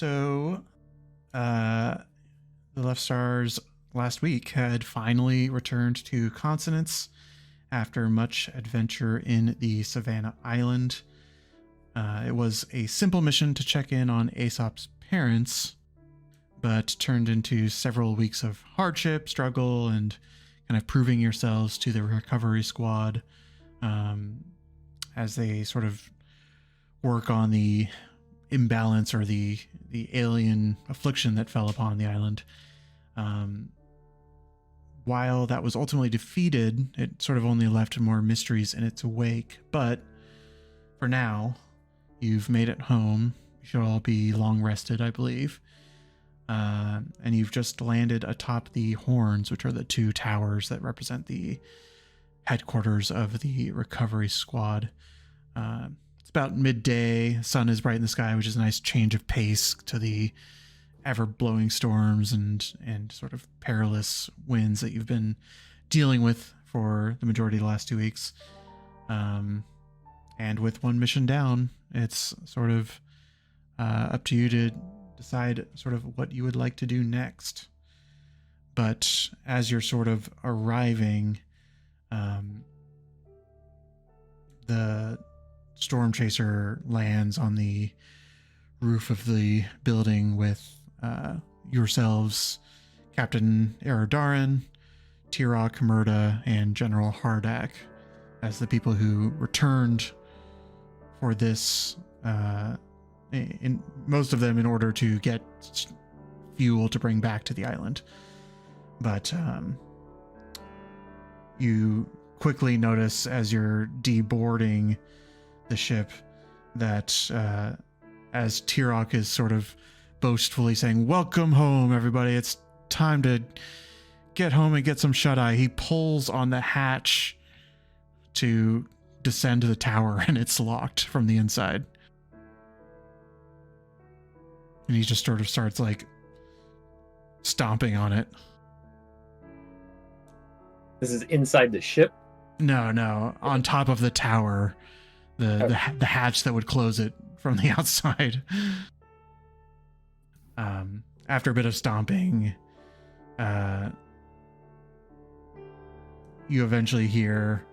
So, the Left Stars last week had finally returned to Consonance after much adventure in the Savannah Island. It was a simple mission to check in on Aesop's parents, but turned into several weeks of hardship, struggle, and kind of proving yourselves to the recovery squad as they sort of work on the imbalance or the alien affliction that fell upon the island. While that was ultimately defeated, it sort of only left more mysteries in its wake. But for now, you've made it home. You should all be long rested, I believe. And you've just landed atop the horns, which are the two towers that represent the headquarters of the recovery squad. It's about midday. Sun is bright in the sky, which is a nice change of pace to the ever-blowing storms and sort of perilous winds that you've been dealing with for the majority of the last 2 weeks. And with one mission down, it's sort of up to you to decide sort of what you would like to do next. But as you're sort of arriving, the storm chaser lands on the roof of the building with yourselves, Captain Aerodarin, Tirok, Murda, and General Hardak as the people who returned for this, in most of them in order to get fuel to bring back to the island. But you quickly notice as you're deboarding the ship that as Tirok is sort of boastfully saying, "Welcome home, everybody. It's time to get home and get some shut-eye," he pulls on the hatch to descend to the tower, and it's locked from the inside. And he just sort of starts like stomping on it. This is inside the ship? No, on top of the tower, the hatch that would close it from the outside. After a bit of stomping, you eventually hear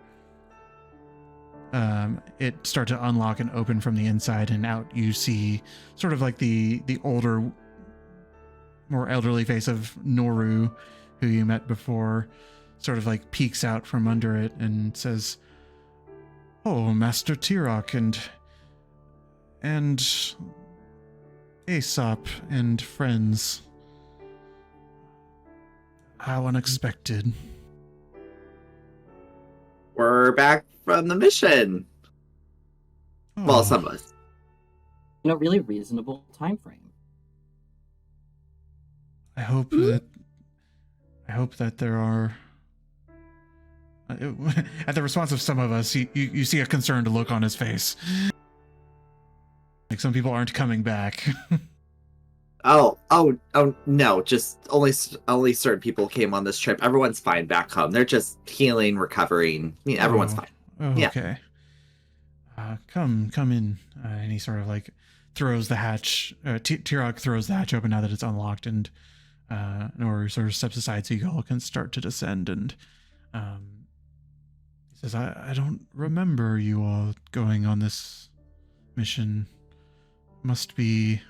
it start to unlock and open from the inside, and out you see sort of like the older, more elderly face of Noru, who you met before, sort of like peeks out from under it and says, "Oh, Master Tirok and Aesop and friends. How unexpected." We're back from the mission. Oh, Well, some of us. In a really reasonable time frame. I hope that there are. At the response of some of us, you see a concerned look on his face. Like some people aren't coming back. Oh, no, just only certain people came on this trip. Everyone's fine back home. They're just healing, recovering. I mean, everyone's fine. Oh, Yeah. okay. Come in. And he sort of like throws the hatch. Tirok throws the hatch open now that it's unlocked, and Noru sort of steps aside so you all can start to descend. And he says, I don't remember you all going on this mission. Must be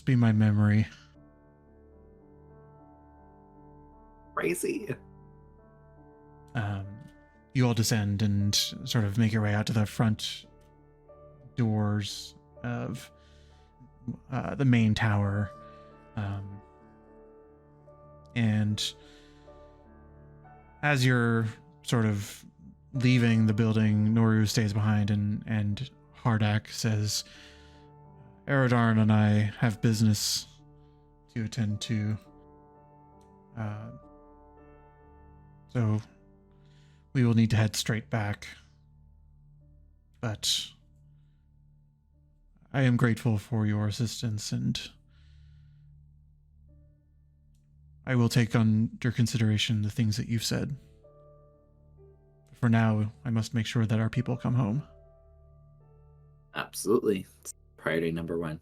my memory. Crazy. You all descend and sort of make your way out to the front doors of the main tower. And as you're sort of leaving the building, Noru stays behind, and Hardak says, "Aerodarin and I have business to attend to. So we will need to head straight back. But I am grateful for your assistance, and I will take under consideration the things that you've said. For now, I must make sure that our people come home." Absolutely. priority number one.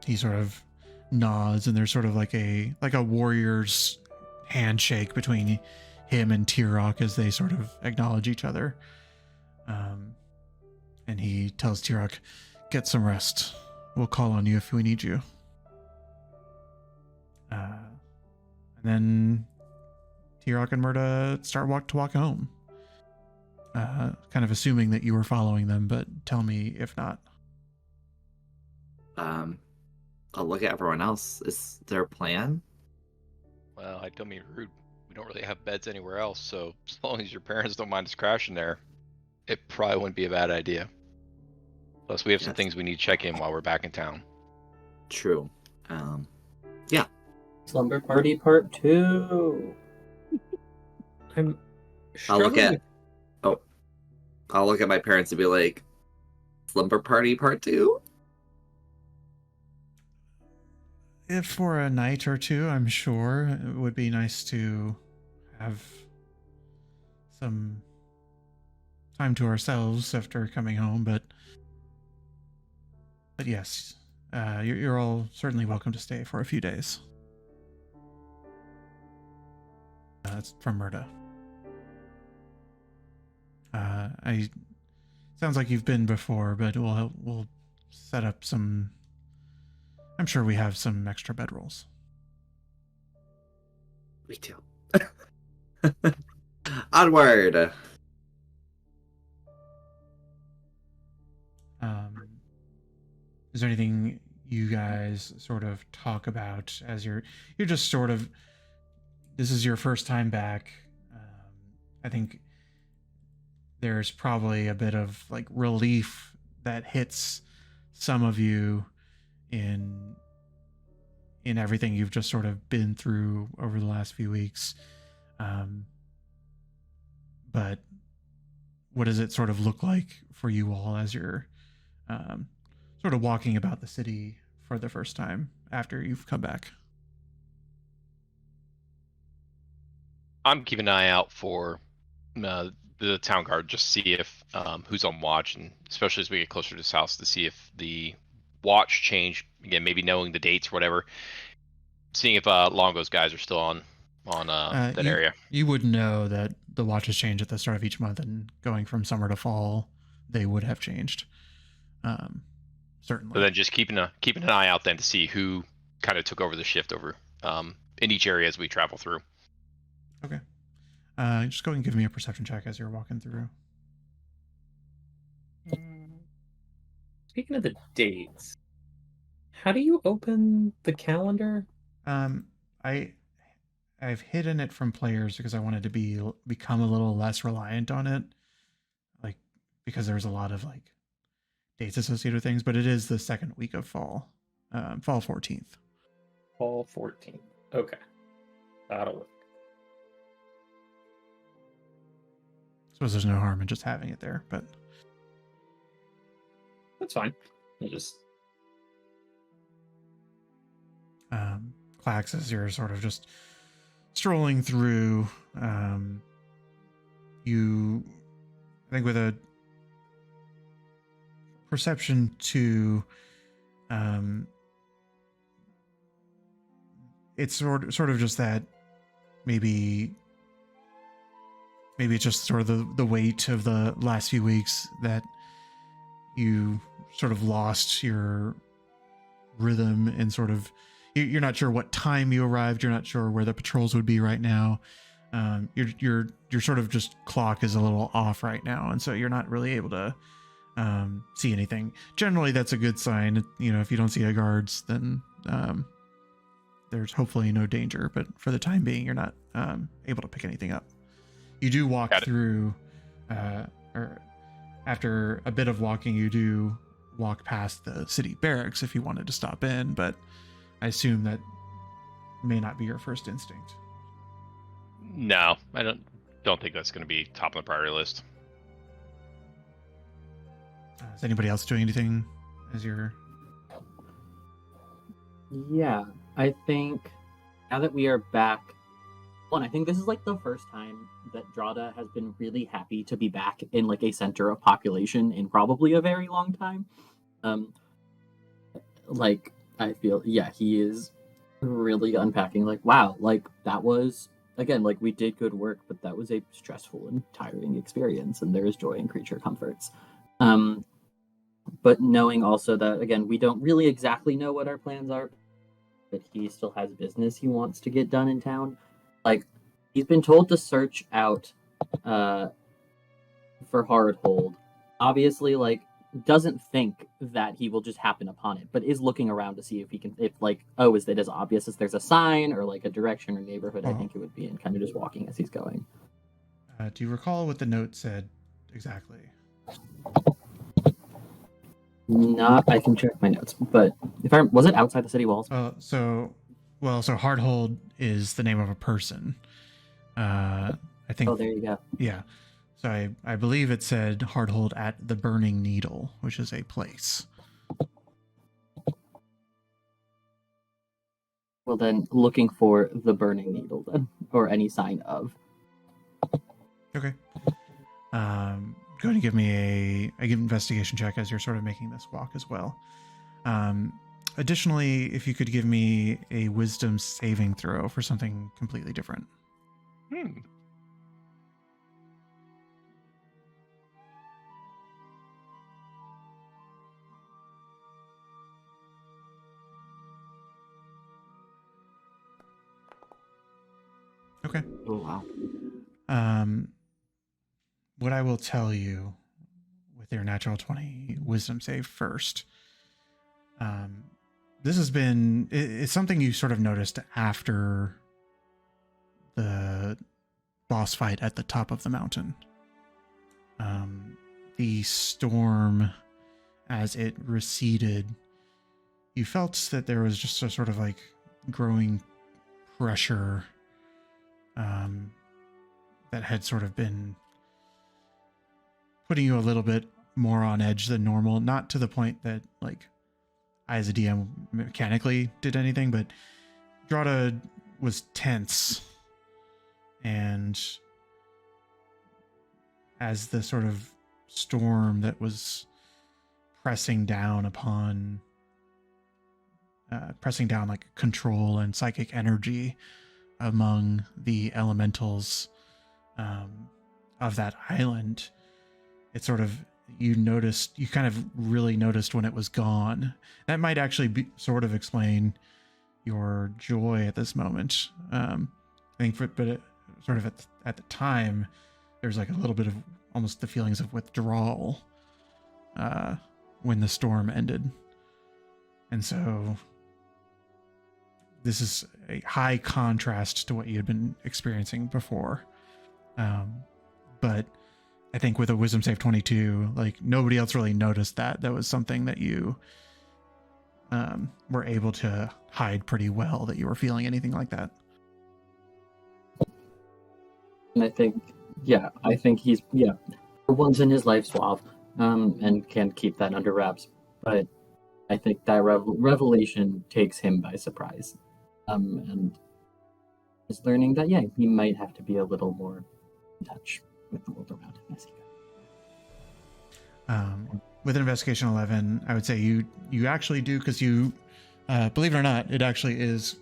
He sort of nods, and there's sort of like a warrior's handshake between him and Tirok as they sort of acknowledge each other. And he tells Tirok, "Get some rest. We'll call on you if we need you." And then Tirok and Murda start to walk home. Kind of assuming that you were following them, but tell me if not. I'll look at everyone else. Is there a plan? Well, I don't mean rude. We don't really have beds anywhere else, so as long as your parents don't mind us crashing there, it probably wouldn't be a bad idea. Plus, we have some things we need to check in while we're back in town. True. Yeah. Slumber Party Part 2. I'm I'll look struggling at. I'll look at my parents and be like, "Slumber Party Part 2?" If for a night or two, I'm sure it would be nice to have some time to ourselves after coming home, but yes, you're all certainly welcome to stay for a few days. That's from Murda. Sounds like you've been before, but we'll set up some. I'm sure we have some extra bedrolls. We do. Onward. Is there anything you guys sort of talk about as you're just sort of, this is your first time back? I think there's probably a bit of like relief that hits some of you in everything you've just sort of been through over the last few weeks. But what does it sort of look like for you all as you're sort of walking about the city for the first time after you've come back? I'm keeping an eye out for the town guard, just to see if who's on watch, and especially as we get closer to this house, to see if the watch change again, maybe knowing the dates or whatever, seeing if Longo's guys are still on that area. You would know that the watches change at the start of each month, and going from summer to fall, they would have changed. Certainly. So then just keeping an eye out then to see who kind of took over the shift over in each area as we travel through. Okay. Just go and give me a perception check as you're walking through. Speaking of the dates, how do you open the calendar? I've hidden it from players because I wanted to become a little less reliant on it, like because there's a lot of like dates associated with things. But it is the second week of fall, fall 14th. Fall 14th. Okay, that'll work. Suppose there's no harm in just having it there, but That's fine. I just Clax, as you're sort of just strolling through, you, I think with a perception to, it's sort of just that maybe it's just sort of the weight of the last few weeks that you sort of lost your rhythm, and sort of you're not sure what time you arrived, you're not sure where the patrols would be right now. Your sort of just clock is a little off right now, and so you're not really able to see anything. Generally that's a good sign. You know, if you don't see a guards, then there's hopefully no danger, but for the time being you're not able to pick anything up. You do walk through, or after a bit of walking, you do walk past the city barracks if you wanted to stop in, but I assume that may not be your first instinct. No, I don't think that's going to be top of the priority list. Is anybody else doing anything as you're... Yeah, I think now that we are back One, I think this is like the first time that Drada has been really happy to be back in like a center of population in probably a very long time. Like I feel, yeah, he is really unpacking. Like, wow, like that was again, like we did good work, but that was a stressful and tiring experience, and there is joy in creature comforts. But knowing also that again, we don't really exactly know what our plans are, but he still has business he wants to get done in town. Like he's been told to search out for Hardhold. Obviously, like doesn't think that he will just happen upon it, but is looking around to see if he can, if like, oh, is it as obvious as there's a sign or like a direction or neighborhood? I think it would be, and kind of just walking as he's going. Do you recall what the note said exactly? Not, I can check my notes, but if I was it outside the city walls? So Hardhold is the name of a person. I think. Oh, there you go. Yeah. So I believe it said Hardhold at the Burning Needle, which is a place. Well, then looking for the Burning Needle then, or any sign of. Okay. Go ahead and give me a investigation check as you're sort of making this walk as well. Additionally, if you could give me a wisdom saving throw for something completely different. Okay. Oh wow. What I will tell you with your natural 20 wisdom save first. This has been, it's something you sort of noticed after the boss fight at the top of the mountain. The storm, as it receded, you felt that there was just a sort of like growing pressure that had sort of been putting you a little bit more on edge than normal. Not to the point that like I as a DM mechanically did anything, but Drada was tense, and as the sort of storm that was pressing down like control and psychic energy among the elementals of that island, it sort of, you kind of really noticed when it was gone. That might actually be sort of explain your joy at this moment. I think sort of at the time, there's like a little bit of almost the feelings of withdrawal when the storm ended. And so this is a high contrast to what you had been experiencing before. But I think with a wisdom save 22, like nobody else really noticed that. That was something that you were able to hide pretty well, that you were feeling anything like that. And I think he's, for once in his life suave, and can keep that under wraps. But I think that revelation takes him by surprise. And is learning that, he might have to be a little more in touch with the world around him as he goes. With investigation 11, I would say you actually do, because you, believe it or not, it actually is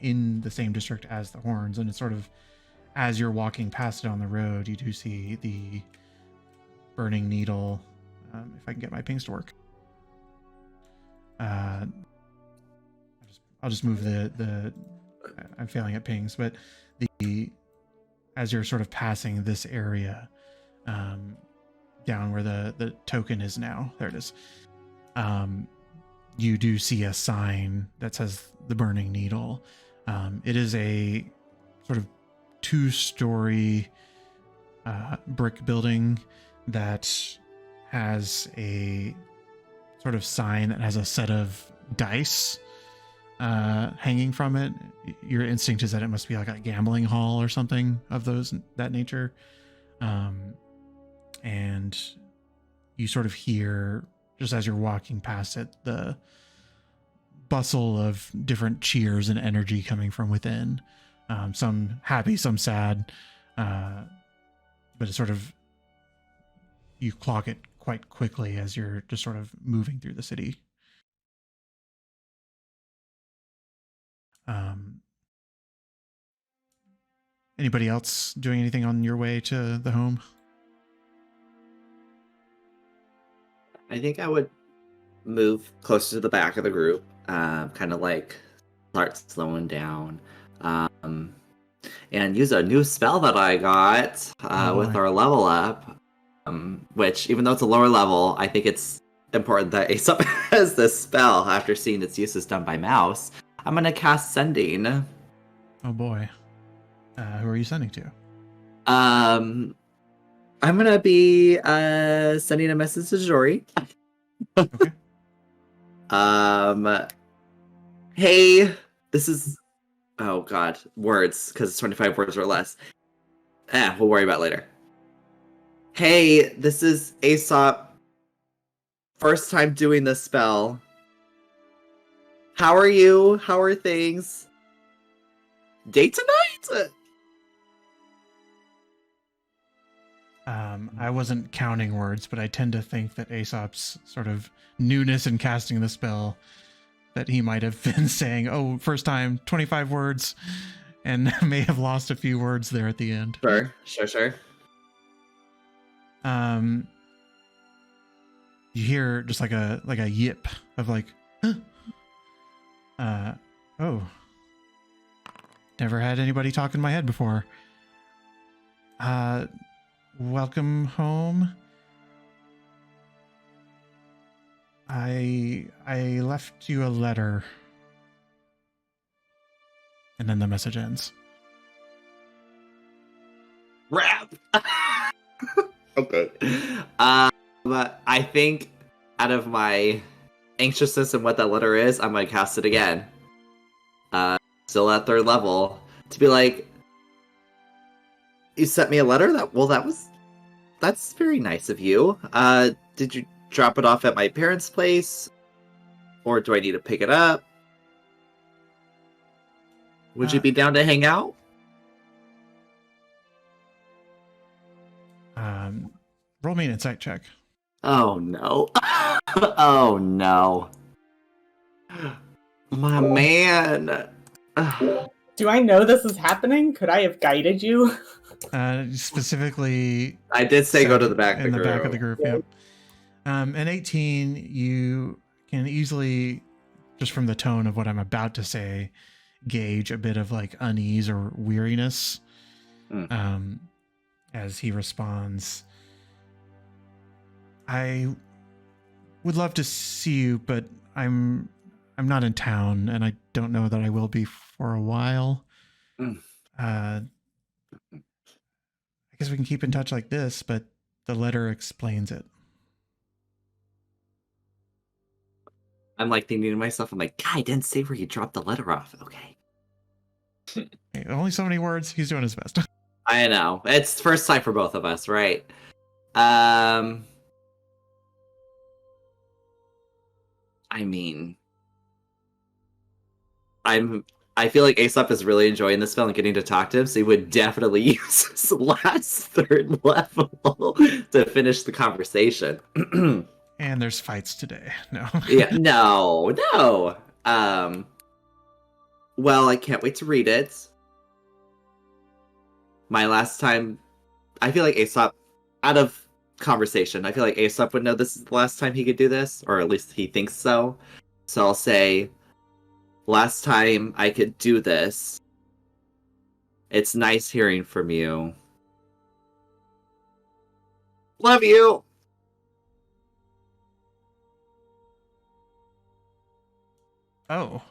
in the same district as the Horns, and it's sort of, as you're walking past it on the road, you do see the Burning Needle. If I can get my pings to work. I'll just move the I'm failing at pings, but as you're sort of passing this area, down where the token is now, there it is. You do see a sign that says the Burning Needle. It is a sort of 2-story brick building that has a sort of sign that has a set of dice hanging from it. Your instinct is that it must be like a gambling hall or something of that nature. And you sort of hear, just as you're walking past it, the bustle of different cheers and energy coming from within. Some happy, some sad. But it's sort of, you clock it quite quickly as you're just sort of moving through the city. Anybody else doing anything on your way to the home? I think I would move closer to the back of the group, kind of like start slowing down, and use a new spell that I got with boy. our level up, which, even though it's a lower level, I think it's important that Aesop has this spell after seeing its uses done by Mouse. I'm going to cast Sending. Oh boy. Who are you sending to? I'm going to be sending a message to Jory. Okay. Hey, this is, oh god, words, because it's 25 words or less. We'll worry about it later. Hey, this is Aesop. First time doing this spell. How are you? How are things? Date tonight? I wasn't counting words, but I tend to think that Aesop's sort of newness in casting the spell, that he might have been saying, oh, first time, 25 words, and may have lost a few words there at the end. Sure. You hear just like a yip of like, huh? Oh. Never had anybody talk in my head before. Welcome home. I left you a letter. And then the message ends. Rap! Okay. But I think out of my anxiousness and what that letter is, I'm gonna cast it again. Still at 3rd level. To be like, you sent me a letter? That's very nice of you. Did you drop it off at my parents' place? Or do I need to pick it up? Would you be down to hang out? Roll me an insight check. Oh no. Oh no. My man. Do I know this is happening? Could I have guided you? Specifically, I did say go to the back in the back of the group. Yep. An 18, you can easily, just from the tone of what I'm about to say, gauge a bit of like unease or weariness. As he responds, I would love to see you, but I'm not in town, and I don't know that I will be for a while. I guess we can keep in touch like this, but the letter explains it. I'm like thinking to myself, I'm like, God, I didn't say where you dropped the letter off. Okay. Hey, only so many words. He's doing his best. I know. It's first time for both of us, right? I mean, I feel like Aesop is really enjoying this spell and getting to talk to him, so he would definitely use his last 3rd level to finish the conversation. And there's fights today. No. Yeah, no. Well, I can't wait to read it. My last time, I feel like Aesop, out of conversation, I feel like Aesop would know this is the last time he could do this, or at least he thinks so. So I'll say, last time I could do this. It's nice hearing from you. Love you! Oh,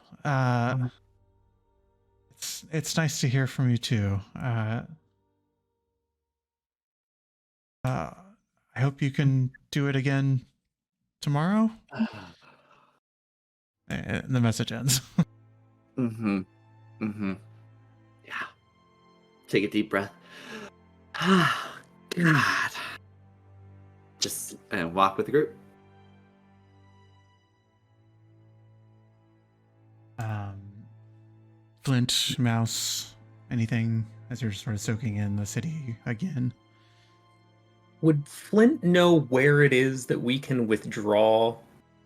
it's nice to hear from you too. I hope you can do it again tomorrow. And the message ends. Yeah. Take a deep breath. God. Just walk with the group. Flint, Mouse, anything as you're sort of soaking in the city again? Would Flint know where it is that we can withdraw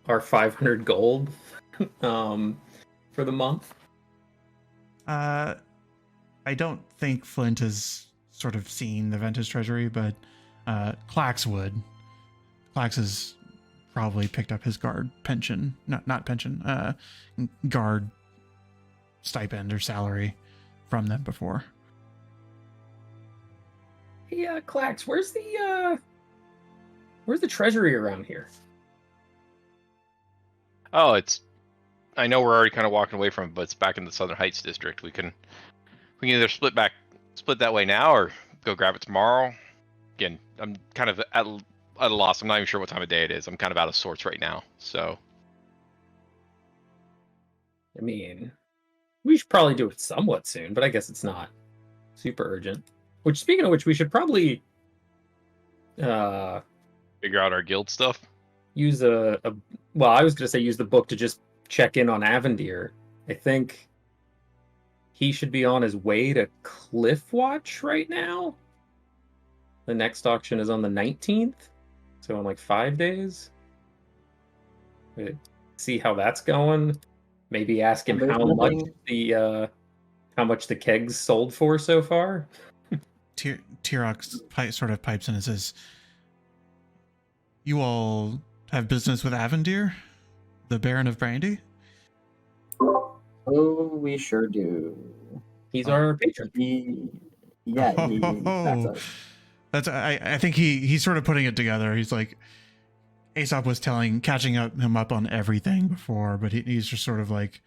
our 500 gold for the month? I don't think Flint has sort of seen the Ventus treasury, but Clax would. Clax has probably picked up his guard pension, not pension, guard stipend or salary from them before. Yeah, Clax, where's the treasury around here? Oh, I know we're already kind of walking away from it, but it's back in the Southern Heights district. We can either split that way now, or go grab it tomorrow. Again, I'm kind of at a loss. I'm not even sure what time of day it is. I'm kind of out of sorts right now. So, I mean, we should probably do it somewhat soon, but I guess it's not super urgent. Which, speaking of which, we should probably figure out our guild stuff. Use well, I was gonna say use the book to just check in on Avendir. I think he should be on his way to Cliffwatch right now. The next auction is on the 19th, so in like 5 days. See how that's going. Maybe ask him how much the kegs sold for so far. Tirox sort of pipes in and says, "You all have business with Avendir, the Baron of Brandy?" Oh, we sure do. He's our patron. He backs us. That's I think he's sort of putting it together. He's like, Aesop was catching him up on everything before, but he's just sort of like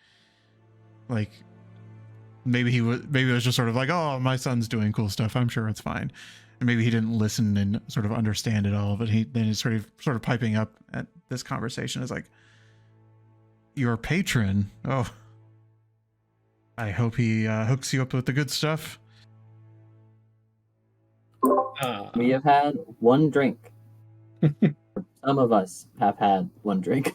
maybe it was just sort of like, oh, my son's doing cool stuff, I'm sure it's fine. And maybe he didn't listen and sort of understand it all, but then he's sort of piping up at this conversation is like, your patron? Oh, I hope he hooks you up with the good stuff. We have had one drink. Some of us have had one drink.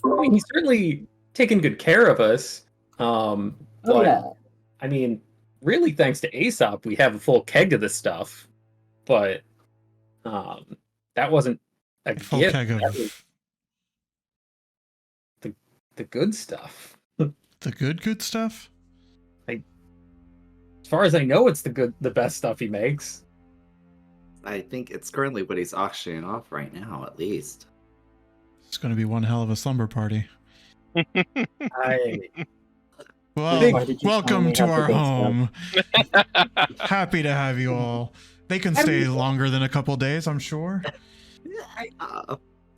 I mean, he's certainly taken good care of us. But, yeah. I mean, really, thanks to Aesop, we have a full keg of this stuff. But that wasn't a Full gift. keg of That was the good stuff. the good stuff. As far as I know, it's the best stuff he makes. I think it's currently what he's auctioning off right now, at least. It's going to be one hell of a slumber party. Well, welcome to our home. Happy to have you all. They can stay longer than a couple days, I'm sure.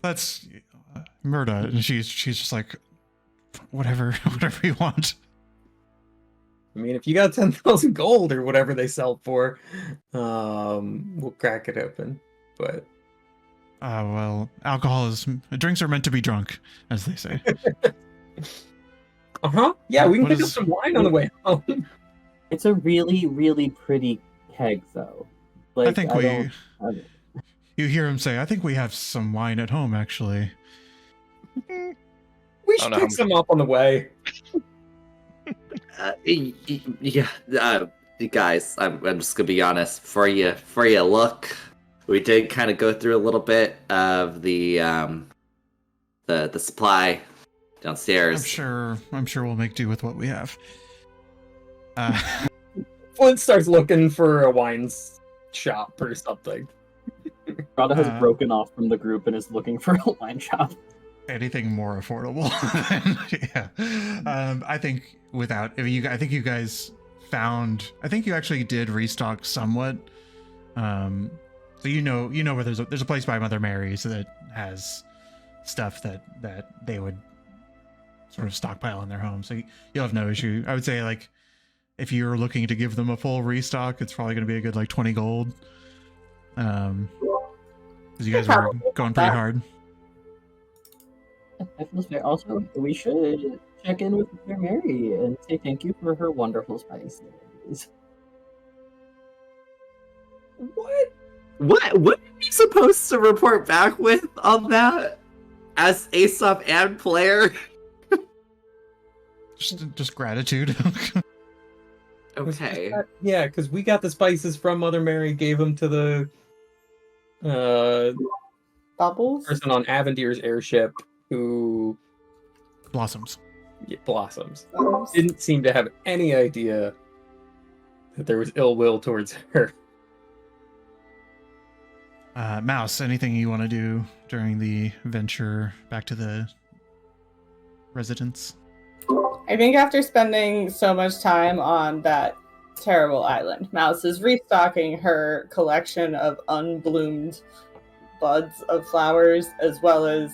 That's Murda, and she's just like, whatever you want. I mean, if you got 10,000 gold or whatever they sell for, we'll crack it open. But well, drinks are meant to be drunk, as they say. Yeah, we can pick up some wine on the way home. It's a really, really pretty keg, though. Like, I think you hear him say, I think we have some wine at home, actually. We should pick some up on the way. Guys, I'm just gonna be honest. For you look, we did kind of go through a little bit of the supply downstairs. I'm sure we'll make do with what we have. Flint starts looking for a wine shop or something. Rada has broken off from the group and is looking for a wine shop. Anything more affordable. Yeah. I think you guys found, I think you actually did restock somewhat. So you know where there's a place by Mother Mary's that has stuff that they would sort of stockpile in their home. So you'll have no issue. I would say, like, if you're looking to give them a full restock, it's probably going to be a good, like, 20 gold. Because you guys were going pretty hard. That feels fair. Also, we should check in with Mother Mary and say thank you for her wonderful spices. What are we supposed to report back with on that as Aesop and player? Just gratitude. Okay. Yeah, because we got the spices from Mother Mary, gave them to the Bubbles? person on Avendir's airship who Blossoms. blossoms. Bubbles? Didn't seem to have any idea that there was ill will towards her. Mouse, anything you want to do during the venture back to the residence? I think after spending so much time on that terrible island, Mouse is restocking her collection of unbloomed buds of flowers, as well as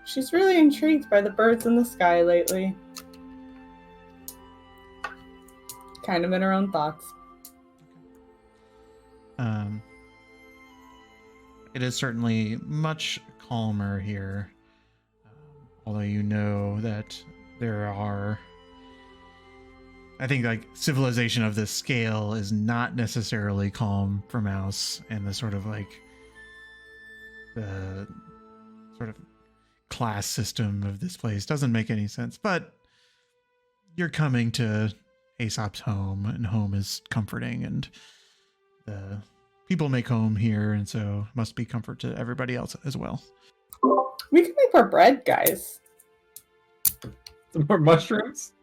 she's really intrigued by the birds in the sky lately. Kind of in her own thoughts. It is certainly much calmer here, although you know that there are, I think, like, civilization of this scale is not necessarily calm for Mouse, and the sort of like the sort of class system of this place doesn't make any sense. But you're coming to Aesop's home, and home is comforting, and the people make home here, and so must be comfort to everybody else as well. We can make more bread, guys. Some more mushrooms?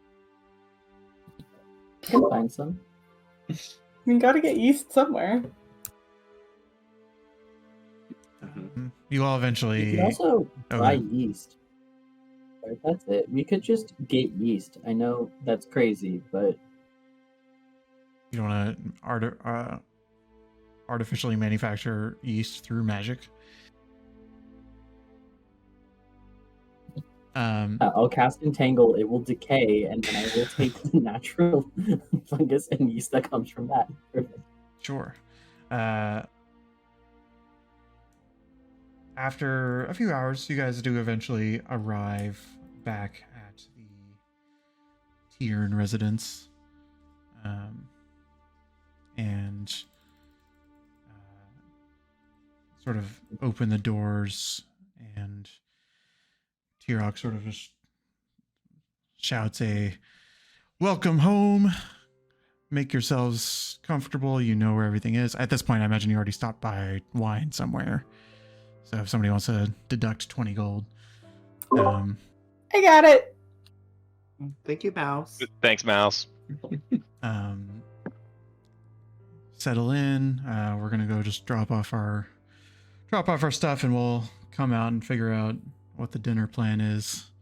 Can find some. We gotta get yeast somewhere. You all We eventually. could also Oh, buy yeah. yeast. Right, that's it. We could just get yeast. I know that's crazy, but You don't want to artificially manufacture yeast through magic. I'll cast Entangle. It will decay, and then I will take the natural fungus and yeast that comes from that. Sure. After a few hours, you guys do eventually arrive back at the Tiern residence. And sort of open the doors, and Tirok sort of just shouts a welcome home. Make yourselves comfortable. You know where everything is. At this point, I imagine you already stopped by wine somewhere. So if somebody wants to deduct 20 gold. I got it. Thank you, Mouse. Thanks, Mouse. Settle in. We're gonna go just drop off our stuff, and we'll come out and figure out what the dinner plan is.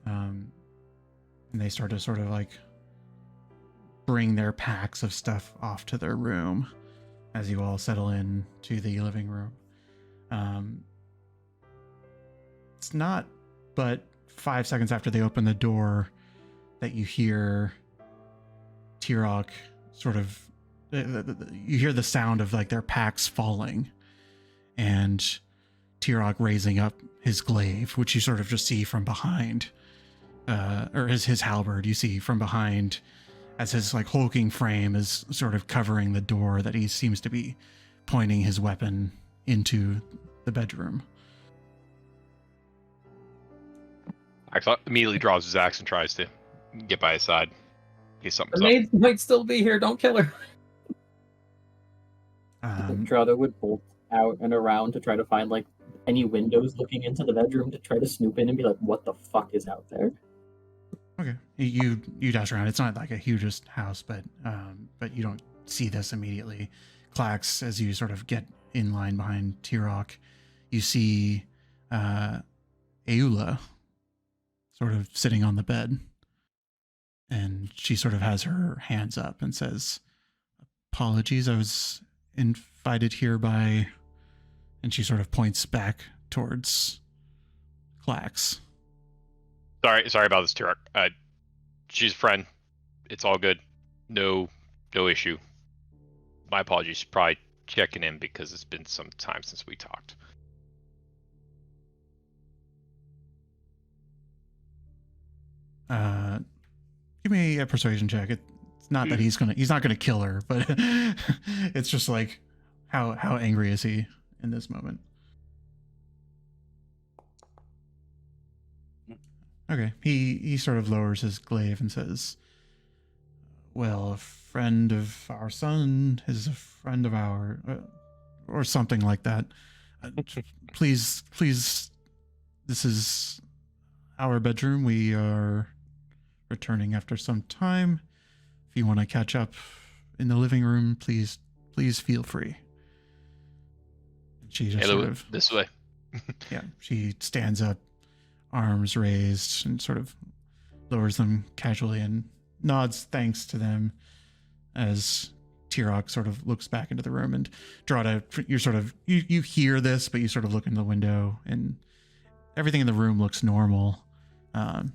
And they start to sort of like bring their packs of stuff off to their room as you all settle in to the living room. It's not but 5 seconds after they open the door that you hear Tirok sort of, you hear the sound of like their packs falling, and Tirok raising up his glaive, which you sort of just see from behind, or his halberd, you see from behind as his like hulking frame is sort of covering the door, that he seems to be pointing his weapon into the bedroom. Axel immediately draws his axe and tries to get by his side in case something's Her up. maid might still be here. Don't kill her. Drado would bolt out and around to try to find like any windows looking into the bedroom to try to snoop in and be like, "What the fuck is out there?" Okay, you dash around. It's not like a hugest house, but you don't see this immediately. Clax, as you sort of get in line behind Tirok, you see Eula sort of sitting on the bed, and she sort of has her hands up and says, "Apologies, I was invited here by," and she sort of points back towards Clax. Sorry about this, Tirok. She's a friend. It's all good. No issue. My apologies. Probably checking in because it's been some time since we talked. Give me a persuasion check. It's not that he's not gonna kill her, but it's just like how angry is he in this moment? Okay, he sort of lowers his glaive and says, well, a friend of our son is a friend of our, or something like that. Please, this is our bedroom. We are returning after some time. If you want to catch up in the living room, please feel free. She just sort of this way. yeah, she stands up, arms raised, and sort of lowers them casually and nods thanks to them as Tirok sort of looks back into the room. And Drada, you hear this, but you sort of look in the window and everything in the room looks normal.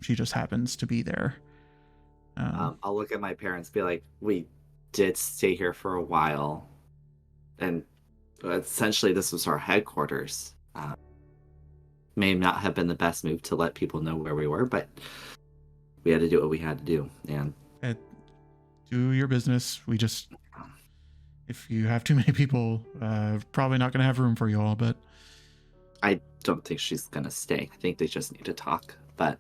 She just happens to be there. I'll look at my parents, be like, we did stay here for a while, and essentially this was our headquarters. May not have been the best move to let people know where we were, but we had to do what we had to do. And do your business. We just, if you have too many people, probably not going to have room for you all, but I don't think she's going to stay. I think they just need to talk. But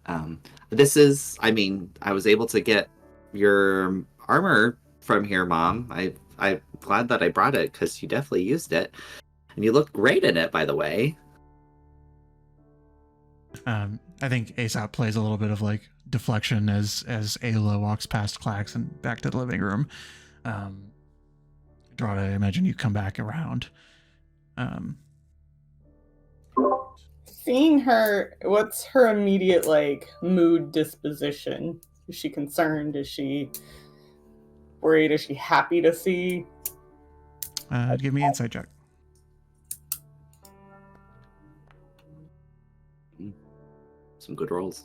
this is, I mean, I was able to get your armor from here, Mom. I'm glad that I brought it because you definitely used it. And you look great in it, by the way. I think Aesop plays a little bit of like deflection as Ayla walks past Clax and back to the living room. Drada, I imagine you come back around. Seeing her, what's her immediate like mood disposition? Is she concerned? Is she worried? Is she happy to see? Give me an insight check. Some good rolls.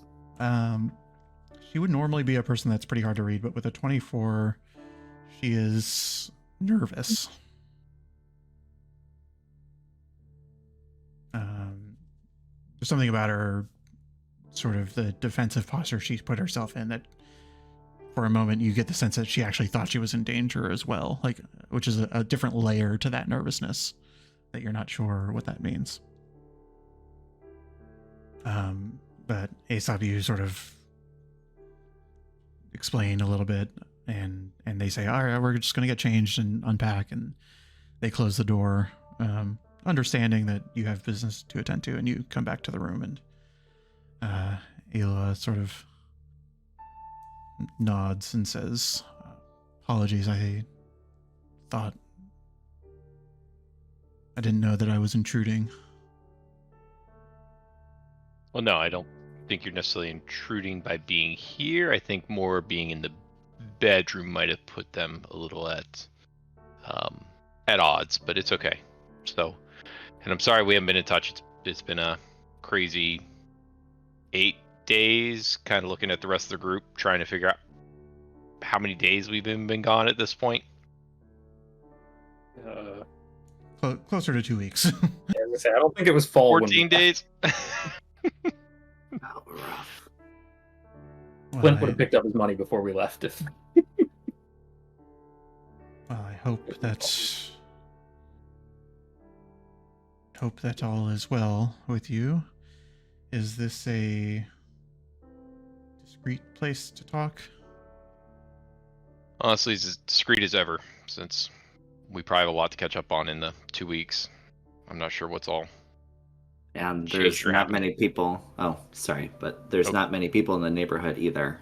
She would normally be a person that's pretty hard to read, but with a 24, she is nervous. There's something about her, sort of the defensive posture she's put herself in, that for a moment you get the sense that she actually thought she was in danger as well, like, which is a different layer to that nervousness that you're not sure what that means. But Aesop, you sort of explain a little bit, and they say, all right, we're just going to get changed and unpack, and they close the door, understanding that you have business to attend to, and you come back to the room, and Ayla sort of nods and says, apologies, I didn't know that I was intruding. Well, no, I don't think you're necessarily intruding by being here. I think more being in the bedroom might have put them a little at odds, but it's okay. So, and I'm sorry we haven't been in touch. It's been a crazy 8 days, kind of looking at the rest of the group, trying to figure out how many days we've been gone at this point. Closer to 2 weeks. I don't think it was fall. 14 days. Oh, rough. Clint would have picked up his money before we left. If Well, I hope that all is well with you. Is this a discreet place to talk? Honestly, it's as discreet as ever, since we probably have a lot to catch up on in the 2 weeks. I'm not sure what's all. And there's not many people. Oh, sorry, but there's not many people in the neighborhood either.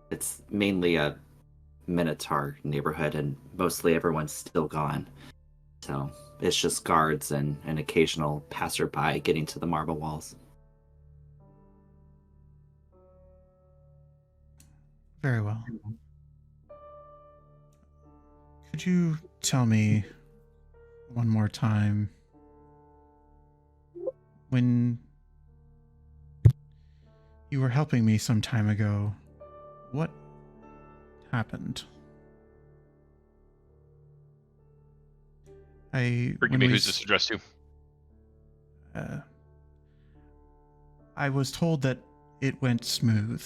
It's mainly a Minotaur neighborhood, and mostly everyone's still gone. So it's just guards and an occasional passerby getting to the marble walls. Very well. Could you tell me one more time, when you were helping me some time ago, what happened? Forgive me, who's this addressed to? I was told that it went smooth.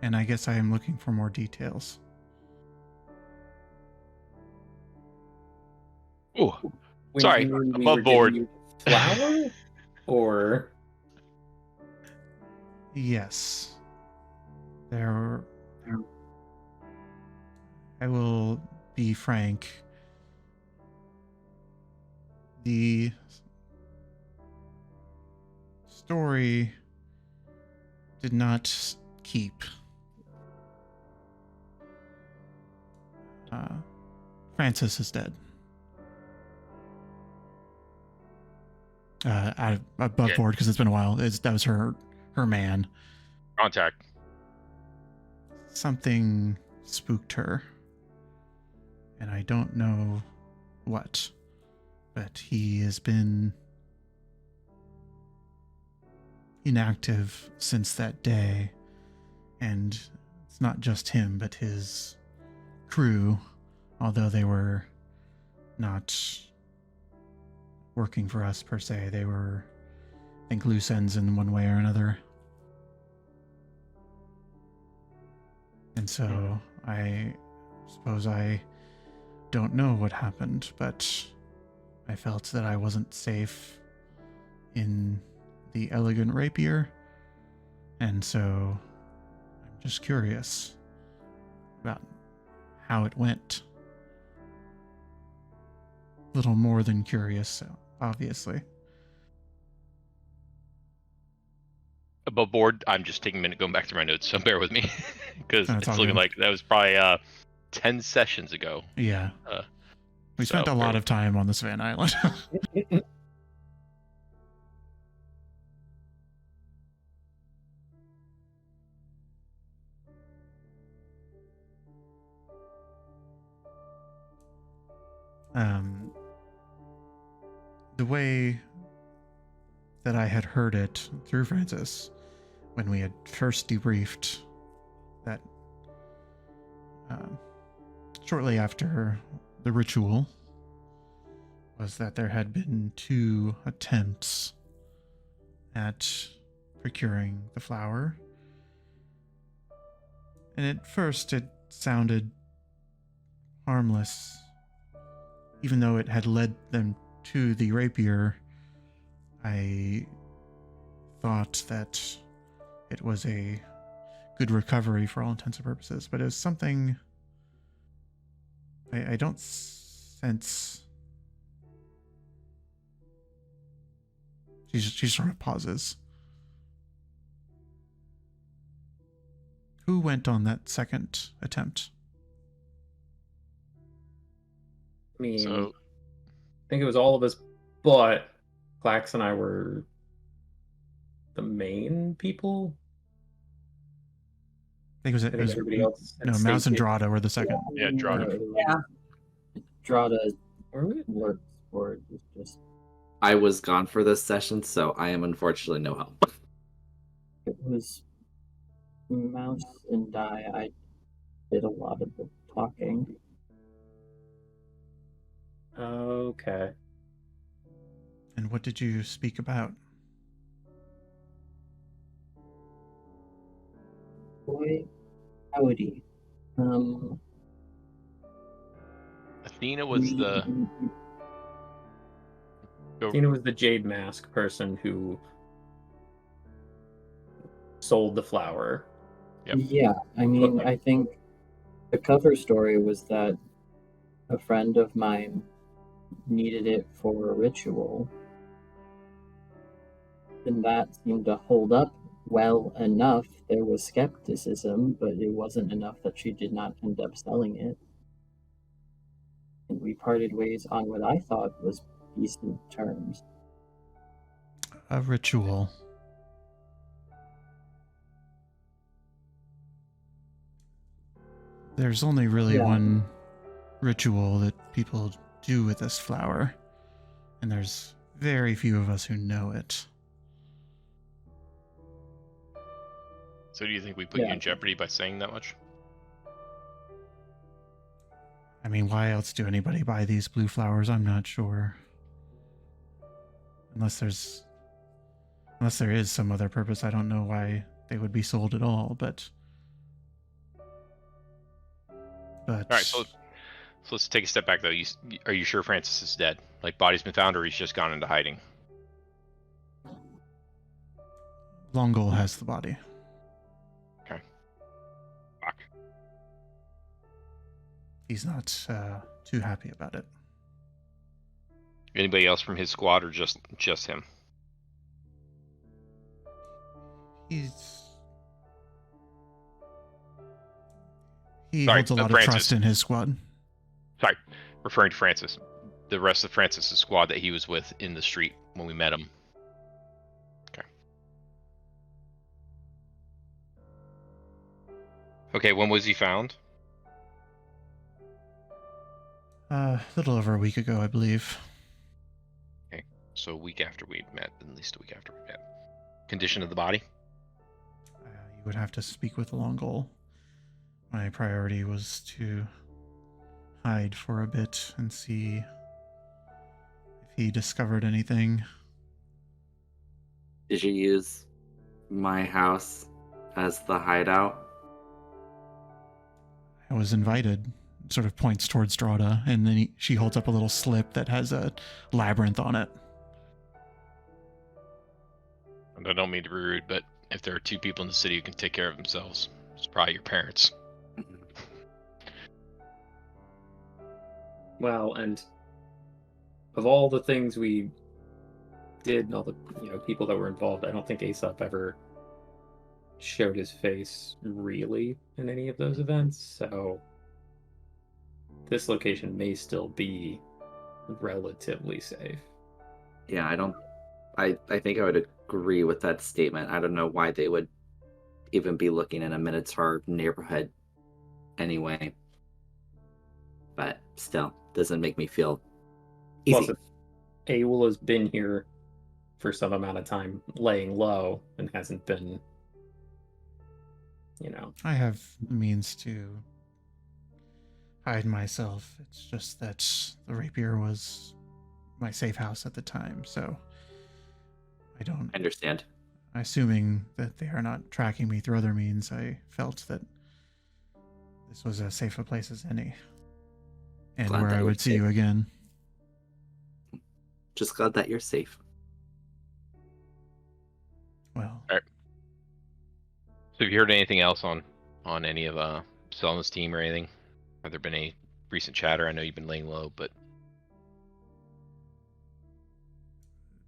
And I guess I am looking for more details. Oh, sorry, above board. Flower? Or Yes. There, I will be frank. The story did not keep. Francis is dead. Above board because it's been a while. That was her man. Contact. Something spooked her, and I don't know what, but he has been inactive since that day, and it's not just him, but his crew, although they were not working for us per se. They were, I think, loose ends in one way or another. And so I suppose I don't know what happened, but I felt that I wasn't safe in the elegant rapier, and so I'm just curious about how it went. A little more than curious, obviously. Above board, I'm just taking a minute going back through my notes, so bear with me. Because That's it's all looking good. like that was probably 10 sessions ago. Yeah. We So, spent a lot of time on this Van Island. The way that I had heard it through Francis when we had first debriefed that shortly after the ritual was that there had been 2 attempts at procuring the flower. And at first it sounded harmless, even though it had led them to the rapier. I thought that it was a good recovery for all intents and purposes, but it was something I don't sense. She sort of pauses. Who went on that second attempt? I mean, So, I think it was all of us, but Clax and I were the main people. I think I think everybody else. had no, Mouse and stayed- Drada were the second. yeah, Drada. Yeah. Drada Were we? works for it. It's just I was gone for this session, so I am unfortunately no help. it was Mouse and I did a lot of the talking. Okay. And what did you speak about? Boy, howdy. Athena was the. Tina was the Jade Mask person who sold the flower. Yep. Yeah, I mean, I think the cover story was that a friend of mine needed it for a ritual, and that seemed to hold up well enough. There was skepticism, but it wasn't enough that she did not end up selling it. And we parted ways on what I thought was decent terms. A ritual. There's only really Yeah. one ritual that people do with this flower, and there's very few of us who know it. So do you think we put you Yeah. in jeopardy by saying that much? I mean, why else do anybody buy these blue flowers? I'm not sure. Unless there is some other purpose, I don't know why they would be sold at all, but All right, so let's take a step back though. Are you sure Francis is dead? Like, body's been found, or he's just gone into hiding? Longol has the body. he's not too happy about it. Anybody else from his squad, or just him? He Sorry, holds a lot of Francis. trust in his squad. Sorry, referring to Francis. The rest of Francis's squad that he was with in the street when we met him. Okay. Okay, when was he found? A little over a week ago, I believe. Okay, so a week after we met, at least a week after we met. Condition of the body? You would have to speak with the long goal. My priority was to hide for a bit and see if he discovered anything. Did you use my house as the hideout? I was invited. Sort of points towards Strada, and then she holds up a little slip that has a labyrinth on it. And I don't mean to be rude, but if there are two people in the city who can take care of themselves, it's probably your parents. Well, and of all the things we did and all the people that were involved, I don't think Aesop ever showed his face really in any of those events, so this location may still be relatively safe. Yeah, I think I would agree with that statement. I don't know why they would even be looking in a Minotaur neighborhood anyway. But still, doesn't make me feel easy. Plus, if Aul has been here for some amount of time laying low and hasn't been, I have means to hide myself. It's just that the rapier was my safe house at the time, so I don't... I understand. Assuming that they are not tracking me through other means, I felt that this was as safe a place as any. And Glad where that I you're would see safe. you again. Just glad that you're safe. Well, So have you heard anything else on any of Selna's team or anything? Have there been any recent chatter? I know you've been laying low, but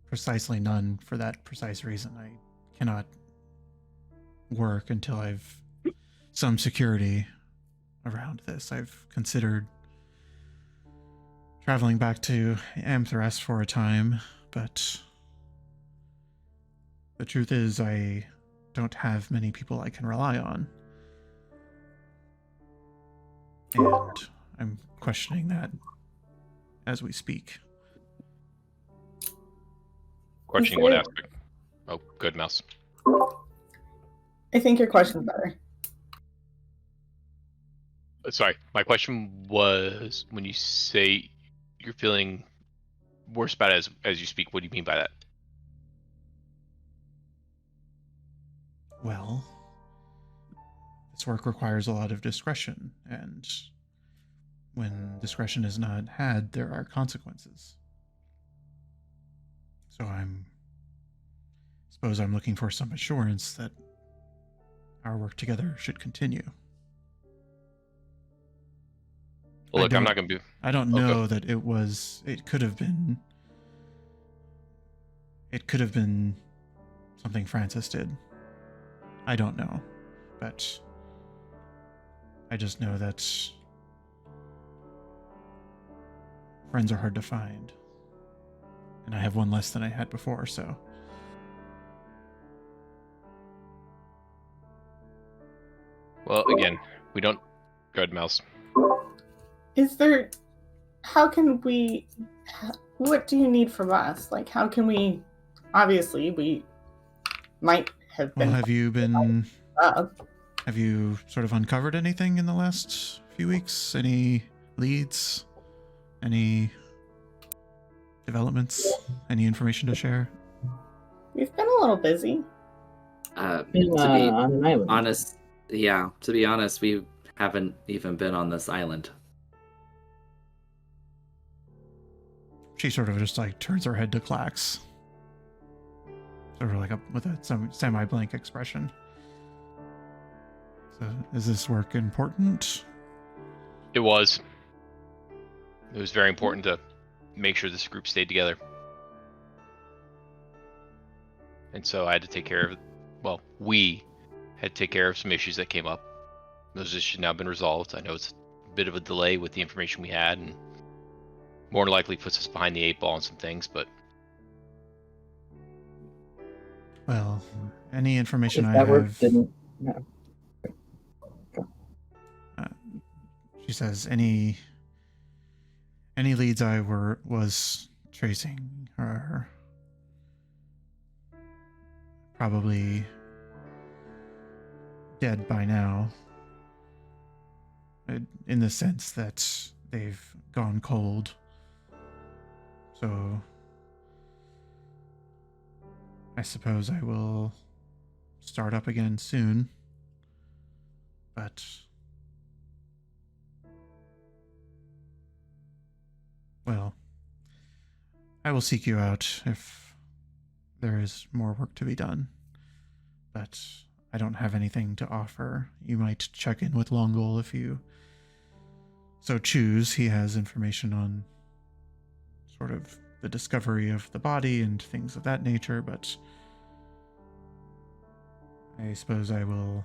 precisely none for that precise reason. I cannot work until I've some security around this. I've considered traveling back to Amthrest for a time, but the truth is I don't have many people I can rely on. And I'm questioning that as we speak. questioning what aspect? Oh, good, Mouse. I think your question's better. Sorry, my question was, when you say you're feeling worse about it as you speak, what do you mean by that? Well, this work requires a lot of discretion, and when discretion is not had, there are consequences. So suppose I'm looking for some assurance that our work together should continue. Well, look, I'm not going to be... I don't know that it could have been something Francis did. I don't know, but I just know that friends are hard to find, and I have one less than I had before, so. Well, again, we don't... Go ahead, Mouse. What do you need from us? Like, how can we, obviously, we might have been... Well, have you sort of uncovered anything in the last few weeks? Any leads? Any developments? Any information to share? We've been a little busy. To be On an island. honest, yeah, to be honest, we haven't even been on this island. She sort of just like turns her head to Clax. Sort of like with a semi-blank expression. So, is this work important? It was. It was very important to make sure this group stayed together. And so I had to take care of, well, we had to take care of some issues that came up. Those issues have now been resolved. I know it's a bit of a delay with the information we had, and more than likely puts us behind the 8 ball on some things, but Well, any information If I that work have, didn't. No. she says, any leads I was tracing are probably dead by now, in the sense that they've gone cold. So I suppose I will start up again soon, but well, I will seek you out if there is more work to be done, but I don't have anything to offer. You might check in with Longol if you so choose. He has information on sort of the discovery of the body and things of that nature, but I suppose I will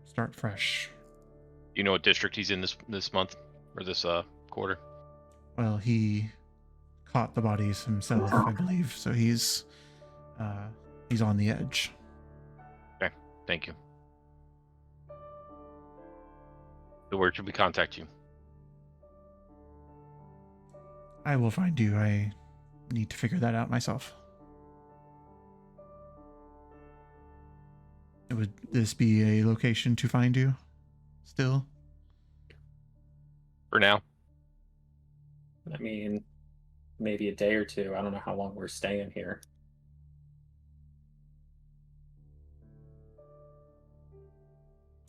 start fresh. do you know what district he's in this month or this quarter? Well, he caught the bodies himself, I believe, so he's on the edge. Okay, thank you. So where should we contact you? I will find you. I need to figure that out myself. Would this be a location to find you still? For now. I mean, maybe a day or two. I don't know how long we're staying here.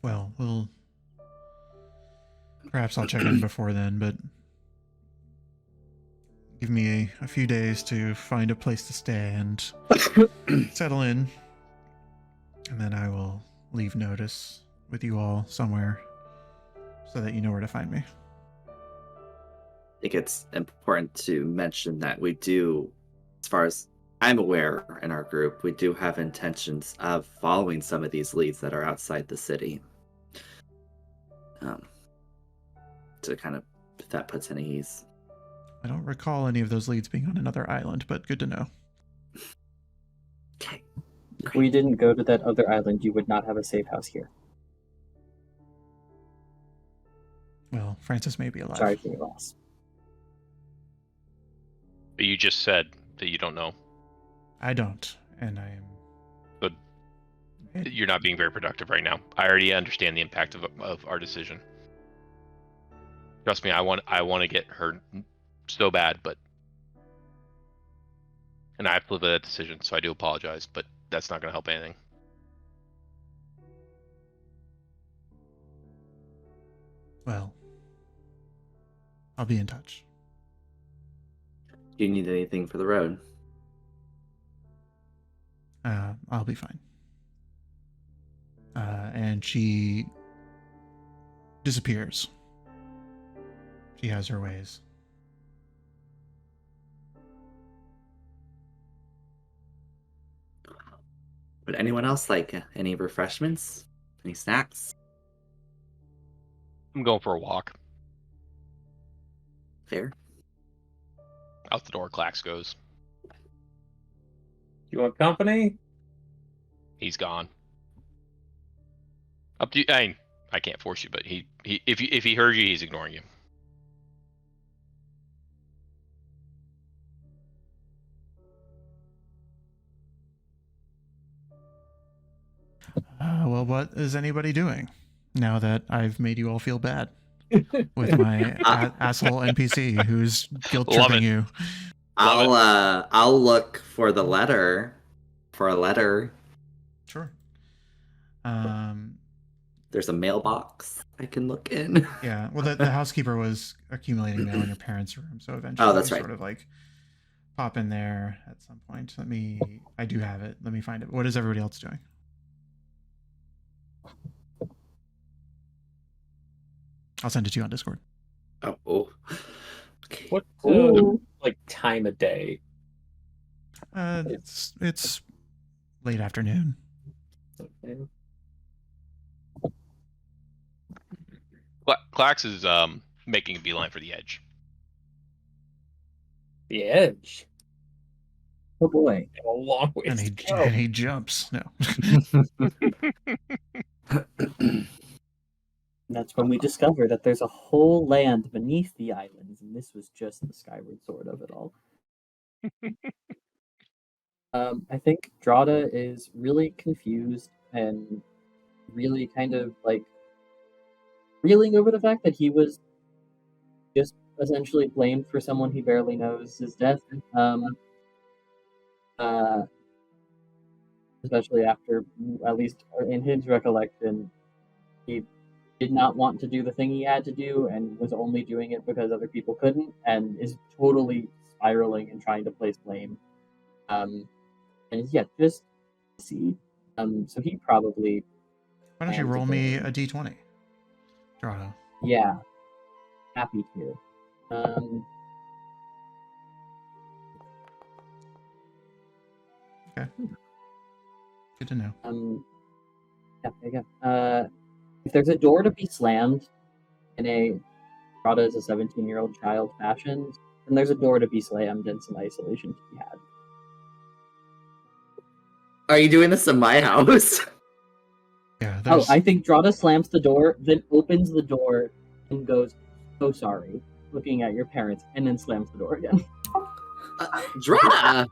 Well, perhaps I'll check in before then, but give me a few days to find a place to stay and settle in, and then I will leave notice with you all somewhere so that you know where to find me. I think it's important to mention that we do, as far as I'm aware in our group, we do have intentions of following some of these leads that are outside the city. To kind of, if that puts any ease. I don't recall any of those leads being on another island, but good to know. Okay. If we didn't go to that other island, you would not have a safe house here. Well, Francis may be alive. Sorry for your loss. But you just said that you don't know. I don't, and I am... But you're not being very productive right now. I already understand the impact of our decision. Trust me, I want to get her so bad, and I have to live with that decision, so I do apologize, but that's not going to help anything. Well, I'll be in touch. Do you need anything for the road? I'll be fine. And she disappears. She has her ways. Would anyone else like any refreshments? Any snacks? I'm going for a walk. Fair. Out the door, Clax goes. You want company? He's gone. Up to you. I can't force you, but if he heard you, he's ignoring you. Well, what is anybody doing now that I've made you all feel bad with my asshole NPC who's guilt tripping you? I'll look for the letter. For a letter. Sure. There's a mailbox I can look in. Yeah. Well, the housekeeper was accumulating mail in your parents' room, so eventually, Oh, that's right. Sort of like pop in there at some point. I do have it. Let me find it. What is everybody else doing? I'll send it to you on Discord. Oh. Okay. What Ooh. like time of day? It's late afternoon. Okay. Clax is making a beeline for the edge. The edge. Oh boy. A long ways And to he go. and he jumps. No. That's when we discover that there's a whole land beneath the islands, and this was just the skyward sword of it all. I think Drada is really confused and really kind of like reeling over the fact that he was just essentially blamed for someone he barely knows his death. Especially after, at least in his recollection, he did not want to do the thing he had to do and was only doing it because other people couldn't, and is totally spiraling and trying to place blame. And yeah, just see. So he probably. Why don't you roll me a d20, Drado? Yeah, happy to. Okay. Good to know. If there's a door to be slammed in a Drada is a 17-year-old child fashion, then there's a door to be slammed and some isolation to be had. Are you doing this in my house? Yeah. Oh, I think Drada slams the door, then opens the door and goes, "So sorry," looking at your parents, and then slams the door again. Drada!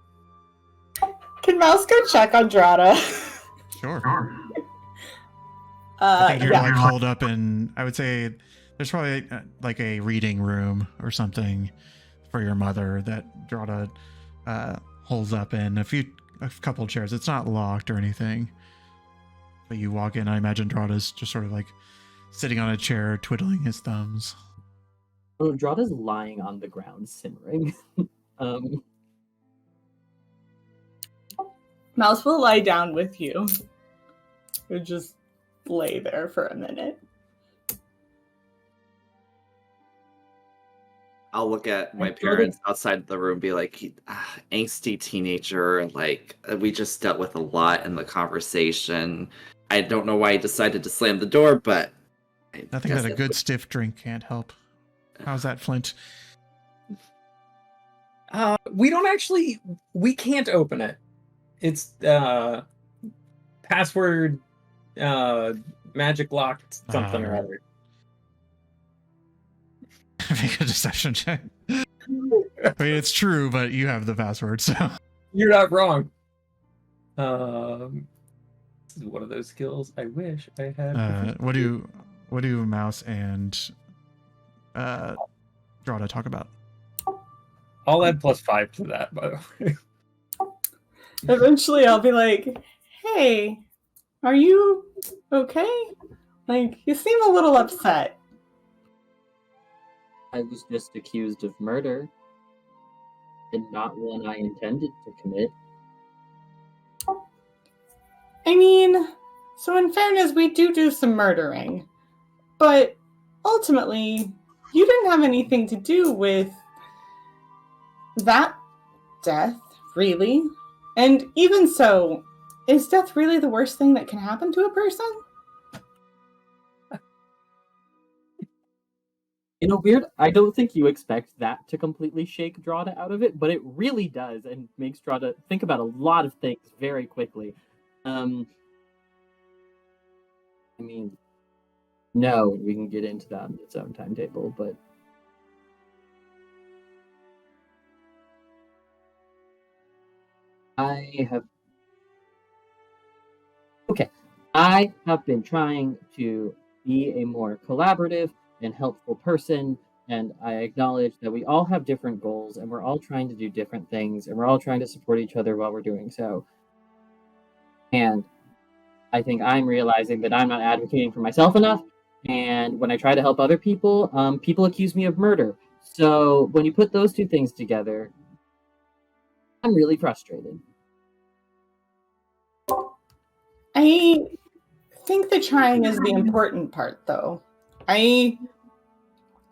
Can Mouse go check on Drada? Sure. I think you're Yeah. like holed up in. I would say there's probably like a reading room or something for your mother that Drada holds up in. A couple chairs. It's not locked or anything. But you walk in. I imagine Drada's just sort of like sitting on a chair, twiddling his thumbs. Well, Drada's lying on the ground, simmering. Mouse will lie down with you. Or just lay there for a minute. I'll look at my And parents outside the room, be like, angsty teenager, and like, we just dealt with a lot in the conversation. I don't know why he decided to slam the door, but Nothing that a good stiff drink can't help. How's that, Flint? We can't open it. It's password magic locked something or other. Make a deception check. I mean, it's true, but you have the password, so. You're not wrong. This is one of those skills I wish I had. What do Mouse and Drada talk about? I'll add +5 to that, by the way. Eventually I'll be like, "Hey, are you okay? Like, you seem a little upset." I was just accused of murder, and not one I intended to commit. I mean, so in fairness, we do some murdering. But ultimately, you didn't have anything to do with that death, really. And even so, is death really the worst thing that can happen to a person? I don't think you expect that to completely shake Drada out of it, but it really does, and makes Drada think about a lot of things very quickly. I mean, no, we can get into that in its own timetable, but I have been trying to be a more collaborative and helpful person, and I acknowledge that we all have different goals, and we're all trying to do different things, and we're all trying to support each other while we're doing so. And I think I'm realizing that I'm not advocating for myself enough, and when I try to help other people, people accuse me of murder. So when you put those two things together, I'm really frustrated. I think the trying is the important part, though. I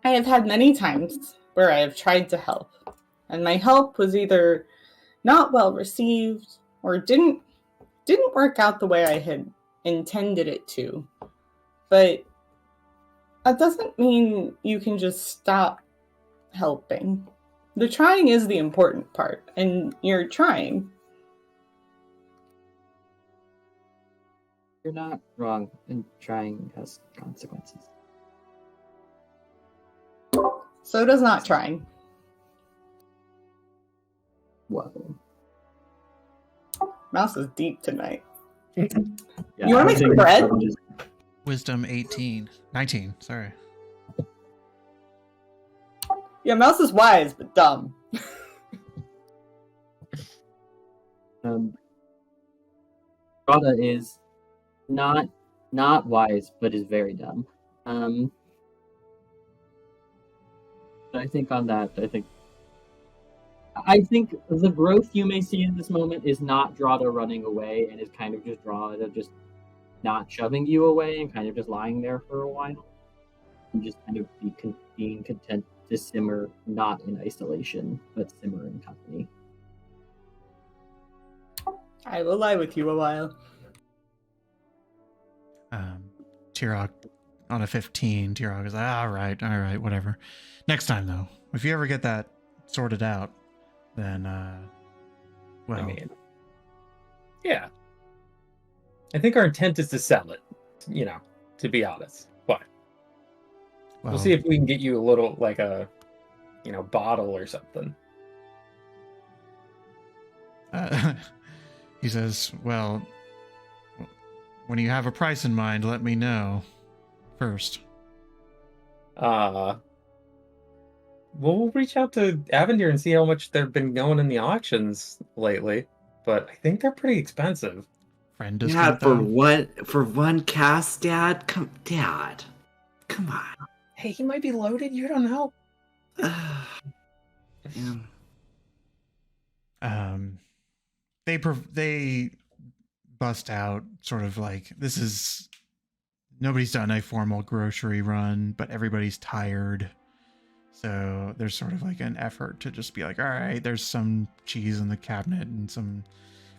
have had many times where I have tried to help, and my help was either not well received or didn't work out the way I had intended it to. But that doesn't mean you can just stop helping. The trying is the important part, and you're trying. You're not wrong, and trying has consequences. So does not trying. Whoa. Mouse is deep tonight. Yeah, You wanna I make some think bread? probably just- Wisdom 19, sorry. Yeah, Mouse is wise, but dumb. Rada is not wise, but is very dumb. I think on that, I think the growth you may see in this moment is not Drada running away, and is kind of just Drada just not shoving you away and kind of just lying there for a while, and just kind of being content to simmer, not in isolation, but simmer in company. I will lie with you a while. Tirok on a 15. Tirok is like, all right, whatever. Next time, though, if you ever get that sorted out, then, well, I mean, yeah. I think our intent is to sell it, to be honest. But well, we'll see if we can get you a little, like a, bottle or something. He says, well, when you have a price in mind, let me know first. We'll reach out to Avendir and see how much they've been going in the auctions lately. But I think they're pretty expensive. Friend Dad, discount, though? for one cast, Dad? Come on. Hey, he might be loaded. You don't know. Yeah. They bust out sort of like, nobody's done a formal grocery run, but everybody's tired. So there's sort of like an effort to just be like, all right, there's some cheese in the cabinet and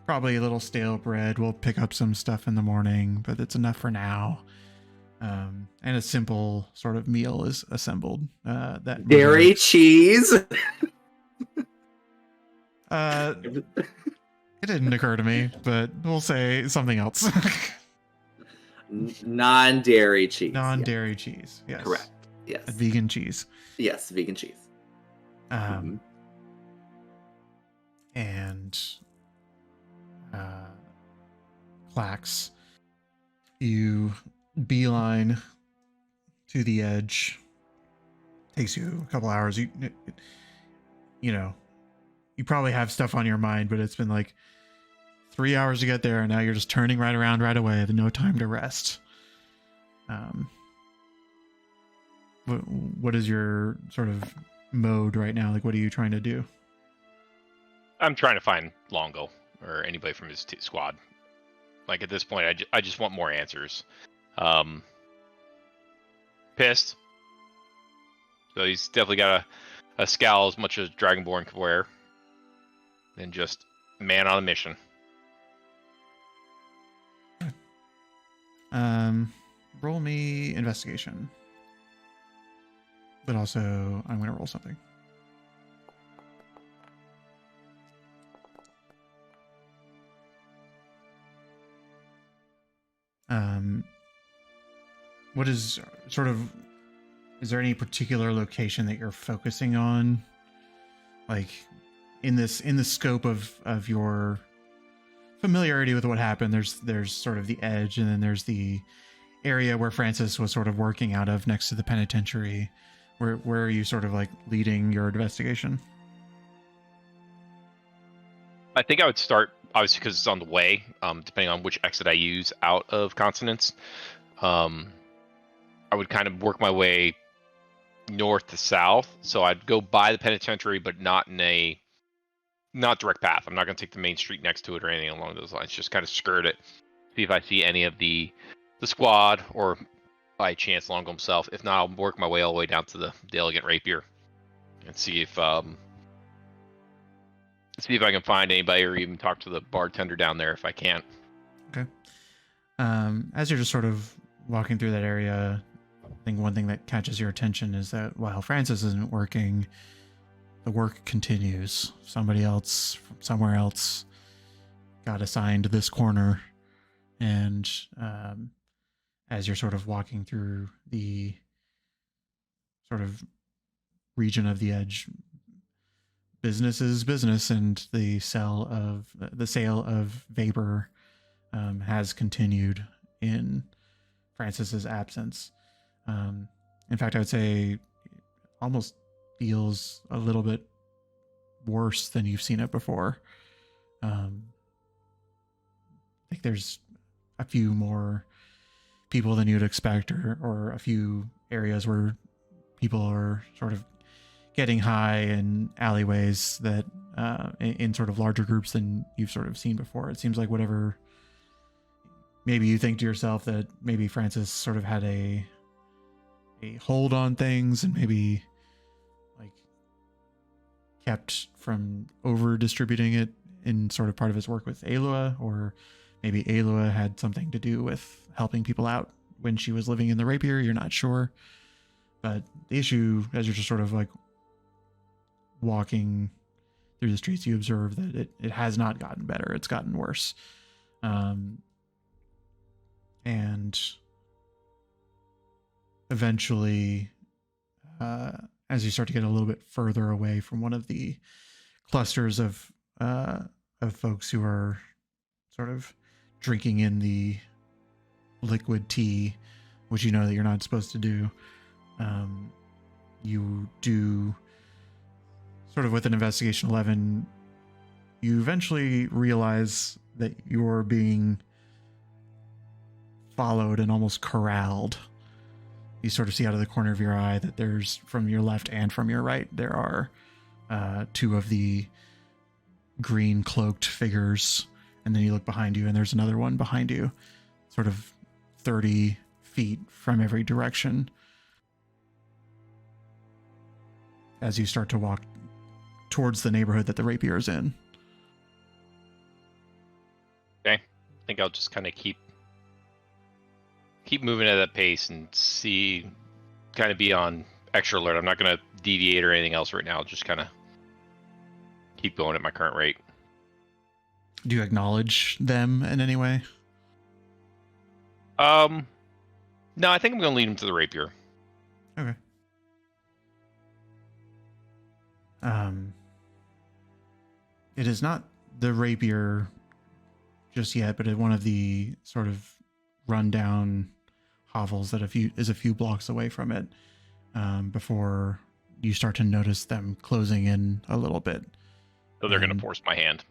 probably a little stale bread. We'll pick up some stuff in the morning, but it's enough for now. And a simple sort of meal is assembled. That Dairy cheese. It didn't occur to me, but we'll say something else. Non-dairy cheese. Non-dairy cheese. Yes. Correct. Yes. A vegan cheese. Yes, vegan cheese. And Clax, you beeline to the edge. Takes you a couple hours. You probably have stuff on your mind, but it's been like 3 hours to get there, and now you're just turning right around right away. No time to rest. What is your sort of mode right now? Like, what are you trying to do? I'm trying to find Longo or anybody from his squad. Like, at this point, I just want more answers. Pissed. So he's definitely got a scowl as much as Dragonborn could wear. And just man on a mission. Roll me investigation. But also, I'm going to roll something. What is sort of, is there any particular location that you're focusing on? Like, in the scope of your familiarity with what happened, there's sort of the edge, and then there's the area where Francis was sort of working out of next to the penitentiary. Where are you sort of like leading your investigation? I think I would start, obviously, because it's on the way, depending on which exit I use out of Consonance. I would kind of work my way north to south. So I'd go by the penitentiary, but not direct path. I'm not going to take the main street next to it or anything along those lines. Just kind of skirt it. See if I see any of the squad, or by chance Longo himself. If not, I'll work my way all the way down to the elegant rapier. and see if I can find anybody or even talk to the bartender down there if I can. Okay. As you're just sort of walking through that area, I think one thing that catches your attention is that while Francis isn't working, the work continues. Somebody else from somewhere else got assigned this corner, and as you're sort of walking through the sort of region of the edge, business is business, and the sale of vapor has continued in Francis's absence. In fact, I would say almost feels a little bit worse than you've seen it before. I think there's a few more people than you'd expect, or a few areas where people are sort of getting high in alleyways that in sort of larger groups than you've sort of seen before. It seems like whatever, maybe you think to yourself that maybe Francis sort of had a hold on things and maybe like kept from over distributing it in sort of part of his work with Alua, or maybe Alua had something to do with helping people out when she was living in the rapier. You're not sure. But the issue, as you're just sort of like walking through the streets, you observe that it has not gotten better. It's gotten worse. And eventually, as you start to get a little bit further away from one of the clusters of folks who are sort of drinking in the liquid tea, which you know that you're not supposed to do, you do sort of with an investigation 11, you eventually realize that you're being followed and almost corralled. You sort of see out of the corner of your eye that there's, from your left and from your right, there are two of the green cloaked figures, and then you look behind you and there's another one behind you, sort of 30 feet from every direction. As you start to walk towards the neighborhood that the rapier is in. Okay. I think I'll just kind of keep moving at that pace and see, kind of be on extra alert. I'm not going to deviate or anything else right now. Just kind of keep going at my current rate. Do you acknowledge them in any way? No, I think I'm going to lead him to the rapier. Okay. It is not the rapier just yet, but one of the sort of rundown hovels that is a few blocks away from it, before you start to notice them closing in a little bit. So they're going to force my hand.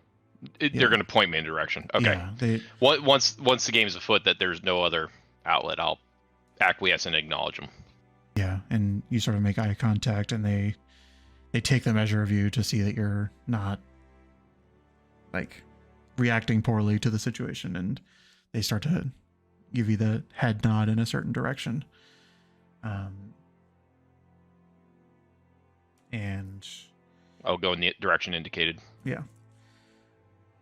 They're going to point me in a direction. Okay. Yeah, once the game's afoot that there's no other outlet, I'll acquiesce and acknowledge them. Yeah, and you sort of make eye contact, and they take the measure of you to see that you're not like reacting poorly to the situation, and they start to give you the head nod in a certain direction. And I'll go in the direction indicated. Yeah.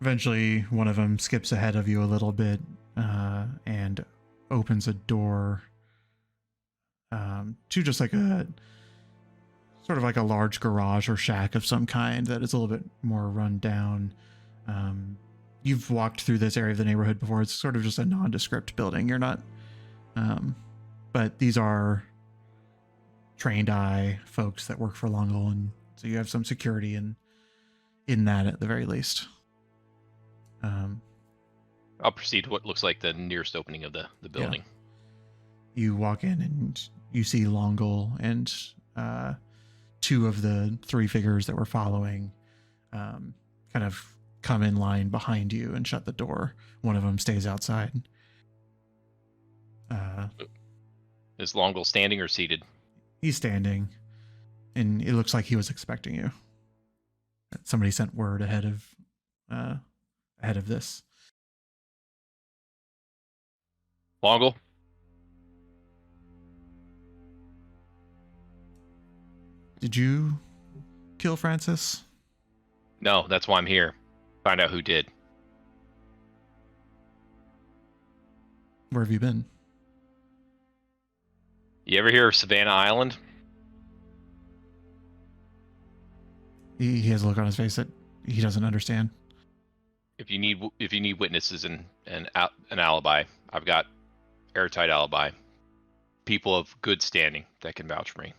Eventually, one of them skips ahead of you a little bit, and opens a door to just like a sort of like a large garage or shack of some kind that is a little bit more run down. You've walked through this area of the neighborhood before. It's sort of just a nondescript building. You're not, but these are trained eye folks that work for Longle, and so you have some security in that at the very least. I'll proceed to what looks like the nearest opening of the building. Yeah. You walk in and you see Longle and two of the three figures that were following kind of come in line behind you and shut the door. One of them stays outside. Is Longle standing or seated? He's standing, and it looks like he was expecting you. Somebody sent word ahead of this. Longle? Did you kill Francis? No, that's why I'm here. Find out who did. Where have you been? You ever hear of Savannah Island? He has a look on his face that he doesn't understand. If you need witnesses and an alibi, I've got airtight alibi. People of good standing that can vouch for me.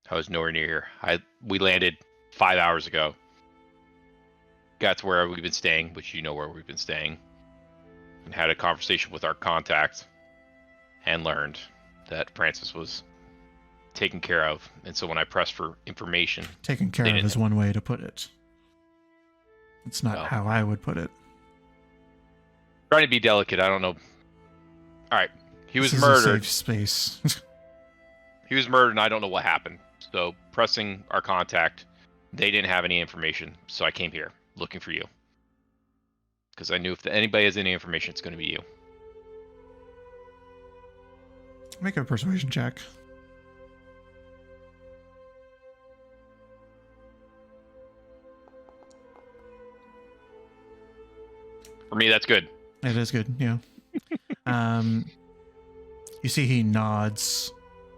I was nowhere near here. We landed 5 hours ago. Got to where we've been staying, which you know where we've been staying, and had a conversation with our contact, and learned that Francis was taken care of. And so when I pressed for information, Taken care of is one way to put it. It's not how I would put it. Trying to be delicate, I don't know. All right, he was This is murdered. a safe space. He was murdered, and I don't know what happened. So pressing our contact, they didn't have any information, so I came here looking for you. Because I knew if anybody has any information, it's going to be you. Make a persuasion check. For me, that's good. It is good, yeah. You see he nods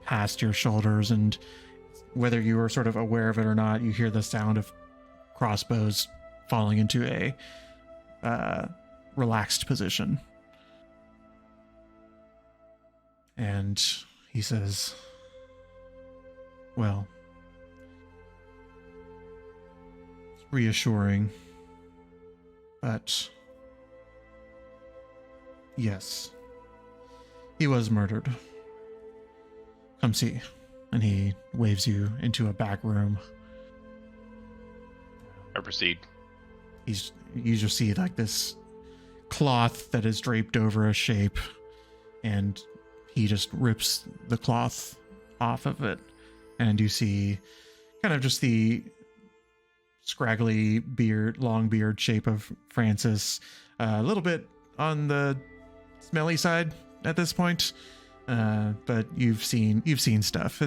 past your shoulders, and whether you are sort of aware of it or not, you hear the sound of crossbows falling into a relaxed position. And he says, well, it's reassuring, but yes, he was murdered. Come see. And he waves you into a back room. I proceed. You just see like this cloth that is draped over a shape, and he just rips the cloth off of it, and you see kind of just the scraggly beard, long beard shape of Francis, a little bit on the smelly side at this point, but you've seen stuff.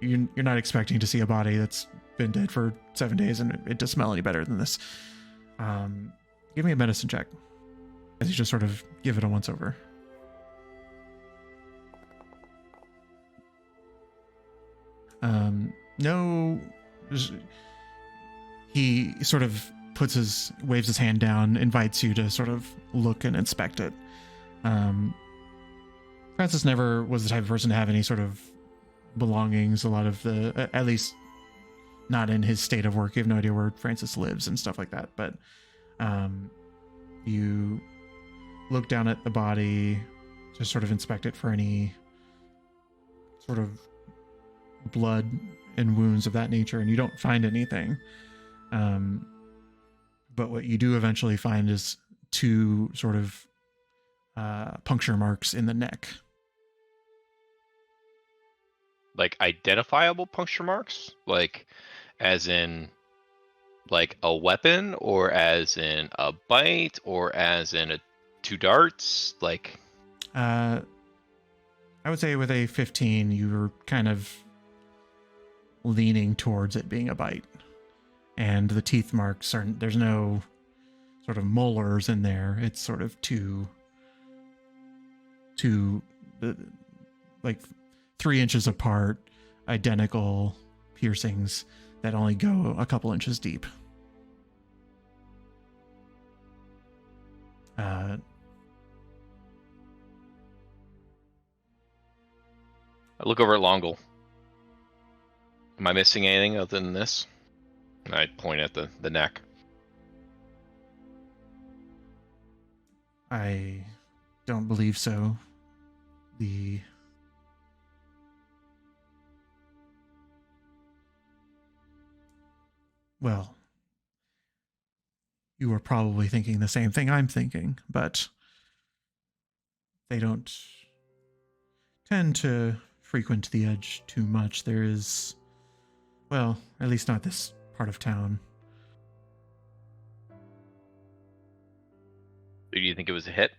You're not expecting to see a body that's been dead for 7 days and it does smell any better than this. Give me a medicine check as you just sort of give it a once over. No, he sort of waves his hand down, invites you to sort of look and inspect it. Francis never was the type of person to have any sort of belongings. A lot of at least not in his state of work. You have no idea where Francis lives and stuff like that. But you look down at the body to sort of inspect it for any sort of blood and wounds of that nature, and you don't find anything. But what you do eventually find is 2 sort of puncture marks in the neck. Like identifiable puncture marks? Like as in like a weapon, or as in a bite, or as in 2 darts? Like I would say with a 15, you were kind of leaning towards it being a bite. And the teeth marks there's no sort of molars in there. It's sort of two like 3 inches apart, identical piercings that only go a couple inches deep. I look over at Longle. Am I missing anything other than this? And I point at the neck. I don't believe so. Well, you are probably thinking the same thing I'm thinking, but they don't tend to frequent the edge too much. There is, well, at least not this part of town. Do you think it was a hit?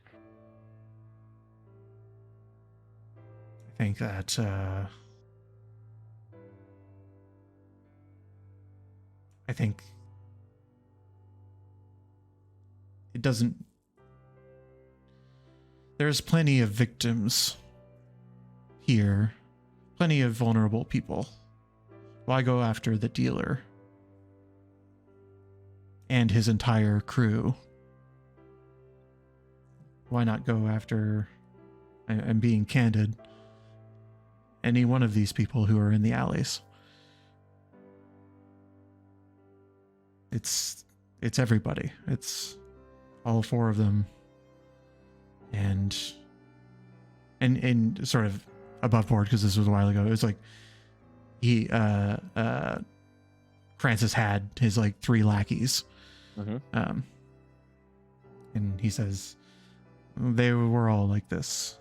I think that I think it doesn't. There's plenty of victims here, plenty of vulnerable people. Why go after the dealer and his entire crew? Why not go after, I'm being candid, any one of these people who are in the alleys? It's everybody. It's all four of them. And sort of above board, because this was a while ago, it was like Francis had his like 3 lackeys. Mm-hmm. And he says they were all like this.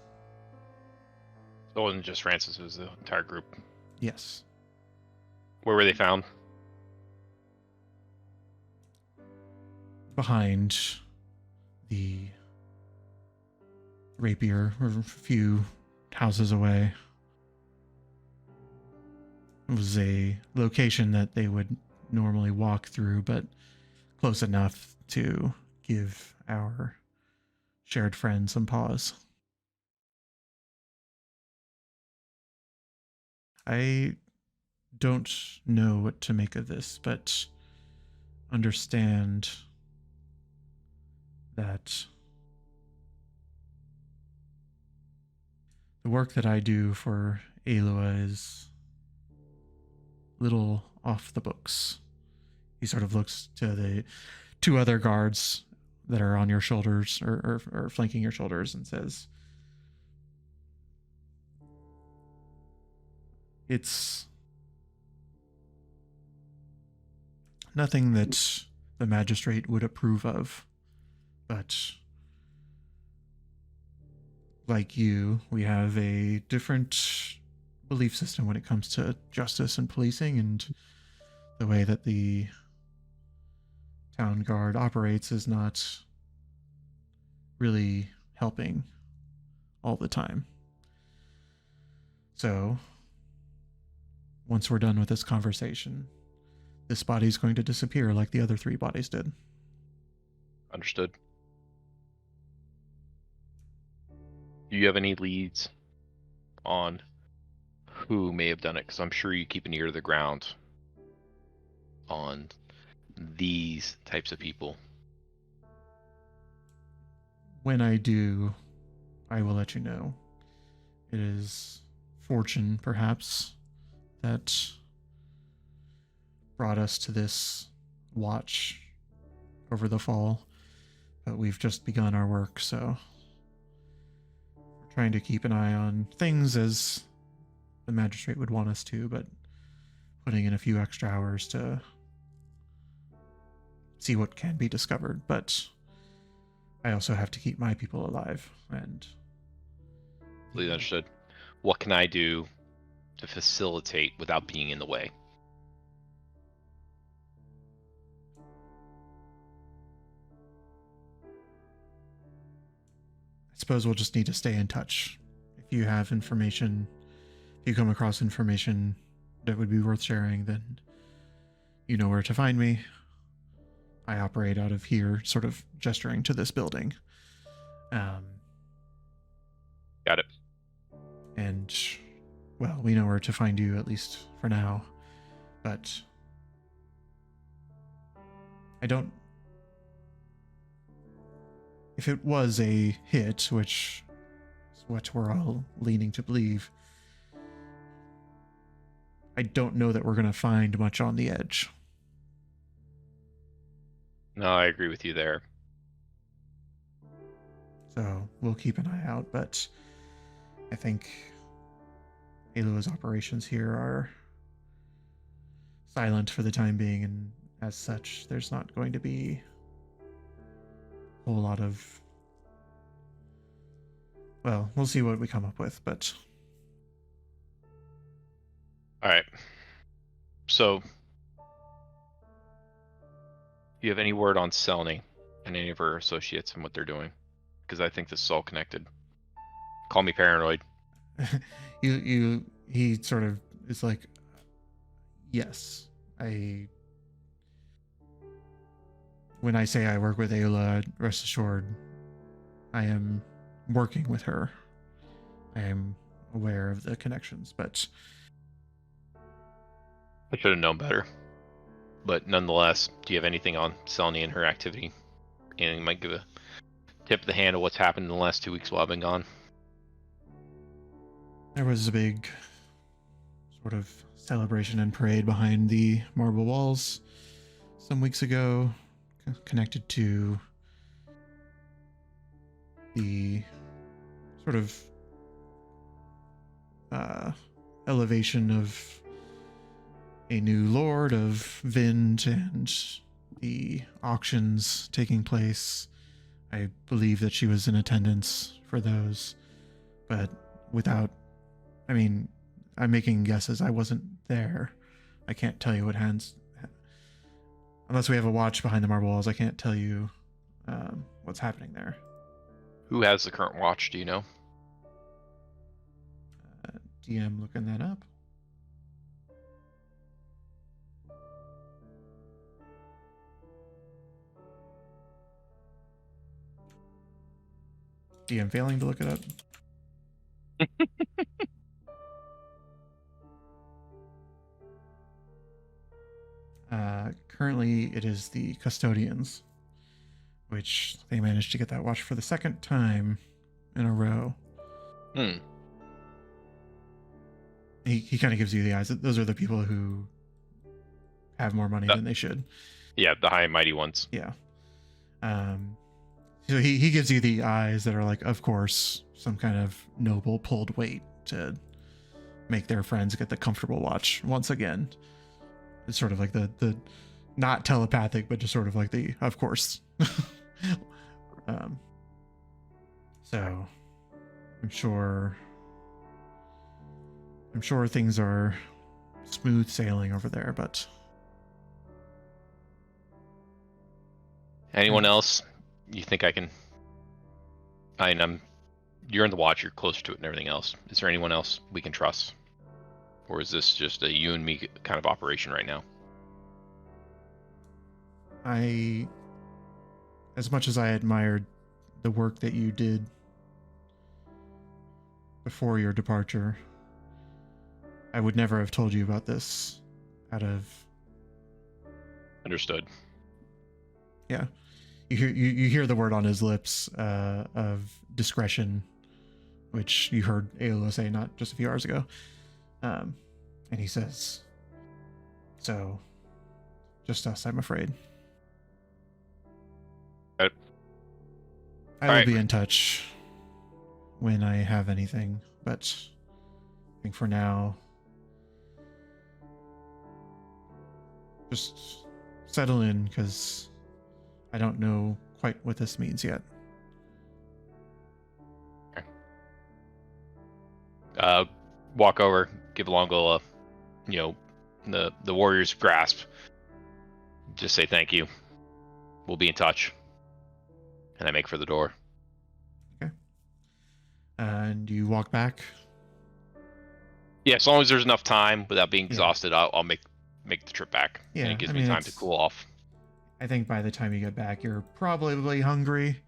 So it wasn't just Francis, it was the entire group. Yes. Where were they found? Behind the rapier, or a few houses away. It was a location that they would normally walk through, but close enough to give our shared friend some pause. I don't know what to make of this, but understand that the work that I do for Alua is a little off the books. He sort of looks to the 2 other guards that are on your shoulders, or flanking your shoulders, and says, it's nothing that the magistrate would approve of, but like you, we have a different belief system when it comes to justice and policing, and the way that the town guard operates is not really helping all the time. So, once we're done with this conversation, this body's going to disappear like the other 3 bodies did. Understood. Do you have any leads on who may have done it? Because I'm sure you keep an ear to the ground on these types of people. When I do, I will let you know. It is fortune, perhaps, that brought us to this watch over the fall, but we've just begun our work, so we're trying to keep an eye on things as the magistrate would want us to, but putting in a few extra hours to see what can be discovered. But I also have to keep my people alive, and Completely understood. What can I do to facilitate without being in the way? I suppose we'll just need to stay in touch. If you have information, if you come across information that would be worth sharing, then you know where to find me. I operate out of here, sort of gesturing to this building. Got it. And, well, we know where to find you, at least for now. But I don't... If it was a hit, which is what we're all leaning to believe, I don't know that we're going to find much on the edge. No, I agree with you there. So we'll keep an eye out, but I think Alua's operations here are silent for the time being, and as such, there's not going to be a whole lot of... Well, we'll see what we come up with, but... Alright. So, do you have any word on Selny and any of her associates and what they're doing? Because I think this is all connected. Call me paranoid. he sort of is like, yes, I when I say I work with Ayla, rest assured, I am working with her. I am aware of the connections, but I should have known better. But nonetheless, do you have anything on Selny and her activity? Anything might give a tip of the hand of what's happened in the last 2 weeks while I've been gone? there was a big sort of celebration and parade behind the marble walls some weeks ago, connected to the sort of elevation of a new lord of Vind and the auctions taking place. I believe that she was in attendance for those, but I mean, I'm making guesses. I wasn't there. I can't tell you what hands, unless we have a watch behind the marble walls. I can't tell you what's happening there. Who has the current watch? Do you know? DM looking that up. DM failing to look it up. Currently, it is the custodians, which they managed to get that watch for the second time in a row. He kind of gives you the eyes. Those are the people who have more money than they should. Yeah, the high and mighty ones. Yeah. So he gives you the eyes that are like, of course, some kind of noble pulled weight to make their friends get the comfortable watch once again. It's sort of like the not telepathic, but just sort of like the of course. So I'm sure things are smooth sailing over there, but Anyone else? You think I can? You're in the watch. You're closer to it and everything else. Is there anyone else we can trust, or is this just a you and me kind of operation right now? As much as I admired the work that you did before your departure, I would never have told you about this out of... Understood. Yeah. You hear the word on his lips of discretion, which you heard Aola say not just a few hours ago. And he says, so, just us, I'm afraid. I will be in touch when I have anything, but I think for now, just settle in, because I don't know quite what this means yet. Walk over, give Longo the warrior's grasp. Just say thank you. We'll be in touch. And I make for the door. Okay. And you walk back? Yeah, as long as there's enough time without being exhausted, I'll make the trip back. Yeah, and it gives me time to cool off. I think by the time you get back, you're probably hungry.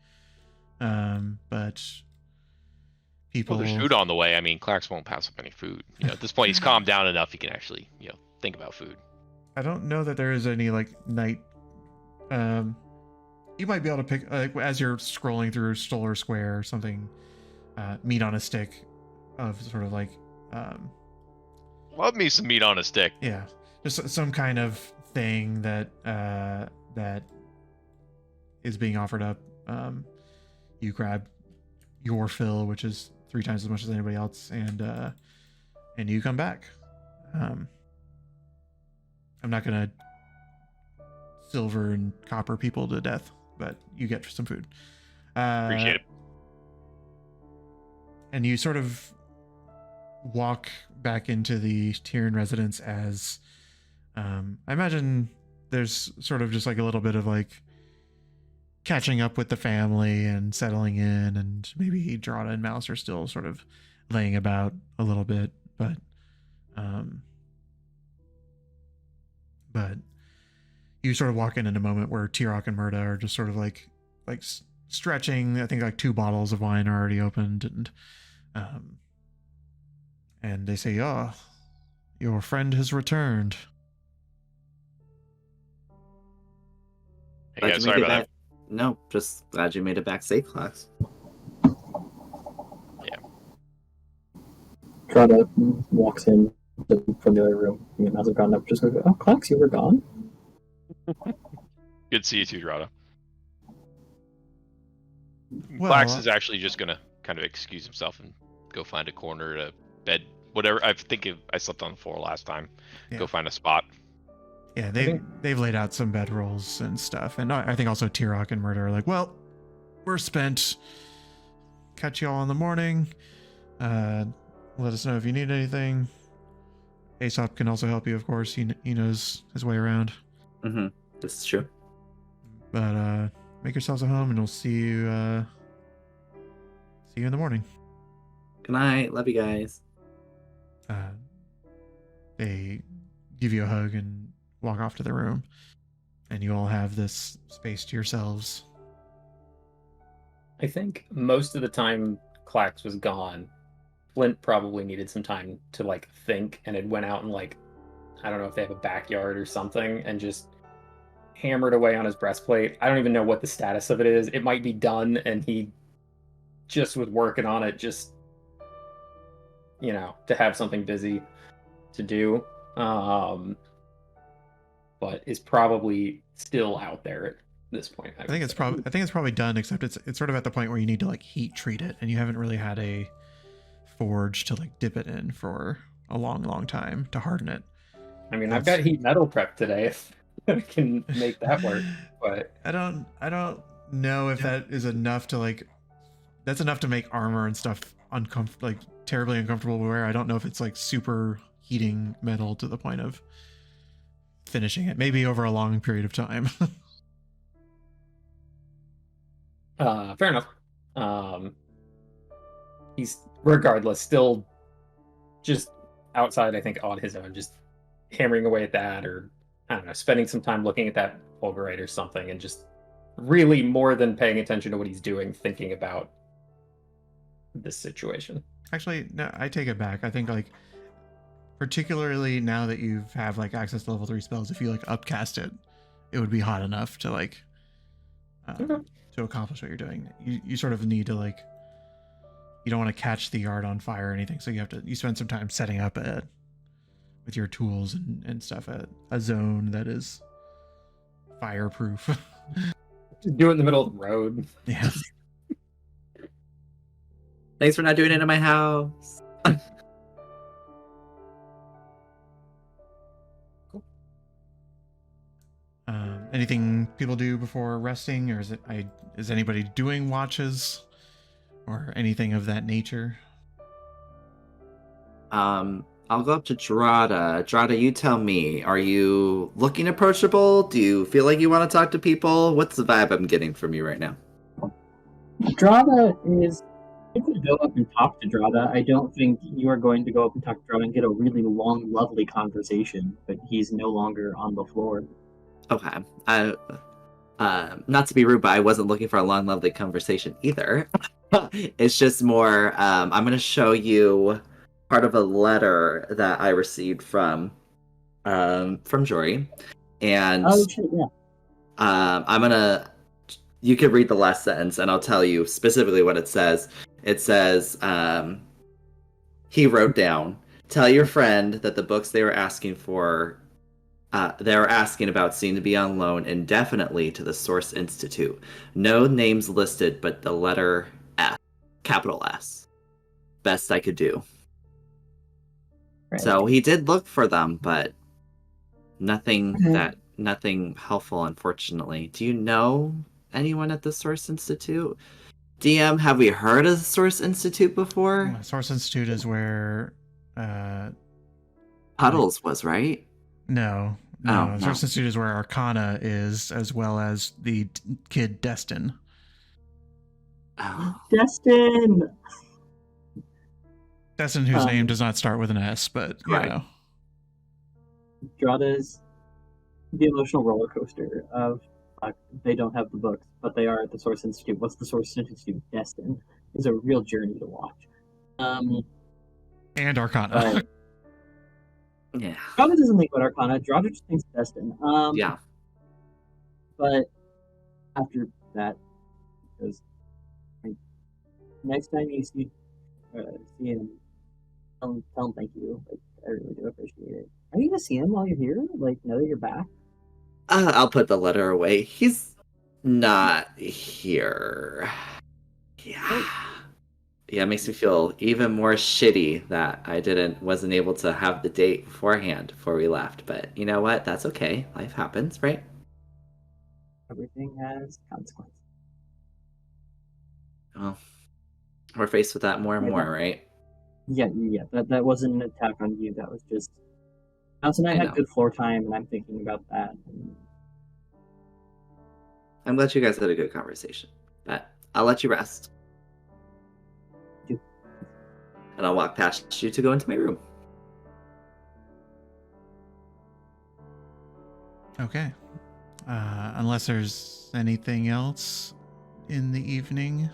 But people... Well, there's food on the way. I mean, Clarks won't pass up any food. At this point, he's calmed down enough. He can actually, think about food. I don't know that there is any night. You might be able to pick as you're scrolling through Stoller Square or something. Meat on a stick, of sort of love me some meat on a stick. Yeah, just some kind of thing that that is being offered up. You grab your fill, which is 3 times as much as anybody else, and you come back. I'm not gonna silver and copper people to death, but you get some food. Appreciate it. And you sort of walk back into the Tyrion residence as I imagine there's sort of just a little bit of catching up with the family and settling in, and maybe Drana and Mouse are still sort of laying about a little bit, but you sort of walk in a moment where Tirok and Murda are just sort of like stretching. I think like 2 bottles of wine are already opened, and they say, "Oh, your friend has returned." Hey Glad guys, you sorry made it about back. No, just glad you made it back safe, Clocks. Drada walks in from the other room. He hasn't gone up. Just goes, "Oh, Clocks, you were gone." that. Good to see you too, Drada. Well, Clax is actually just gonna kind of excuse himself and go find a corner to bed, whatever. I think I slept on the floor last time. Yeah. Go find a spot. Yeah, think- they've laid out some bedrolls and stuff, and I think also Tirok and Murda are like, well, we're spent. Catch y'all in the morning. Let us know if you need anything. Aesop can also help you, of course. He knows his way around. Mm-hmm. This is true. But make yourselves at home, and we'll see you in the morning. Good night. Love you guys. They give you a hug and walk off to the room, and you all have this space to yourselves. I think most of the time Clax was gone, Flint probably needed some time to like think, and had went out and like, I don't know if they have a backyard or something, and just hammered away on his breastplate. I don't even know what the status of it is. It might be done, and he just was working on it, just to have something busy to do. But is probably still out there at this point. I think it's probably done, except it's sort of at the point where you need to like heat treat it, and you haven't really had a forge to like dip it in for a long time to harden it. I mean, I've got heat metal prep today if I can make that work, but I don't know if that is enough to like. That's enough to make armor and stuff like terribly uncomfortable to wear. I don't know if it's like super heating metal to the point of finishing it. Maybe over a long period of time. fair enough. He's regardless still just outside, I think, on his own, just hammering away at that, or I don't know, spending some time looking at that fulgurite or something, and just really more than paying attention to what he's doing, thinking about this situation. Actually, no, I take it back. I think like particularly now that you have like access to level 3 spells, if you like upcast it, it would be hot enough to like to accomplish what you're doing. You sort of need to like, you don't want to catch the yard on fire or anything, so you spend some time setting up with your tools and stuff a zone that is fireproof. Just do it in the middle of the road. Yeah. Thanks for not doing it in my house. Anything people do before resting, or is anybody doing watches or anything of that nature? I'll go up to Drada. Drada, you tell me. Are you looking approachable? Do you feel like you want to talk to people? What's the vibe I'm getting from you right now? Drada is. If you go up and talk to Drada, I don't think you are going to go up and talk to Drada and get a really long, lovely conversation. But he's no longer on the floor. Okay. Not to be rude, but I wasn't looking for a long, lovely conversation either. It's just more, I'm going to show you part of a letter that I received from Jory. And Oh, shit, yeah. You can read the last sentence and I'll tell you specifically what it says. It says, he wrote down, tell your friend that the books they were asking about seem to be on loan indefinitely to the Source Institute. No names listed, but the letter F, capital S. Best I could do. Right. So he did look for them, but nothing helpful, unfortunately. Do you know anyone at the Source Institute? DM, have we heard of the Source Institute before? Source Institute is where Puddles was, right? No. Oh, Source no. Institute is where Arcana is, as well as the kid Destin. Oh. Destin! Destin, whose name does not start with an S, but you Right. know. Drada's The emotional roller coaster of they don't have the books, but they are at the Source Institute. What's the Source Institute destined? Is a real journey to watch. And Arcana. But Yeah. Arcana doesn't think about Arcana. Drodger just thinks destined. Yeah. But after that, because next time you see him, tell him thank you. Like, I really do appreciate it. Are you gonna see him while you're here? Like, now that you're back? I'll put the letter away. He's not here. Yeah. Yeah, it makes me feel even more shitty that I wasn't able to have the date beforehand before we left. But you know what? That's okay. Life happens, right? Everything has consequences. Well, we're faced with that more and more, right? Yeah. That wasn't an attack on you. That was just Mouse and I had know. good floor time, and I'm thinking about that. I'm glad you guys had a good conversation. But I'll let you rest. And I'll walk past you to go into my room. Okay. Unless there's anything else in the evening.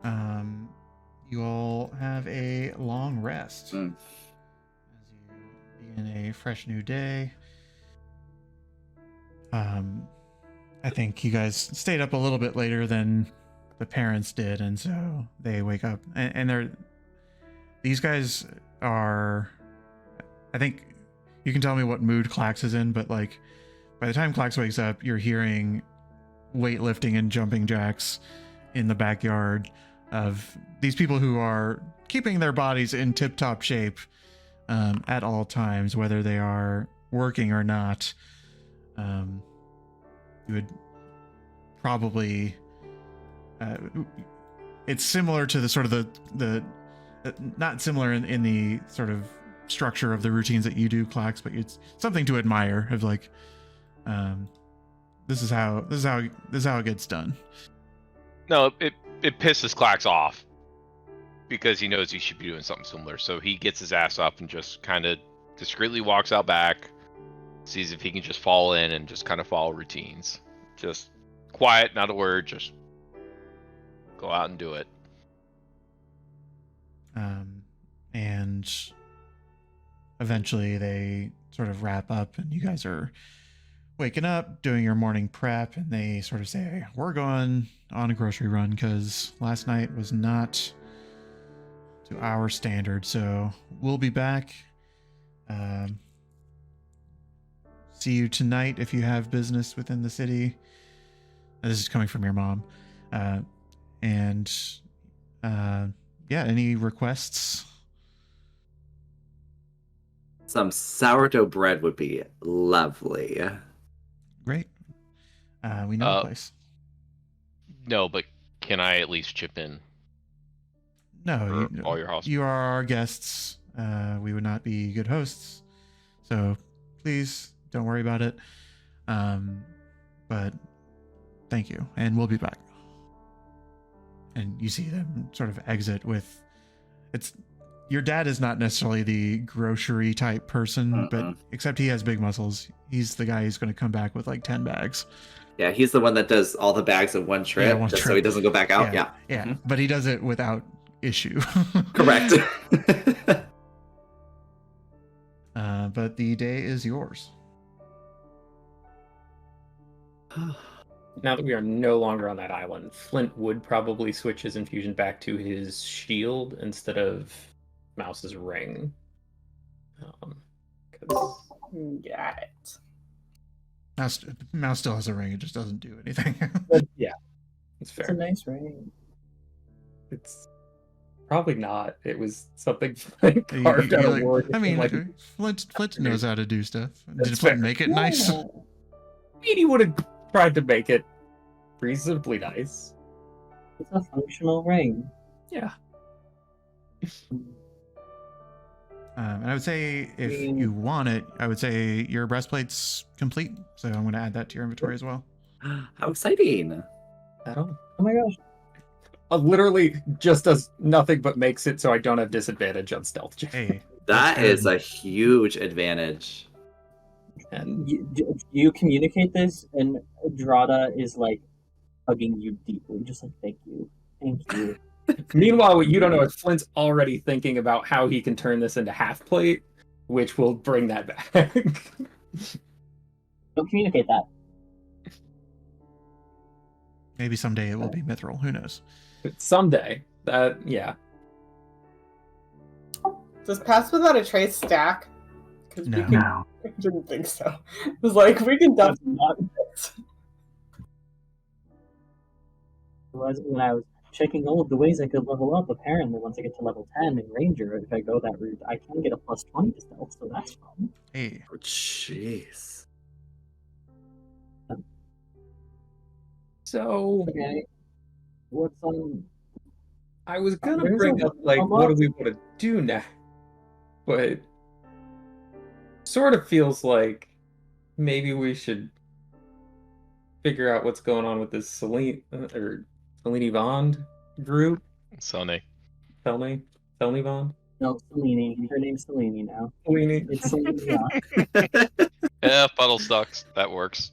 You all have a long rest as you begin a fresh new day. I think you guys stayed up a little bit later than the parents did, and so they wake up and these guys are, I think you can tell me what mood Klax is in, but like by the time Klax wakes up, you're hearing weightlifting and jumping jacks in the backyard of these people who are keeping their bodies in tip-top shape at all times, whether they are working or not. You would probably it's similar to the sort of the not similar in the sort of structure of the routines that you do, Klax, but it's something to admire of like this is how it gets done. No, it pisses Klax off because he knows he should be doing something similar. So he gets his ass up and just kind of discreetly walks out back, sees if he can just fall in and just kind of follow routines. Just quiet, not a word, just go out and do it. And eventually they sort of wrap up and you guys are waking up, doing your morning prep, and they sort of say, we're going on a grocery run because last night was not to our standard, so we'll be back. See you tonight if you have business within the city. This is coming from your mom. Yeah, any requests? Some sourdough bread would be lovely. Great. We know the place. No, but can I at least chip in? No, all your house. You are our guests. We would not be good hosts. So please don't worry about it. But thank you, and we'll be back. And you see them sort of exit with, your dad is not necessarily the grocery type person, but except he has big muscles. He's the guy who's going to come back with like 10 bags. Yeah, he's the one that does all the bags in one trip, so he doesn't go back out. Yeah. Mm-hmm. But he does it without issue. Correct. But the day is yours. Now that we are no longer on that island, Flint would probably switch his infusion back to his shield instead of Mouse's ring. Got it. Mouse still has a ring, it just doesn't do anything. But yeah, it's fair. It's a nice ring. It's probably not. It was something like carved out of wood. I mean, like, Flint knows how to do stuff. Did That's Flint fair. make it nice? I mean, he would have tried to make it reasonably nice. It's a functional ring. Yeah. And I would say if you want it, I would say your breastplate's complete. So I'm going to add that to your inventory as well. How exciting! I don't. Oh my gosh. Literally just does nothing but makes it so I don't have disadvantage on stealth check. Hey, That is a huge advantage. And Do you communicate this? And Drada is like hugging you deeply, just like, thank you. Thank you. meanwhile, what you don't know is Flint's already thinking about how he can turn this into half plate, which will bring that back. Don't communicate that. Maybe someday it will be mithril. Who knows? Someday. Yeah. Does Pass Without a Trace stack? Because No. I didn't think so. It was like, we can definitely not do this. Was when I was checking all of the ways I could level up. Apparently, once I get to level 10 in Ranger, if I go that route, I can get a plus 20 to stealth, so that's fun. Hey, Oh, jeez. So Okay. What's I was gonna There's bring a- up like a what do lot- we want to do now? But sort of feels like maybe we should figure out what's going on with this Celine Bond group. Sony. Felny Bond? No, Selene. Her name's Selene now. Selene. It's Selene. Yeah. Yeah, puddle sucks. That works.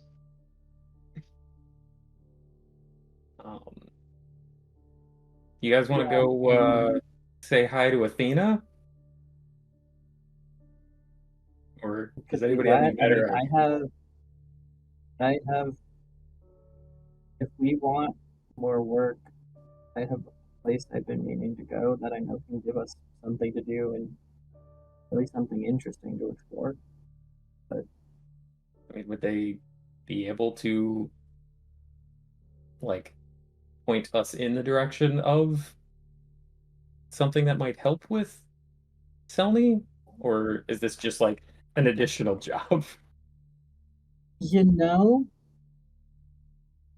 You guys want to go say hi to Athena? Or does anybody have any better? I have. If we want more work, I have a place I've been meaning to go that I know can give us something to do and really something interesting to explore. I mean, would they be able to like point us in the direction of something that might help with Selmy? Or is this just like an additional job? You know,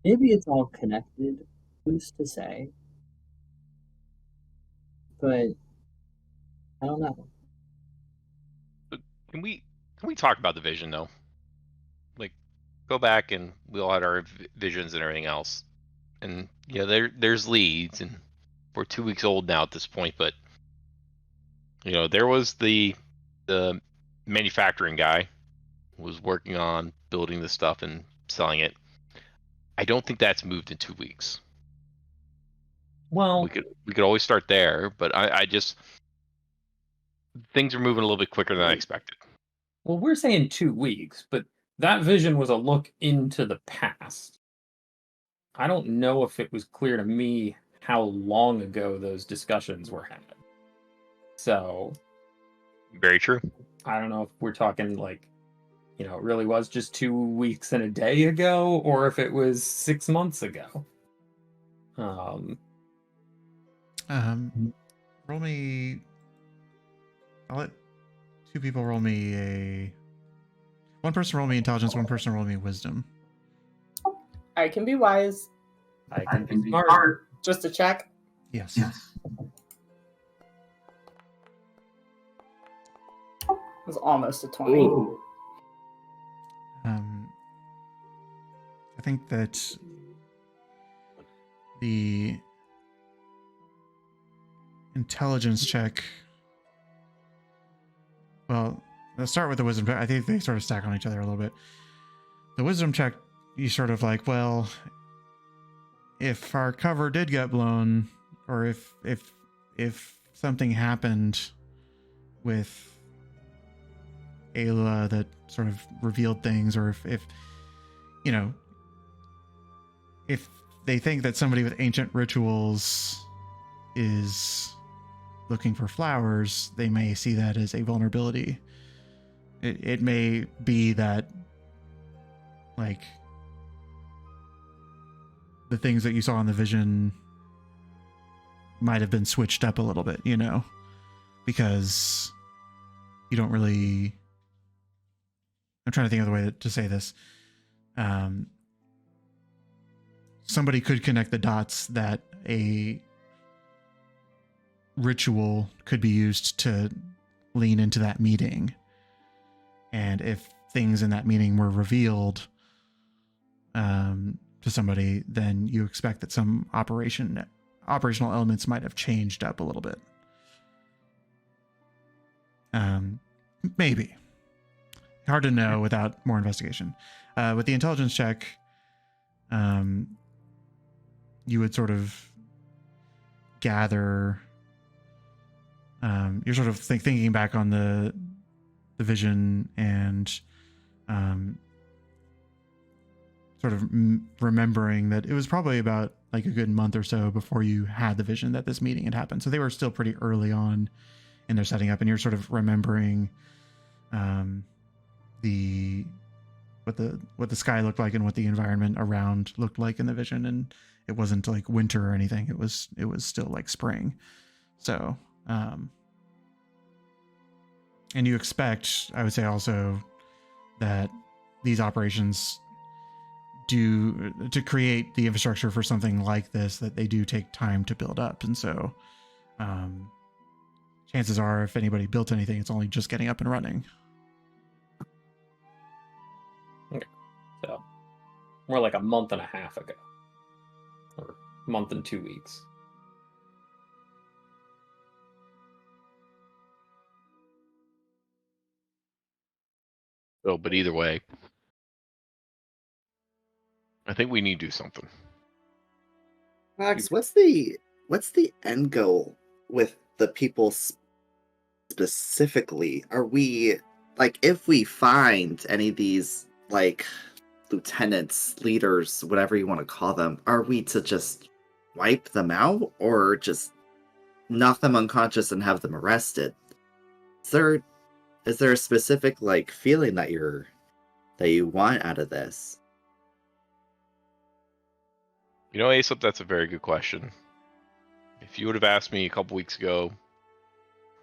maybe it's all connected. Who's to say? But I don't know. Can we talk about the vision though? Like, go back and we all had our visions and everything else, and yeah, there's leads, and we're 2 weeks old now at this point. But there was the manufacturing guy who was working on building the stuff and selling it. I don't think that's moved in 2 weeks. Well, We could always start there, but I just things are moving a little bit quicker than I expected. well, we're saying 2 weeks, but that vision was a look into the past. I don't know if it was clear to me how long ago those discussions were had. So, Very true. I don't know if we're talking like, it really was just 2 weeks and a day ago, or if it was 6 months ago. roll me. I'll let two people roll me one person roll me intelligence, one person roll me wisdom. I can be wise. I can be smart. Just to check. Yes. It was almost a 20. Ooh. I think that the intelligence check. Well, let's start with the wisdom check. I think they sort of stack on each other a little bit. The wisdom check, you sort of like, well, if our cover did get blown, or if something happened with Ayla that sort of revealed things, or if they think that somebody with ancient rituals is looking for flowers, they may see that as a vulnerability. It may be that, like, the things that you saw in the vision might have been switched up a little bit, because you don't really... I'm trying to think of the way to say this. Somebody could connect the dots that a ritual could be used to lean into that meeting. And if things in that meeting were revealed to somebody, then you expect that some operational elements might have changed up a little bit. Maybe. hard to know without more investigation. With the intelligence check, you would sort of gather. You're sort of thinking back on the vision and sort of remembering that it was probably about like a good month or so before you had the vision that this meeting had happened. So they were still pretty early on in their setting up, and you're sort of remembering what the sky looked like and what the environment around looked like in the vision, and it wasn't like winter or anything. It was still like spring. So and you expect, I would say also, that these operations do, to create the infrastructure for something like this, that they do take time to build up. And so chances are, if anybody built anything, it's only just getting up and running. Okay. So more like a month and a half ago, or a month and 2 weeks. Oh, but either way, I think we need to do something. Max, what's the end goal with the people specifically? Are we, like, if we find any of these, like, lieutenants, leaders, whatever you want to call them, are we to just wipe them out or just knock them unconscious and have them arrested? Is there a specific, like, feeling that you want out of this? You know, Aesop, that's a very good question. If you would have asked me a couple weeks ago,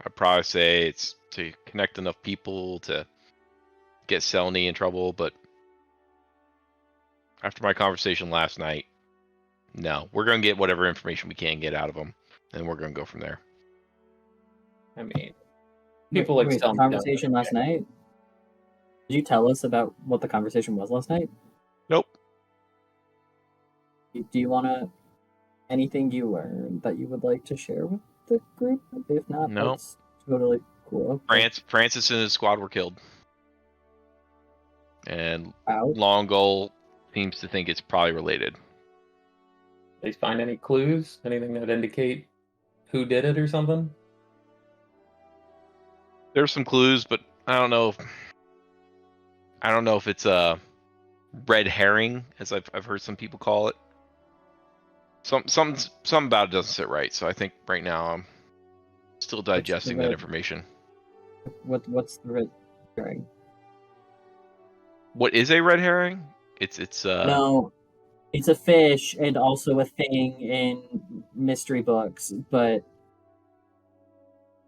I'd probably say it's to connect enough people to get Selny in trouble, but after my conversation last night, no, we're going to get whatever information we can get out of them, and we're going to go from there. I mean, people like the Selmy conversation last night. Did you tell us about what the conversation was last night? Nope. Do you want to anything you learned that you would like to share with the group? If not, No. that's totally cool. Okay. Francis and his squad were killed, and Out. Longgoal seems to think it's probably related. Did they find any clues? Anything that indicate who did it or something? There's some clues, but I don't know if it's a red herring, as I've heard some people call it. Something about it doesn't sit right. So I think right now I'm still digesting that information. What's the red herring? What is a red herring? It's No, it's a fish and also a thing in mystery books. But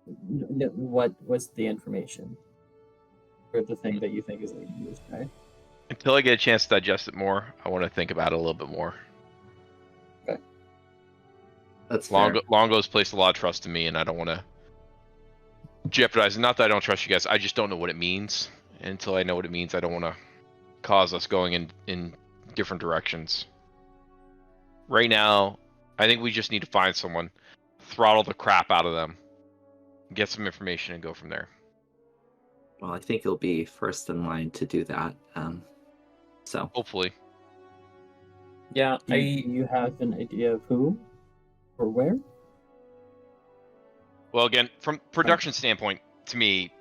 what was the information or the thing that you think is used, right? Until I get a chance to digest it more, I want to think about it a little bit more. Okay. That's fair. Longo's placed a lot of trust in me, and I don't want to jeopardize it. Not that I don't trust you guys, I just don't know what it means. And until I know what it means, I don't want to cause us going in different directions. Right now, I think we just need to find someone, throttle the crap out of them, get some information, and go from there. Well, I think you'll be first in line to do that. So Hopefully. Yeah, Do you have an idea of who or where? Well, again, from production standpoint, to me,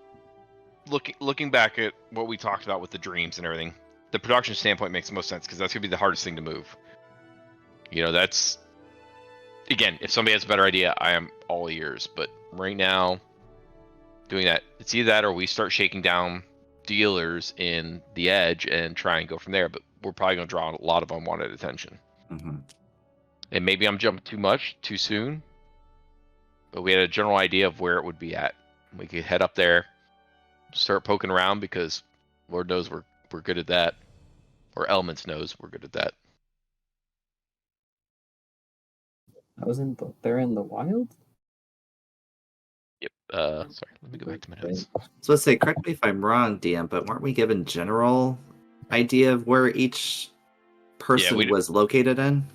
looking back at what we talked about with the dreams and everything, the production standpoint makes the most sense because that's gonna be the hardest thing to move. You know, that's, again, if somebody has a better idea, I am all ears. But right now, doing that, it's either that or we start shaking down dealers in the edge and try and go from there. But we're probably gonna draw a lot of unwanted attention. mm-hmm. And maybe I'm jumping too soon. But we had a general idea of where it would be at. We could head up there, start poking around, because Lord knows we're good at that. Or Elements knows we're good at that. They're in the wild? Yep. Sorry, let me go back to my notes. So let's say, correct me if I'm wrong, DM, but weren't we given general idea of where each person was located in?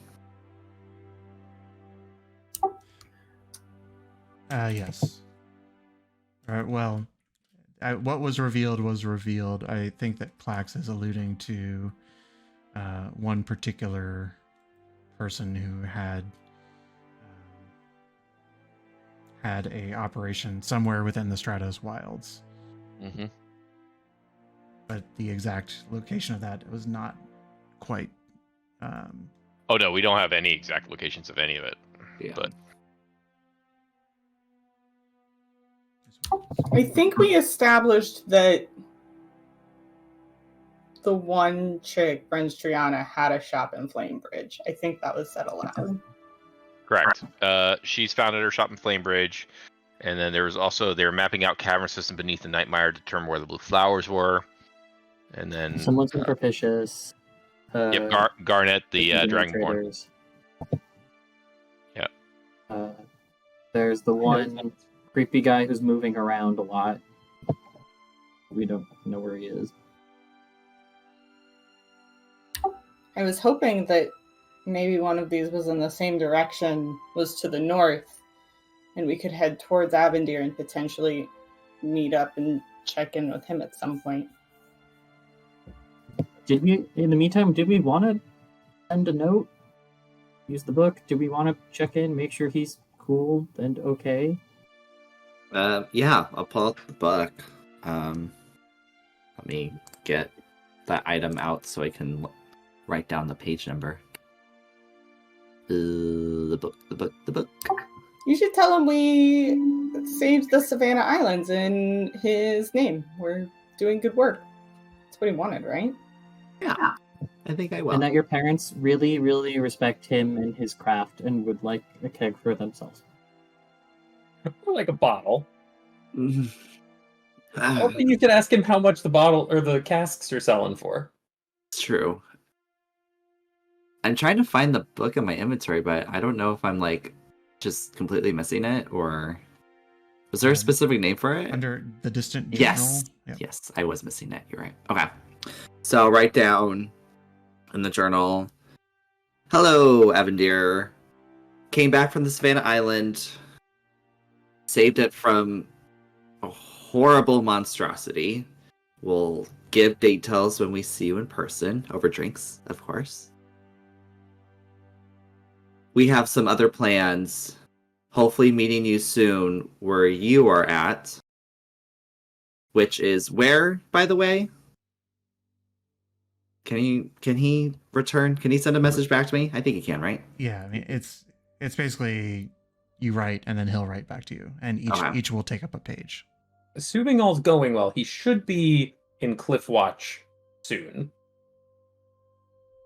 Yes. All right. Well, what was revealed was revealed. I think that Clax is alluding to one particular person who had a operation somewhere within the Stratos wilds. Mm-hmm. But the exact location of that was not quite. Oh no, we don't have any exact locations of any of it. Yeah. But I think we established that the one chick, Brens Triana, had a shop in Flamebridge. I think that was said aloud. correct. She's founded her shop in Flamebridge, and then there was also they were mapping out cavern system beneath the Nightmare to determine where the blue flowers were, and then Someone's in Propitious. yep, Garnet, the Dragonborn. Dragonborn. Yep. There's the one creepy guy who's moving around a lot. We don't know where he is. I was hoping that maybe one of these was in the same direction, was to the north, and we could head towards Avendir and potentially meet up and check in with him at some point. In the meantime, did we want to send a note? Use the book? Do we want to check in, make sure he's cool and okay? Yeah, I'll pull out the book. Let me get that item out so I can write down the page number. The book. You should tell him we saved the Savannah Islands in his name. We're doing good work. That's what he wanted, right? Yeah, I think I will. And that your parents really, really respect him and his craft and would like a keg for themselves. Or like a bottle. Mm. Or you can ask him how much the bottle or the casks are selling for. It's true. I'm trying to find the book in my inventory, but I don't know if I'm like just completely missing it or was there a specific name for it? Under the distant journal? Yes. Yep. Yes, I was missing it. You're right. Okay. So I'll write down in the journal, hello, Avendir. Came back from the Savannah Island. Saved it from a horrible monstrosity. We'll give details when we see you in person, over drinks, of course. We have some other plans. Hopefully meeting you soon where you are at. Which is where, by the way? Can he return? Can he send a message back to me? I think he can, right? Yeah, I mean it's basically you write and then he'll write back to you, and each will take up a page. Assuming all's going well, he should be in Cliffwatch soon.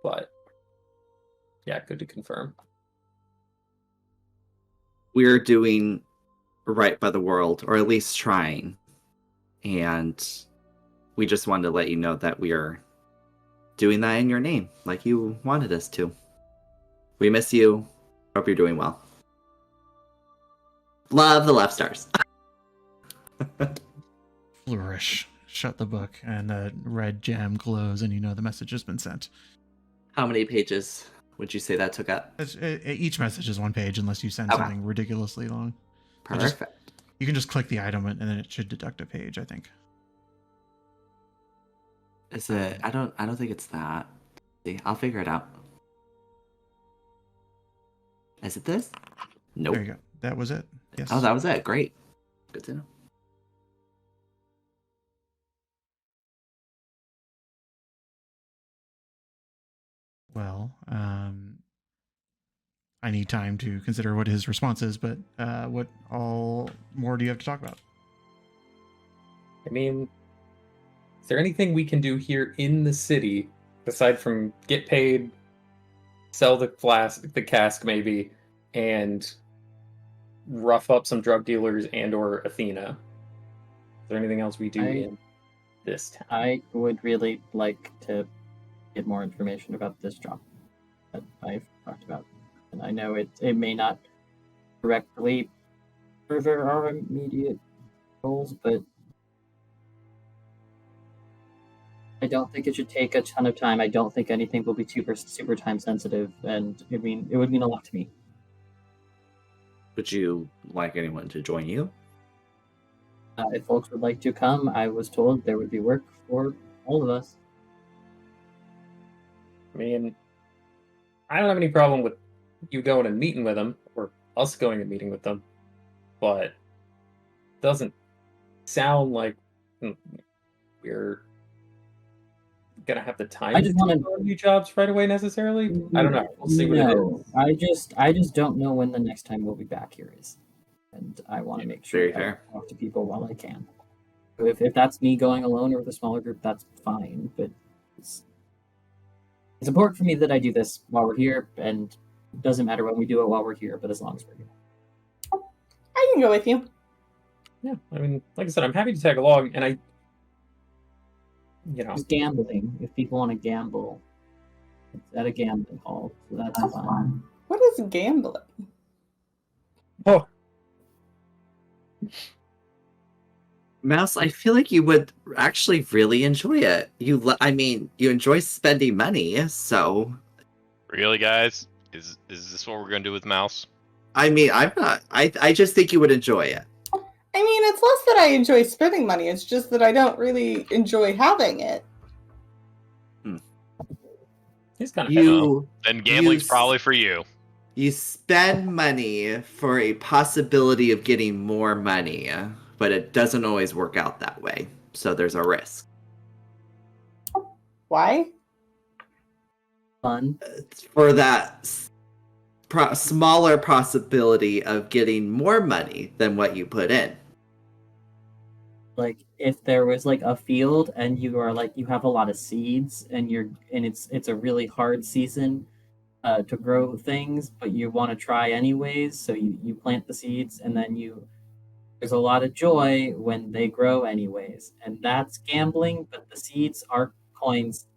But yeah, good to confirm. We're doing right by the world, or at least trying. And we just wanted to let you know that we are doing that in your name, like you wanted us to. We miss you. Hope you're doing well. Love the left stars. Flourish. Shut the book, and the red gem glows, and you know the message has been sent. How many pages would you say that took up? Each message is one page, unless you send something ridiculously long. Perfect. You can just click the item, and then it should deduct a page, I think. Is it? I don't think it's that. See, I'll figure it out. Is it this? Nope. There you go. That was it. Yes. Oh, that was it. Great. Good to know. Well, I need time to consider what his response is, but what all more do you have to talk about? I mean, is there anything we can do here in the city aside from get paid, sell the the cask maybe, and rough up some drug dealers and or Athena? Is there anything else we do in this town? I would really like to get more information about this job that I've talked about. And I know it may not directly further our immediate goals, but I don't think it should take a ton of time. I don't think anything will be super time sensitive, and it would mean a lot to me. Would you like anyone to join you? If folks would like to come, I was told there would be work for all of us. I mean, I don't have any problem with you going and meeting with them, or us going and meeting with them, but it doesn't sound like we're gonna have the time I just to wanna- do new jobs right away necessarily. I don't know. We'll see what it is. I just don't know when the next time we'll be back here is, and I want to make sure Very I fair. talk to people while I can. If that's me going alone or with a smaller group, that's fine. But it's important for me that I do this while we're here, and it doesn't matter when we do it while we're here, but as long as we're here. I can go with you. Yeah, I mean, like I said, I'm happy to tag along, and Just gambling. If people want to gamble, it's at a gambling hall, so that's fine. What is gambling? Oh, Mouse, I feel like you would actually really enjoy it. You enjoy spending money, so Really, guys? Is this what we're gonna do with Mouse? I mean, I'm not. I just think you would enjoy it. I mean, it's less that I enjoy spending money, it's just that I don't really enjoy having it. he's kind of Then gambling's You- probably for you. You spend money for a possibility of getting more money, but it doesn't always work out that way. So there's a risk. Why? Fun. For that smaller possibility of getting more money than what you put in. Like if there was like a field and you are like you have a lot of seeds and it's a really hard season to grow things, but you want to try anyways, so you plant the seeds and then there's a lot of joy when they grow anyways, and that's gambling, but the seeds are coins.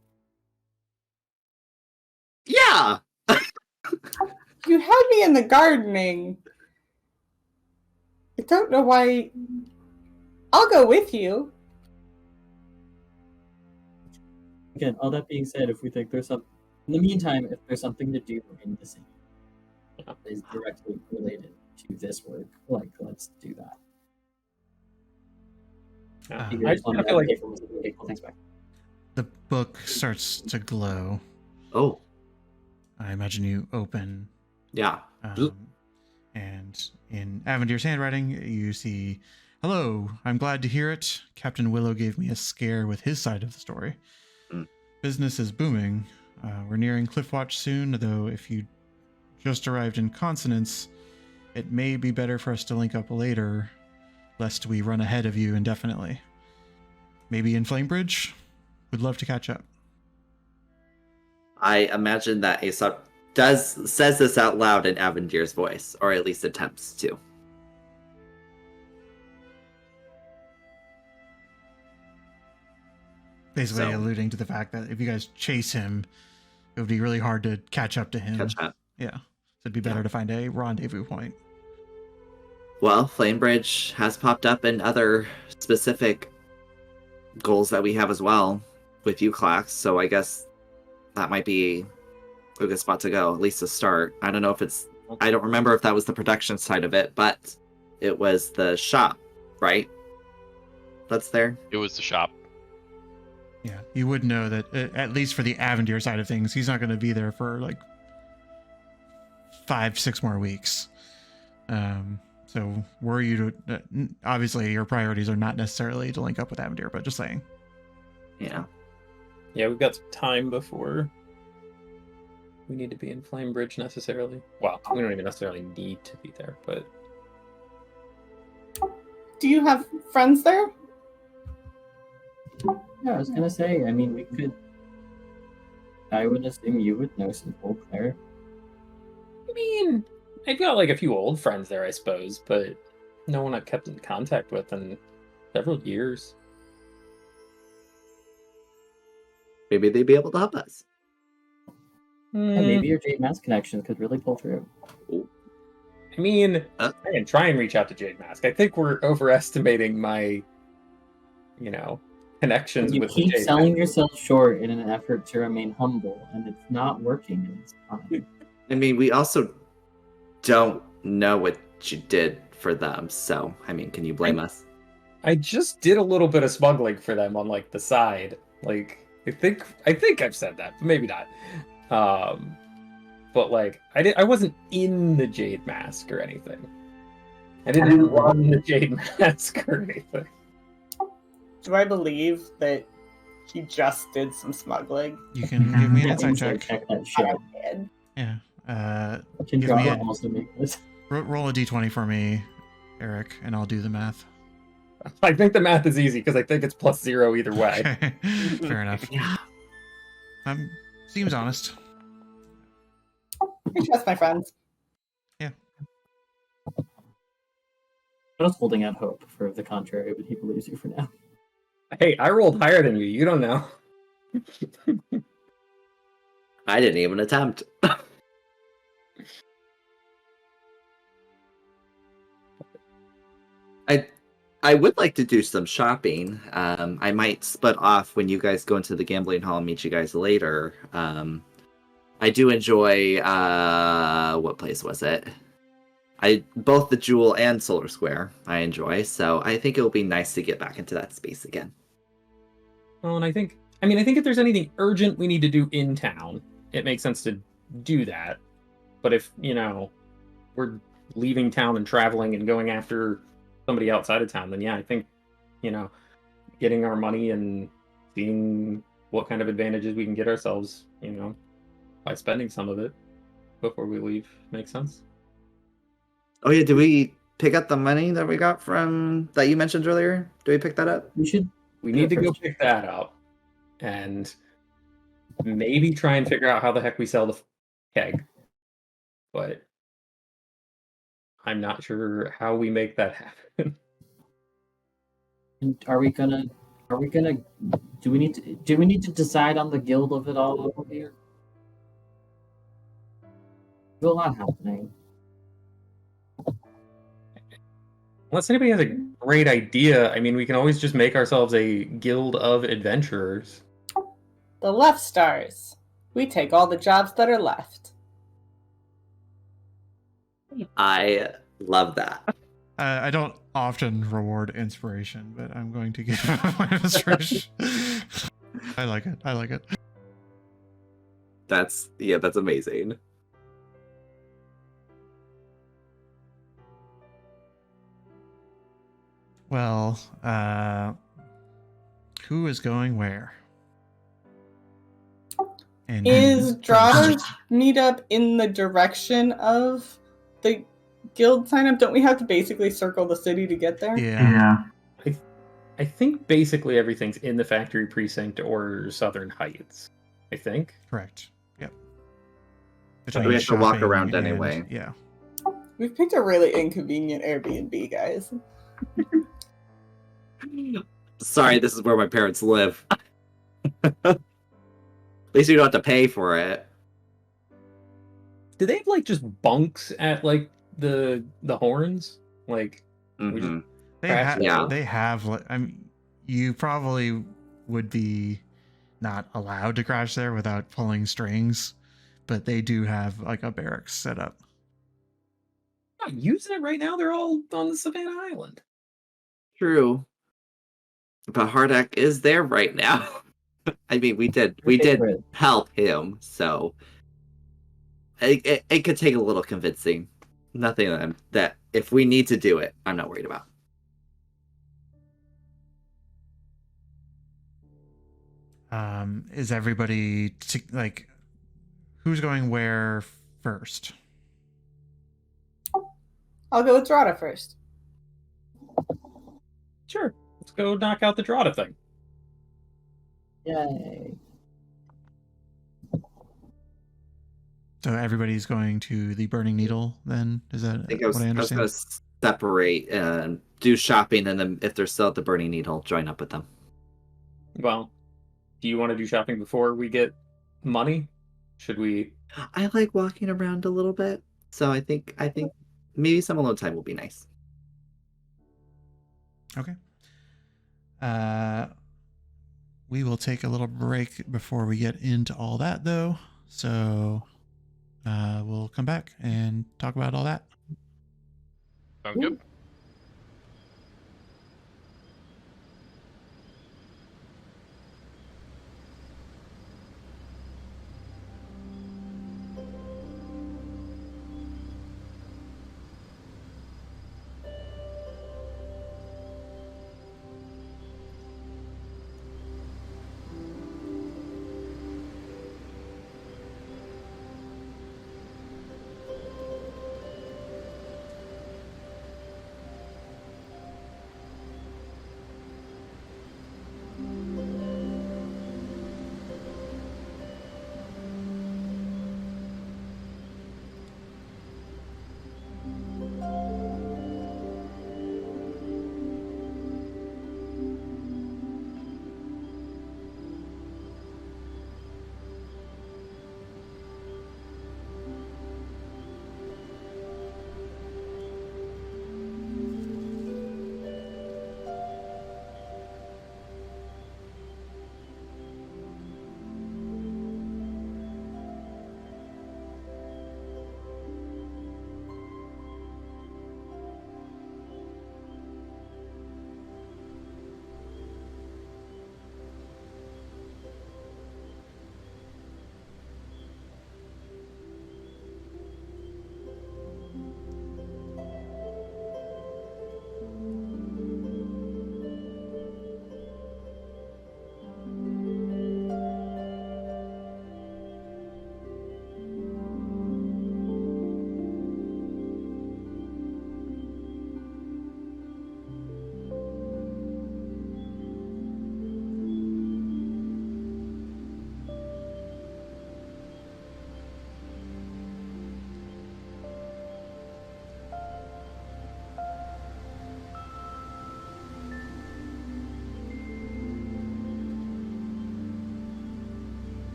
Yeah. You had me in the gardening. I don't know why. I'll go with you. Again, all that being said, if we think there's some in the meantime, if there's something to do in the city that is directly related to this work, like let's do that. I feel like things back. The book starts to glow. Oh, I imagine you open, yeah. and in Avendir's handwriting, you see, "Hello, I'm glad to hear it. Captain Willow gave me a scare with his side of the story. Business is booming. We're nearing Cliffwatch soon, though if you just arrived in Consonance, it may be better for us to link up later, lest we run ahead of you indefinitely. Maybe in Flamebridge? Would love to catch up." I imagine that Aesop says this out loud in Avendir's voice, or at least attempts to. Basically alluding to the fact that if you guys chase him, it would be really hard to catch up to him. Catch up. Yeah. So it'd be better to find a rendezvous point. Well, Flamebridge has popped up in other specific goals that we have as well with UCLAX, so I guess that might be a good spot to go, at least to start. I don't know if I don't remember if that was the production side of it, but it was the shop, right? That's there? It was the shop. Yeah. You would know that, at least for the Avendir side of things, he's not going to be there for like 5-6 more weeks. So were you to, obviously your priorities are not necessarily to link up with Avendir, but just saying. Yeah. Yeah, we've got some time before we need to be in Flamebridge necessarily. Well, we don't even necessarily need to be there, but Do you have friends there? Yeah, I was gonna say, I mean, we could. I would assume you would know some folk there. I mean, I've got like a few old friends there, I suppose, but no one I've kept in contact with in several years. Maybe they'd be able to help us. And maybe your Jade Mask connections could really pull through. I mean, I can try and reach out to Jade Mask. I think we're overestimating my, connections You with keep Jade selling Mask. yourself short in an effort to remain humble, and it's not working. And it's fine. I mean, we also don't know what you did for them, so, I mean, can you blame us? I just did a little bit of smuggling for them on like the side. Like I think I've said that, but maybe not. But like I wasn't in the Jade Mask or anything. I didn't run the Jade Mask or anything. Do I believe that he just did some smuggling? You can give me an Yeah, insight check. check that shit. I did. Yeah. Can Give me Java a- also make this? Roll a d20 for me, Eric, and I'll do the math. I think the math is easy because I think it's +0 either way. Okay. Fair enough. Yeah. Seems honest. I trust my friends. I was holding out hope for the contrary, but he believes you for now. Hey, I rolled higher than you. You don't know. I didn't even attempt. I would like to do some shopping. I might split off when you guys go into the gambling hall and meet you guys later. I do enjoy what place was it? Both the Jewel and Solar Square I enjoy, so I think it'll be nice to get back into that space again. Well, and I think if there's anything urgent we need to do in town, it makes sense to do that. But if, we're leaving town and traveling and going after somebody outside of town, then yeah, I think, getting our money and seeing what kind of advantages we can get ourselves, by spending some of it before we leave makes sense. Oh yeah, did we pick up the money that we got from that you mentioned earlier? Do we pick that up? We should. We need to go pick that up and maybe try and figure out how the heck we sell the keg. But I'm not sure how we make that happen. Are we gonna? Do we need to decide on the guild of it all over here? There's a lot happening. Unless anybody has a great idea, we can always just make ourselves a guild of adventurers. The left stars. We take all the jobs that are left. I love that. I don't often reward inspiration, but I'm going to give my inspiration. I like it. That's amazing. Well, who is going where? And Is Drada's meetup in the direction of the guild sign up? Don't we have to basically circle the city to get there? Yeah. I think basically everything's in the factory precinct or Southern Heights. I think. Correct. Yep. But we have to walk shopping around and- anyway. Yeah. We've picked a really inconvenient Airbnb, guys. Sorry, this is where my parents live. At least you don't have to pay for it. Do they have just bunks at the horns? Mm-hmm. They have. You probably would be not allowed to crash there without pulling strings, but they do have a barracks set up. Not using it right now. They're all on the Savannah Island. True. But Hardak is there right now. we did help him, so it could take a little convincing. Nothing that if we need to do it, I'm not worried about. Is everybody who's going where first? I'll go with Drada first. Sure. Let's go knock out the Drada thing. Yay! So everybody's going to the Burning Needle then? Is that I think what I I was understand? going to separate and do shopping, and then if they're still at the Burning Needle, join up with them. Well, do you want to do shopping before we get money? Should we? I like walking around a little bit, so I think maybe some alone time will be nice. Okay. We will take a little break before we get into all that, though. So we'll come back and talk about all that. Sound good?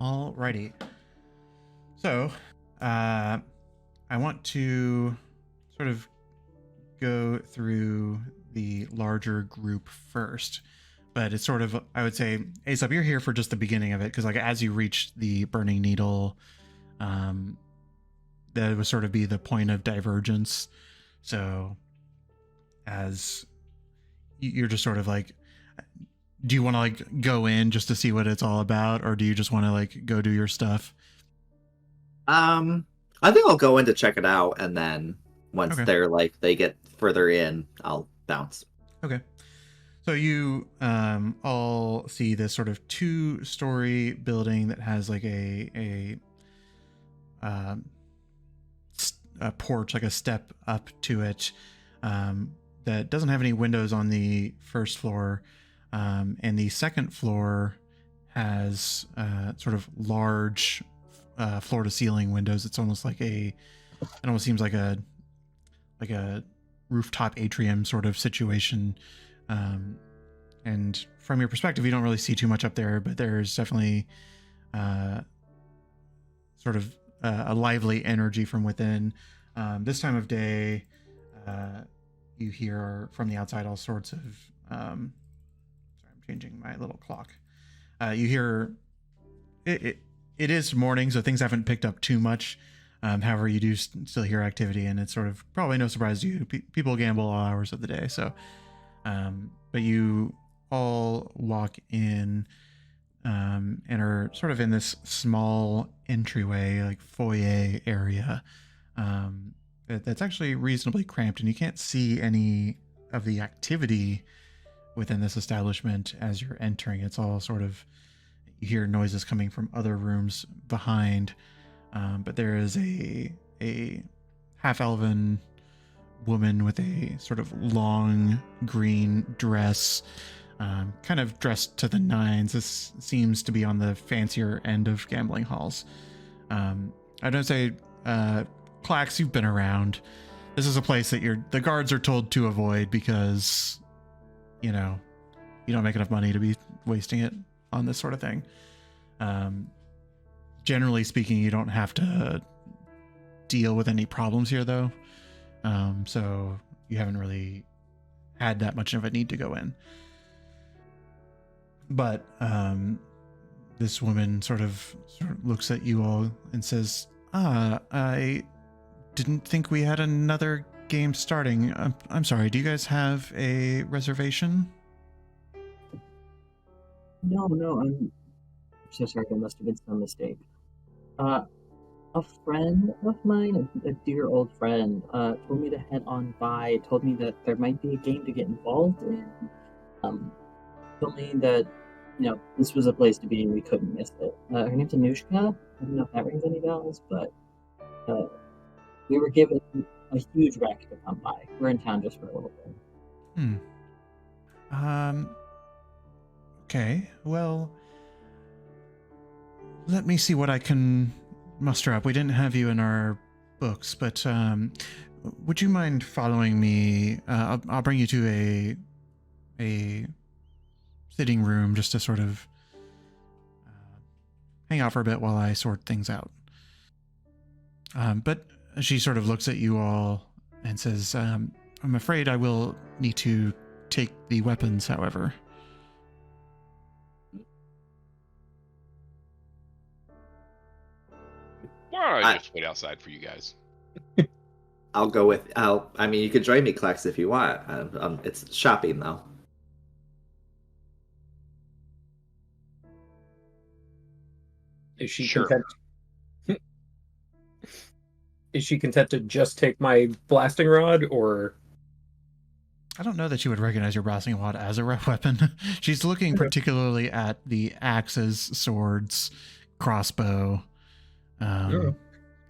Alrighty. So, I want to sort of go through the larger group first. But it's sort of, I would say, Aesop, you're here for just the beginning of it, because like as you reach the Burning Needle, that would sort of be the point of divergence. So as you're just sort of like, do you want to like go in just to see what it's all about, or do you just want to like go do your stuff? I think I'll go in to check it out, and then once Okay. they're like they get further in, I'll bounce. Okay. So you all see this sort of 2-story building that has like a porch, like a step up to it, that doesn't have any windows on the first floor, and the second floor has sort of large floor to ceiling windows. It's almost like it almost seems like a rooftop atrium sort of situation. And from your perspective, you don't really see too much up there, but there's definitely sort of a lively energy from within. This time of day, you hear from the outside all sorts of sorry, I'm changing my little clock. You hear it is morning, so things haven't picked up too much. However, you do still hear activity, and it's sort of probably no surprise to you. People gamble all hours of the day, so but you all walk in and are sort of in this small entryway, like foyer area, that's actually reasonably cramped, and you can't see any of the activity within this establishment as you're entering. It's all sort of, you hear noises coming from other rooms behind, but there is a half-elven woman with a sort of long green dress, kind of dressed to the nines. This seems to be on the fancier end of gambling halls. I don't say, Clax, you've been around. This is a place that the guards are told to avoid because, you know, you don't make enough money to be wasting it on this sort of thing. Generally speaking, you don't have to deal with any problems here, though. So you haven't really had that much of a need to go in. But this woman sort of looks at you all and says, I didn't think we had another game starting. I'm sorry, do you guys have a reservation? No, I'm so sorry. There must have been some mistake. A friend of mine, a dear old friend, told me to head on by, told me that there might be a game to get involved in. Told me that, you know, this was a place to be and we couldn't miss it. Her name's Anushka. I don't know if that rings any bells, but we were given a huge wreck to come by. We're in town just for a little bit. Okay, well, let me see what I can muster up. We didn't have you in our books, but would you mind following me? I'll bring you to a sitting room just to sort of hang out for a bit while I sort things out. But she sort of looks at you all and says, I'm afraid I will need to take the weapons, however. Why don't I just wait outside for you guys? I'll go with. I mean, you could join me, Klex, if you want. It's shopping though. Is she Sure. content? Is she content to just take my blasting rod, or? I don't know that she would recognize your blasting rod as a weapon. She's looking particularly at the axes, swords, crossbow,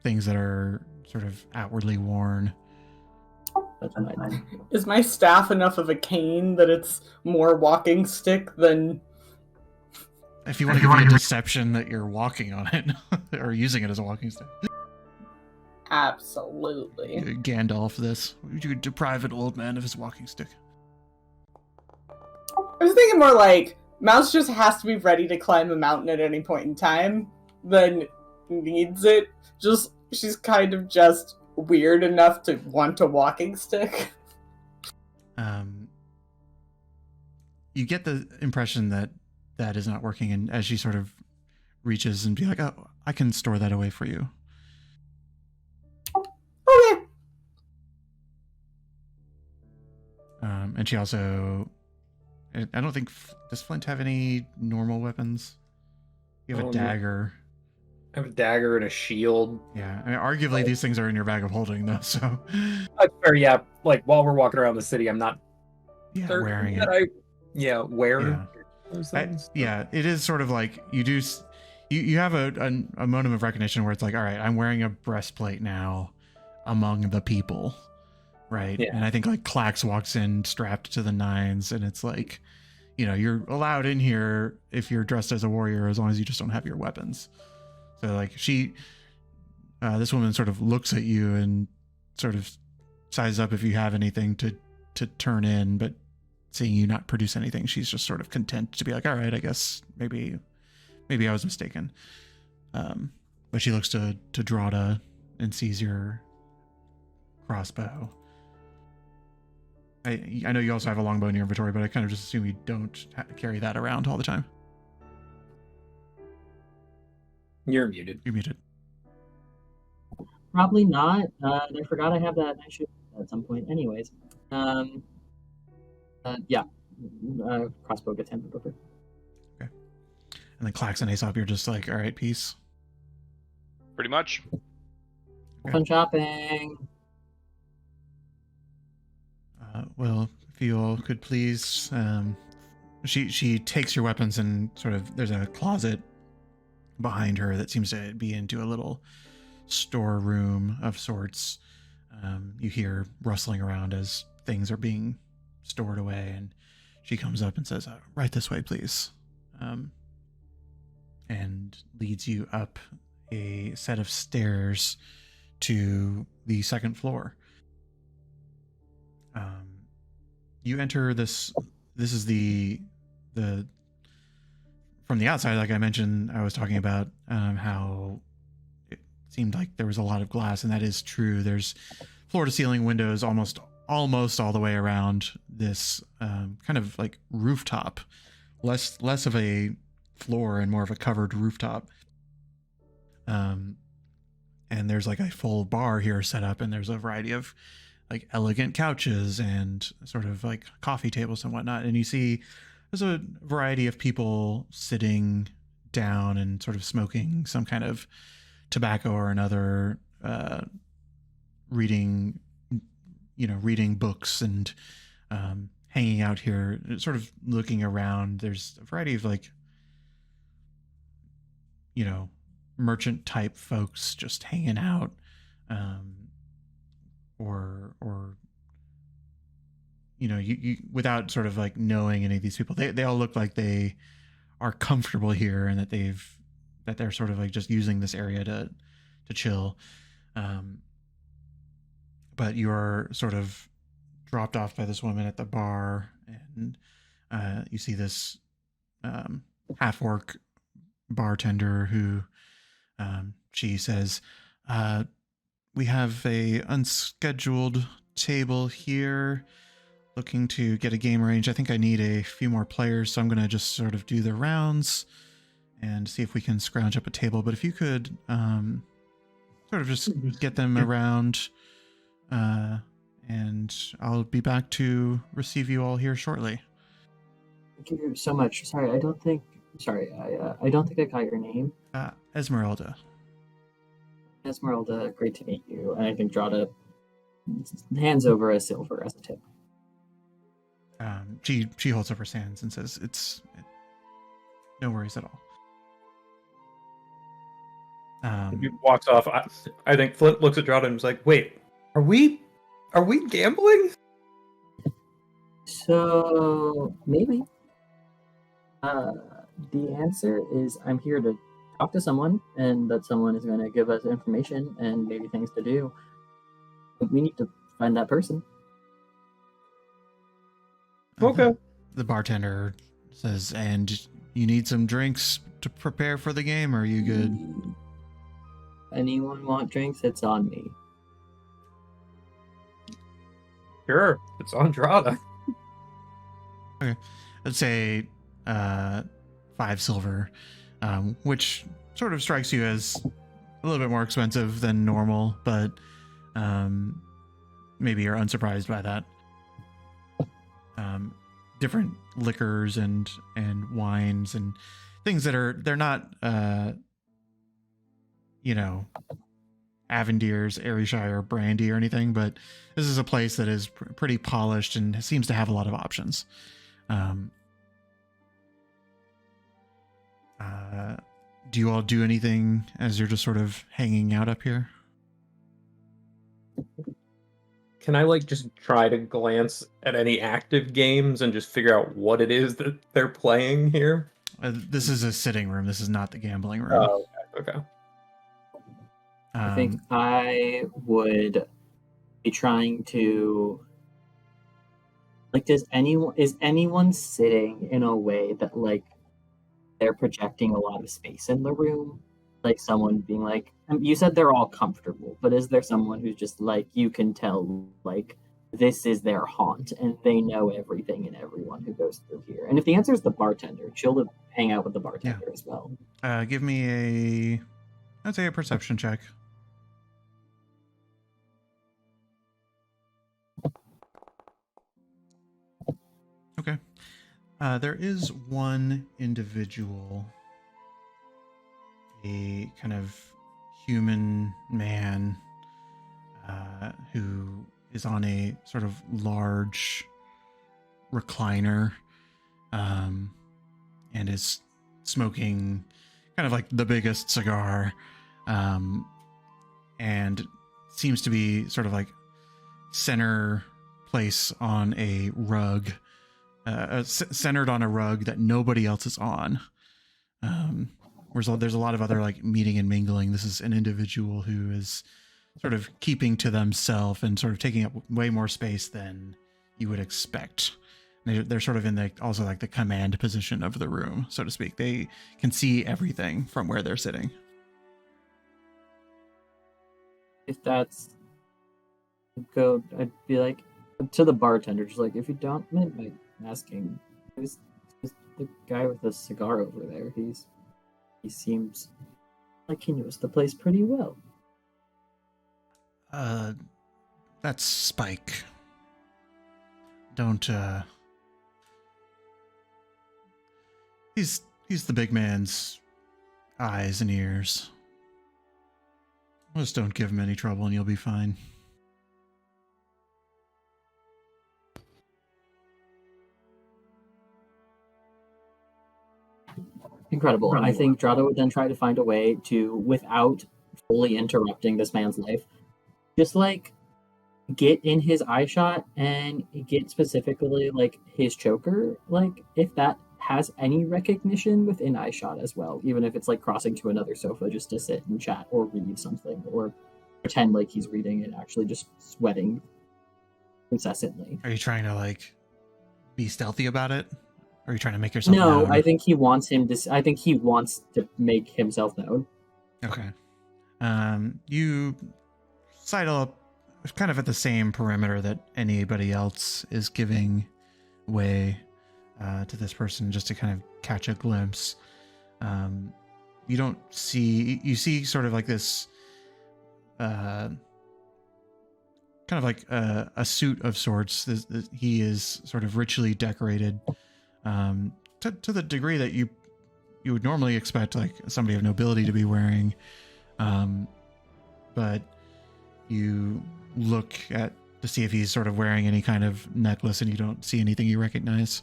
things that are sort of outwardly worn. That's fine. Is my staff enough of a cane that it's more walking stick than... If you want to give me a deception that you're walking on it, or using it as a walking stick. Absolutely. Gandalf this. You could deprive an old man of his walking stick. I was thinking more like, Mouse just has to be ready to climb a mountain at any point in time. than needs it. Just she's kind of just weird enough to want a walking stick. You get the impression that that is not working, and as she sort of reaches and be like, "Oh, I can store that away for you." Okay. And she also, I don't think, does Flint have any normal weapons? You have a dagger. I have a dagger and a shield. Yeah, I mean, arguably these things are in your bag of holding though, so. That's fair, yeah. Like while we're walking around the city, I'm not Wearing it. wear those things. It is sort of like you have a moment of recognition where it's like, all right, I'm wearing a breastplate now among the people, right? Yeah. And I think like Klax walks in strapped to the nines, and it's like, you're allowed in here if you're dressed as a warrior as long as you just don't have your weapons. So like this woman sort of looks at you and sort of sizes up if you have anything to turn in, but seeing you not produce anything, she's just sort of content to be like, all right, I guess maybe I was mistaken. But she looks to Drada and sees your crossbow. I know you also have a longbow in your inventory, but I kind of just assume you don't carry that around all the time. You're muted. You're muted. Probably not. I forgot I have that. I should at some point. Anyways. Crossbow gets handed over. Okay. And then Klax and Aesop, you're just like, all right, peace. Pretty much. Okay. Fun shopping. Well, if you all could please, she takes your weapons and sort of, there's a closet behind her that seems to be into a little storeroom of sorts. You hear rustling around as things are being stored away, and she comes up and says, right this way, please. And leads you up a set of stairs to the second floor. You enter this is the from the outside, like I mentioned, I was talking about how it seemed like there was a lot of glass, and that is true. There's floor to ceiling windows almost all the way around this kind of like rooftop, less of a floor and more of a covered rooftop. And there's like a full bar here set up, and there's a variety of like elegant couches and sort of like coffee tables and whatnot. And you see there's a variety of people sitting down and sort of smoking some kind of tobacco or another, reading books and hanging out here, sort of looking around. There's a variety of like, merchant type folks just hanging out, or you without sort of like knowing any of these people, they all look like they are comfortable here and that they're sort of like just using this area to chill. But you're sort of dropped off by this woman at the bar, and you see this half-orc bartender who she says, we have a unscheduled table here, looking to get a game arranged. I think I need a few more players, so I'm going to just sort of do the rounds and see if we can scrounge up a table. But if you could sort of just get them around, and I'll be back to receive you all here shortly. Thank you so much. Sorry, I don't think I got your name. Esmeralda. Esmeralda, great to meet you. And I think Drada hands over a silver as a tip. She holds up her hands and says, no worries at all. He walks off. I think Flint looks at Drada and is like, wait, are we gambling? So maybe. The answer is I'm here to talk to someone, and that someone is going to give us information and maybe things to do. But we need to find that person. Okay. The bartender says, and You need some drinks to prepare for the game, or are you good? Anyone want drinks? It's on me. Sure, it's Andrada. I'd say 5 silver, which sort of strikes you as a little bit more expensive than normal, but maybe you're unsurprised by that. Different liquors and wines and things they're not Avendir's Ayrshire brandy or anything, but this is a place that is pretty polished and seems to have a lot of options. Do you all do anything as you're just sort of hanging out up here? Can I just try to glance at any active games and just figure out what it is that they're playing here? This is a sitting room. This is not the gambling room. Oh, okay. I think I would be trying to is anyone sitting in a way that they're projecting a lot of space in the room? Like someone being you said they're all comfortable, but is there someone who's just you can tell this is their haunt and they know everything and everyone who goes through here? And if the answer is the bartender, chill to hang out with the bartender as well. Give me I'd say a perception check. Okay. There is one individual, a kind of human man, who is on a sort of large recliner, and is smoking kind of the biggest cigar, and seems to be sort of center place on a rug, centered on a rug that nobody else is on. There's a lot of other meeting and mingling. This is an individual who is sort of keeping to themselves and sort of taking up way more space than you would expect. They're sort of in the command position of the room, so to speak. They can see everything from where they're sitting. If that's I'd be to the bartender, just if you don't mind asking, who's the guy with the cigar over there? He seems like he knows the place pretty well. That's Spike. Don't He's the big man's eyes and ears. Just don't give him any trouble and you'll be fine. Incredible. I think Drado would then try to find a way to, without fully interrupting this man's life, just get in his eye shot and get specifically his choker, if that has any recognition within eye shot as well, even if it's crossing to another sofa just to sit and chat or read something or pretend he's reading and actually just sweating incessantly. Are you trying to be stealthy about it? Or are you trying to make yourself known? known? I think he wants to make himself known. Okay. You sidle up kind of at the same perimeter that anybody else is giving way to this person, just to kind of catch a glimpse. You see sort of this kind of a suit of sorts. He is sort of richly decorated, to the degree that you would normally expect somebody of nobility to be wearing, but you look to see if he's sort of wearing any kind of necklace and you don't see anything you recognize,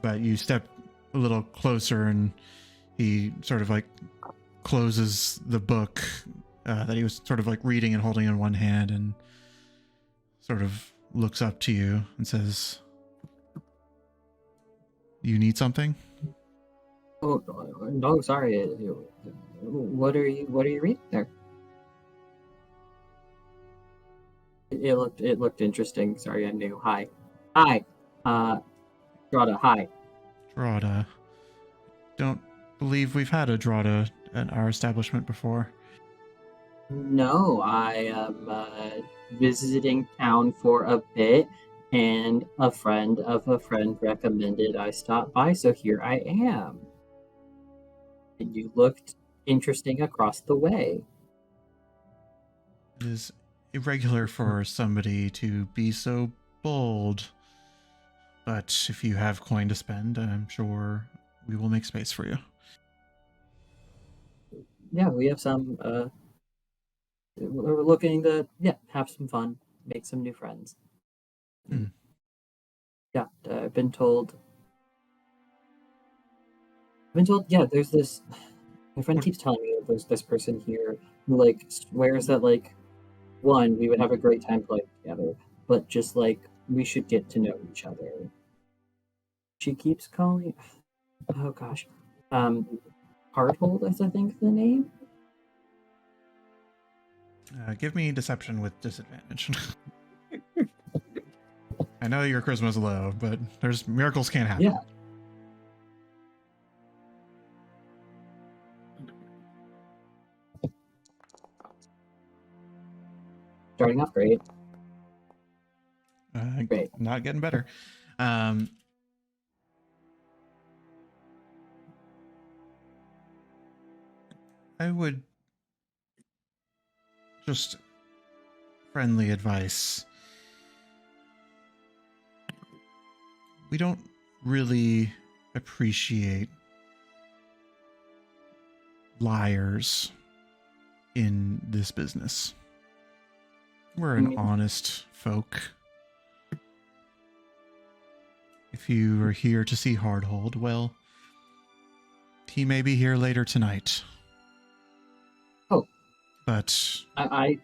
but you step a little closer and he sort of closes the book that he was sort of reading and holding in one hand, and sort of looks up to you and says, "You need something?" Oh no, sorry. What are you reading there? It looked interesting. Sorry, I'm new. Hi. Drada, hi. Drada. Don't believe we've had a Drada at our establishment before. No, I am visiting town for a bit, and a friend of a friend recommended I stop by, so here I am. And you looked interesting across the way. It is irregular for somebody to be so bold. But if you have coin to spend, I'm sure we will make space for you. Yeah, we have some. We're looking to have some fun, make some new friends. Hmm. Yeah, I've been told. Yeah, there's this. My friend keeps telling me that there's this person here who like swears that like, one, we would have a great time playing together, but just like we should get to know each other. She keeps calling. Oh gosh, Hardhold is I think the name. Give me deception with disadvantage. I know your charisma's low, but there's miracles can't happen. Yeah. Starting off great. Great. Not getting better. I would just friendly advice. We don't really appreciate liars in this business. We're an honest folk. If you are here to see Hardhold, well, he may be here later tonight. Oh. But I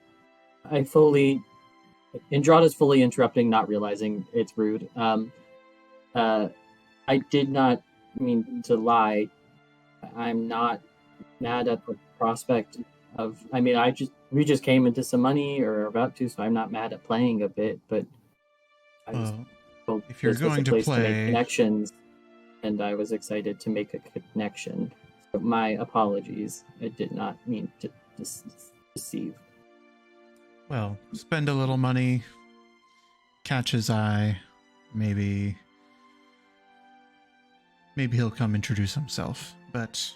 fully... Andrada's fully interrupting, not realizing it's rude. I did not mean to lie. I'm not mad at the prospect of... I mean, we just came into some money, or are about to, so I'm not mad at playing a bit, but I was told if you're this was going a to place play... to make connections, and I was excited to make a connection. So my apologies. I did not mean to deceive. Well, spend a little money, catch his eye, maybe he'll come introduce himself, but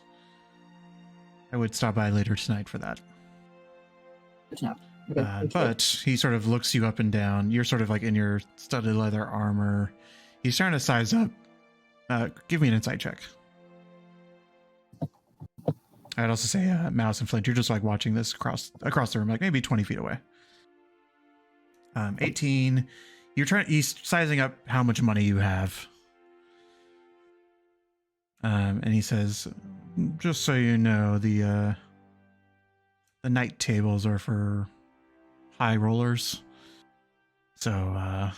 I would stop by later tonight for that. No. Okay, but he sort of looks you up and down. You're sort of like in your studded leather armor. He's trying to size up. Give me an insight check. I'd also say Mouse and Flint, you're just like watching this across the room, like maybe 20 feet away. 18. He's sizing up how much money you have. And he says, just so you know, the night tables are for high rollers. So,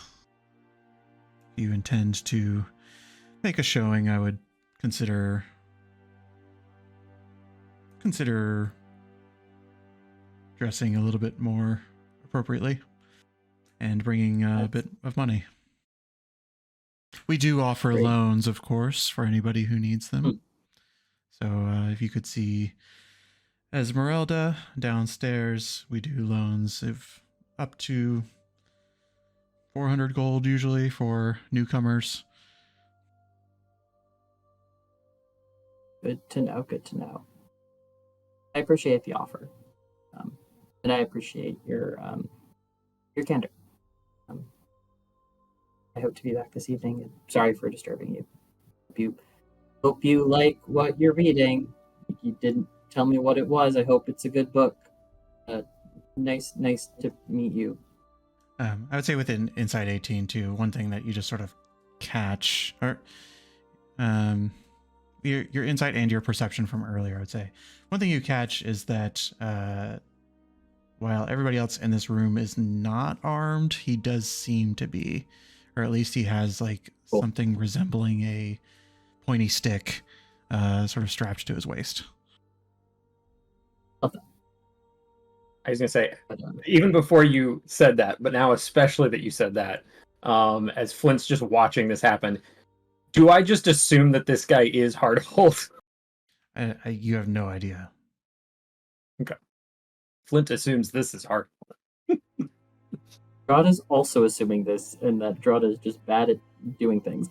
if you intend to make a showing, I would consider dressing a little bit more appropriately and bringing a bit of money. We do offer loans, of course, for anybody who needs them. So if you could see Esmeralda downstairs, we do loans of up to 400 gold usually for newcomers. Good to know. I appreciate the offer, and I appreciate your candor. I hope to be back this evening. And sorry for disturbing you. Hope you like what you're reading. You didn't tell me what it was. I hope it's a good book. Nice to meet you. I would say within Inside 18 too, one thing that you just sort of catch, or your insight and your perception from earlier, I would say. One thing you catch is that while everybody else in this room is not armed, he does seem to be, or at least he has like something resembling a pointy stick sort of strapped to his waist. I was going to say, even before you said that, but now especially that you said that, as Flint's just watching this happen, Do I just assume that this guy is Hardhold? You have no idea. Flint assumes this is Hardhold. Drada's also assuming this, and that Drada is just bad at doing things.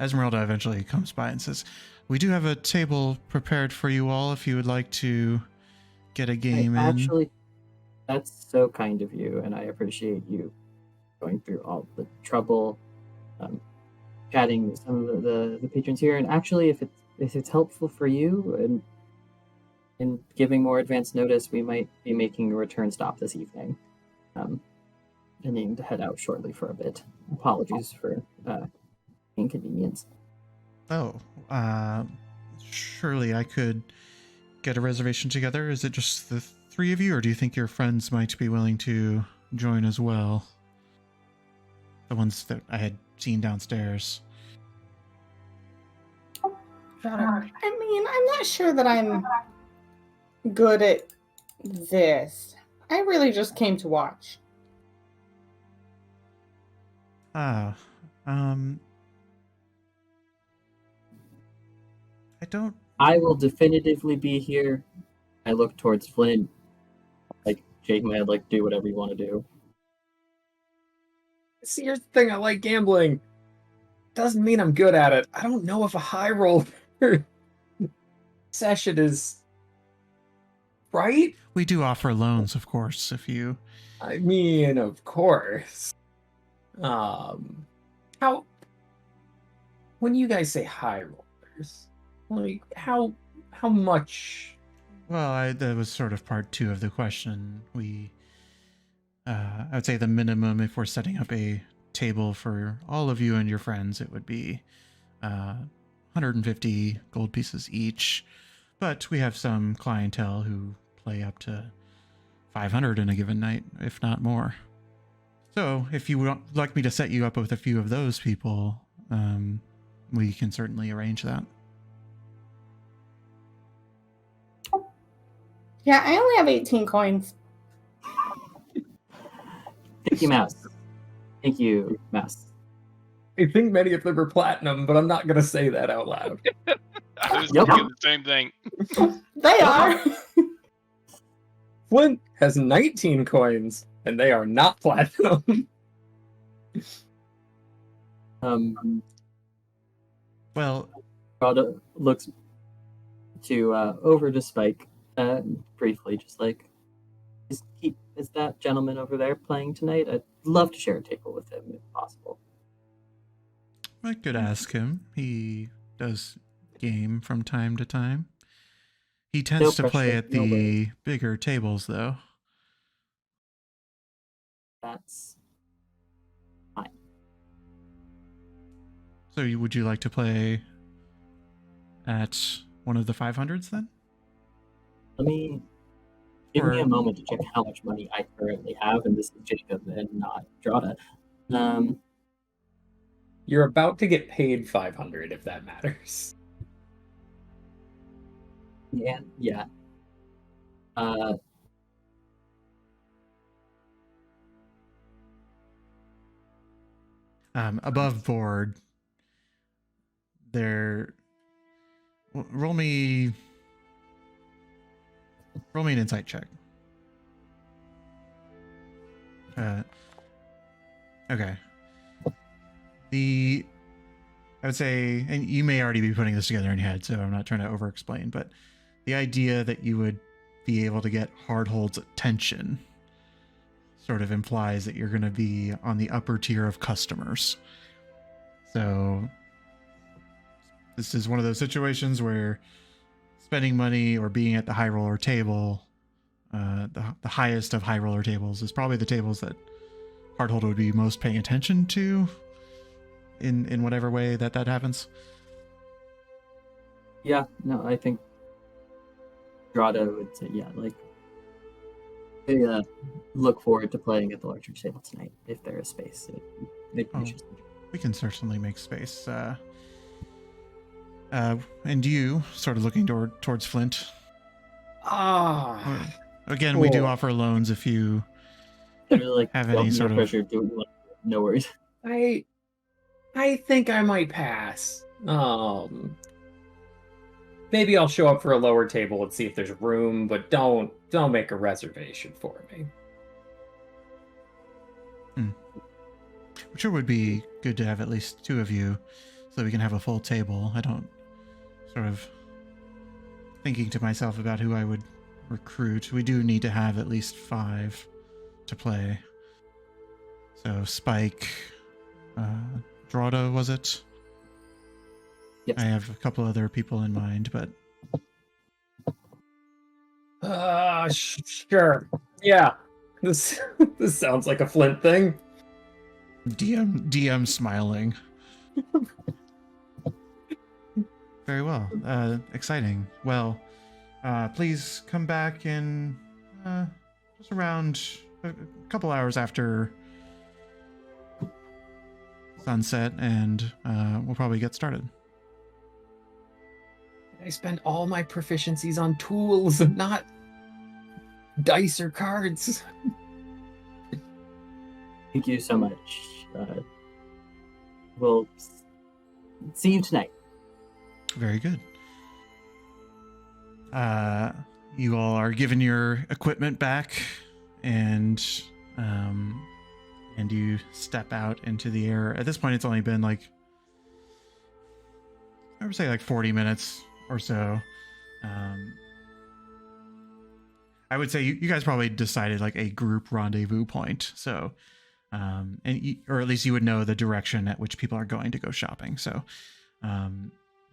Esmeralda eventually comes by and says, "We do have a table prepared for you all if you would like to get a game in." Actually, that's so kind of you, and I appreciate you going through all the trouble, chatting with some of the patrons here. And actually, if it's helpful for you and in giving more advance notice, we might be making a return stop this evening. And needing to head out shortly for a bit. Apologies for inconvenience. Oh, surely I could get a reservation together. Is it just the three of you, or do you think your friends might be willing to join as well? The ones that I had seen downstairs. I mean, I'm not sure that I'm good at this. I really just came to watch. I don't... I will definitively be here. I look towards Flint, like, shake my head, like, do whatever you want to do. See, here's the thing, I like gambling. Doesn't mean I'm good at it. I don't know if a high roller session is right. We do offer loans, of course, if you... I mean, of course. How... When you guys say high rollers, like, how much... Well, that was sort of part two of the question. I would say the minimum, if we're setting up a table for all of you and your friends, it would be 150 gold pieces each. But we have some clientele who play up to 500 in a given night, if not more. So if you would like me to set you up with a few of those people, we can certainly arrange that. Yeah, I only have 18 coins. Thank you, Mouse. Thank you, Mouse. I think many of them are platinum, but I'm not going to say that out loud. I was Yep. thinking the same thing. They are. Flint has 19 coins, and they are not platinum. Well, Rada looks to over to Spike briefly, just like, is that gentleman over there playing tonight? I'd love to share a table with him if possible. I could ask him. He does game from time to time. He tends No to play pressure, at no the worries. bigger tables, though. That's So would you like to play at one of the 500s then? Give me a moment to check how much money I currently have, and this is Jacob and not Drada. You're about to get paid 500 if that matters. Yeah. Above board, there. Roll me an insight check. Okay. I would say, and you may already be putting this together in your head, so I'm not trying to over-explain, but the idea that you would be able to get Hardhold's attention sort of implies that you're going to be on the upper tier of customers. So this is one of those situations where spending money or being at the high roller table, the highest of high roller tables, is probably the tables that Hardhold would be most paying attention to in whatever way that happens. Yeah, no, I think Drada would say, yeah, like, I look forward to playing at the larger table tonight, if there is space. We can certainly make space. And you, sort of looking towards Flint. Again, cool. We do offer loans if you I really like have any sort of... pressure. Do what you want. No worries. I I think I might pass. Maybe I'll show up for a lower table and see if there's room, but don't make a reservation for me. I'm sure it would be good to have at least 2 of you so that we can have a full table. I don't sort of thinking to myself about who I would recruit. We do need to have at least 5 to play. So Spike, Draughta, was it? Yes. I have a couple other people in mind, but Sure. Yeah. This sounds like a Flint thing. DM smiling. Very well. Exciting. Well, please come back in just around a couple hours after sunset, and we'll probably get started. I spend all my proficiencies on tools, not dice or cards. Thank you so much. We'll see you tonight. Very good. You all are given your equipment back, and you step out into the air. At this point, it's only been like, I would say like 40 minutes or so. I would say you guys probably decided like a group rendezvous point. So, or at least you would know the direction at which people are going to go shopping. So,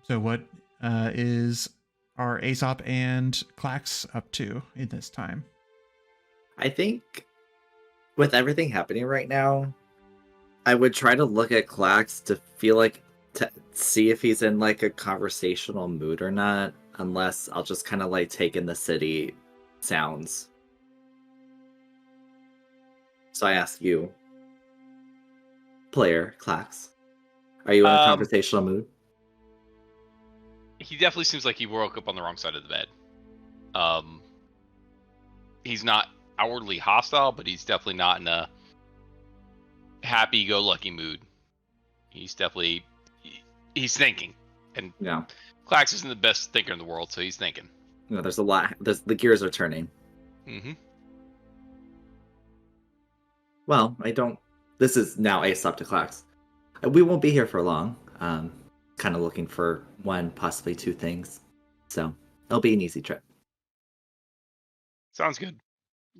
what are Aesop and Clax up to in this time? I think with everything happening right now, I would try to look at Clax to see if he's in like a conversational mood or not, unless I'll just kind of like take in the city sounds. So I ask you, player Clax, are you in a conversational mood? He definitely seems like he woke up on the wrong side of the bed. He's not outwardly hostile, but he's definitely not in a happy-go-lucky mood. He's thinking, and Yeah, Clax isn't the best thinker in the world, so he's thinking. you know, there's a lot. The gears are turning. Mm-hmm. Well, I don't. This is now Aesop to Clax. We won't be here for long. Kind of looking for 1, possibly 2 things. So it'll be an easy trip. Sounds good.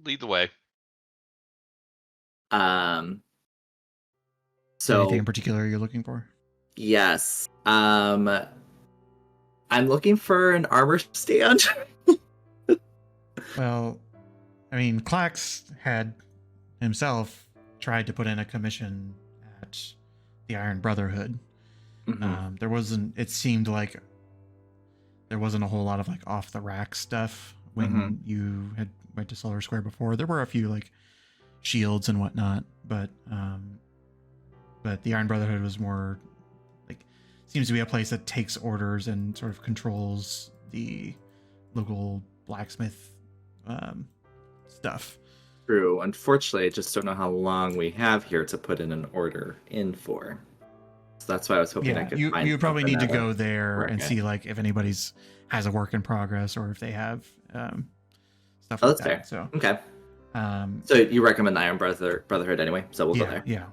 Lead the way. So Anything in particular you're looking for? yes. I'm looking for an armor stand. Well, I mean, Clax had himself tried to put in a commission at the Iron Brotherhood. Mhm. It seemed like there wasn't a whole lot of like off the rack stuff when you had went to Solar Square before. There were a few like shields and whatnot, but the Iron Brotherhood was more like, seems to be a place that takes orders and sort of controls the local blacksmith stuff. True. Unfortunately, I just don't know how long we have here to put in an order in for. So that's why I was hoping I Yeah, could find you probably something need to that go would there work and it. see like if anybody's has a work in progress or if they have stuff Oh, like that's that. fair. So Okay. um So you recommend the Iron Brotherhood anyway? So we'll go there. yeah.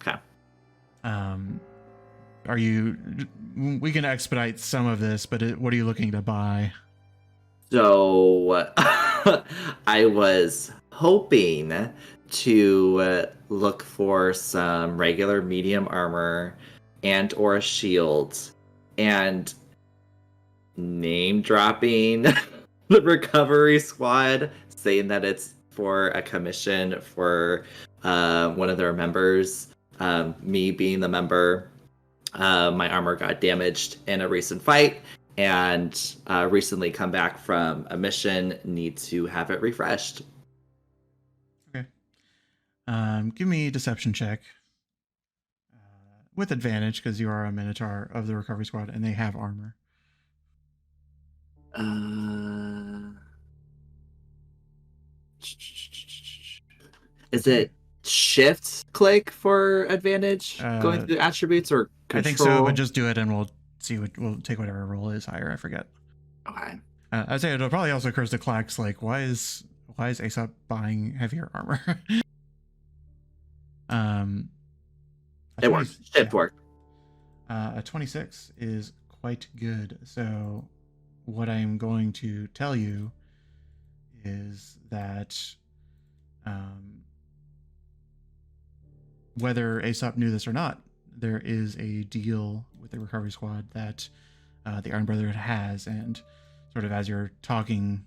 Okay. We can expedite some of this, but what are you looking to buy? So I was hoping to look for some regular medium armor and or a shield, and name dropping the recovery squad, saying that it's for a commission for one of their members. Me being the member, my armor got damaged in a recent fight, and recently come back from a mission, need to have it refreshed. Okay. Give me a deception check with advantage because you are a Minotaur of the recovery squad and they have armor. Is it shift click for advantage going through attributes or control? I think so, but just do it and we'll see we'll take whatever roll is higher. I forget. Okay. I'd say it'll probably also occurs to Clax, like, why is Aesop buying heavier armor? It works. Shift work. A 26 is quite good. So what I'm going to tell you is that whether Aesop knew this or not, there is a deal with the recovery squad that the Iron Brotherhood has, and sort of as you're talking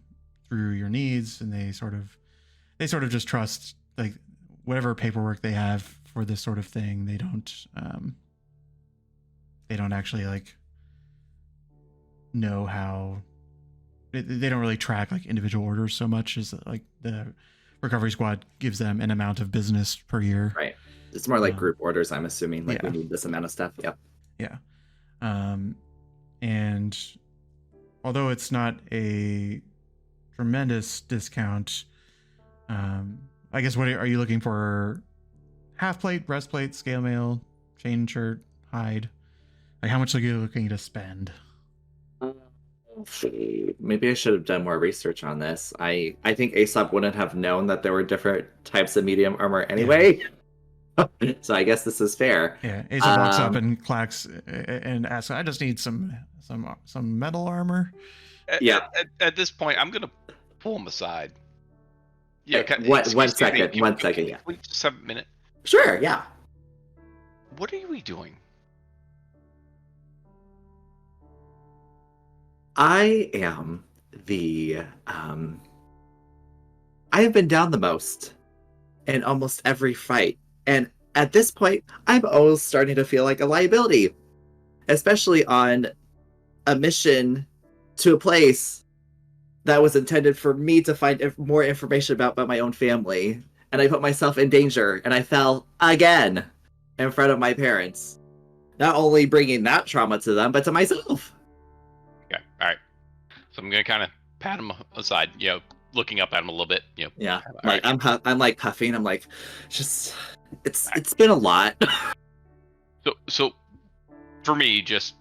through your needs, and they sort of just trust, like, whatever paperwork they have for this sort of thing, they don't actually like know how they don't really track like individual orders so much as like the recovery squad gives them an amount of business per year. Right. It's more like group orders, I'm assuming. Like, yeah. we need this amount of stuff. Yep. Yeah. And although it's not a tremendous discount, I guess what are you looking for? Half plate, breastplate, scale mail, chain shirt, hide. Like, how much are you looking to spend? Maybe I should have done more research on this. I think Aesop wouldn't have known that there were different types of medium armor anyway. Yeah. So I guess this is fair. Yeah, Aesop walks up and clacks and asks, "I just need some metal armor." At this point, I'm gonna pull him aside. Yeah. One second. Yeah. Wait just a minute. Sure. Yeah. What are we doing? I am the I have been down the most in almost every fight. And at this point, I'm always starting to feel like a liability. Especially on a mission to a place that was intended for me to find more information about my own family. And I put myself in danger, and I fell again in front of my parents. Not only bringing that trauma to them, but to myself. Okay, all right. So I'm gonna kind of pat him aside, looking up at him a little bit. Yeah, Right. I'm like puffing. I'm like, just it's been a lot. So for me, just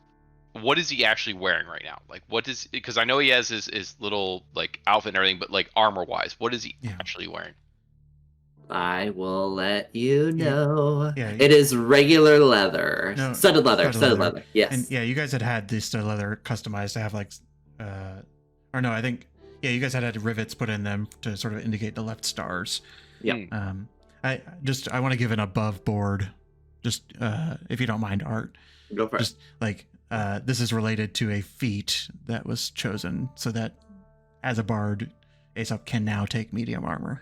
what is he actually wearing right now? Like, what is, because I know he has his little like outfit and everything, but like armor wise, what is he actually wearing? I will let you know. Yeah. It is regular leather. No, studded leather. Yes. And yeah, you guys had this studded leather customized to have like or no, I think you guys had rivets put in them to sort of indicate the left stars. Yep. I want to give an above board, just if you don't mind, Art. Go for it. Just like this is related to a feat that was chosen so that as a bard, Aesop can now take medium armor.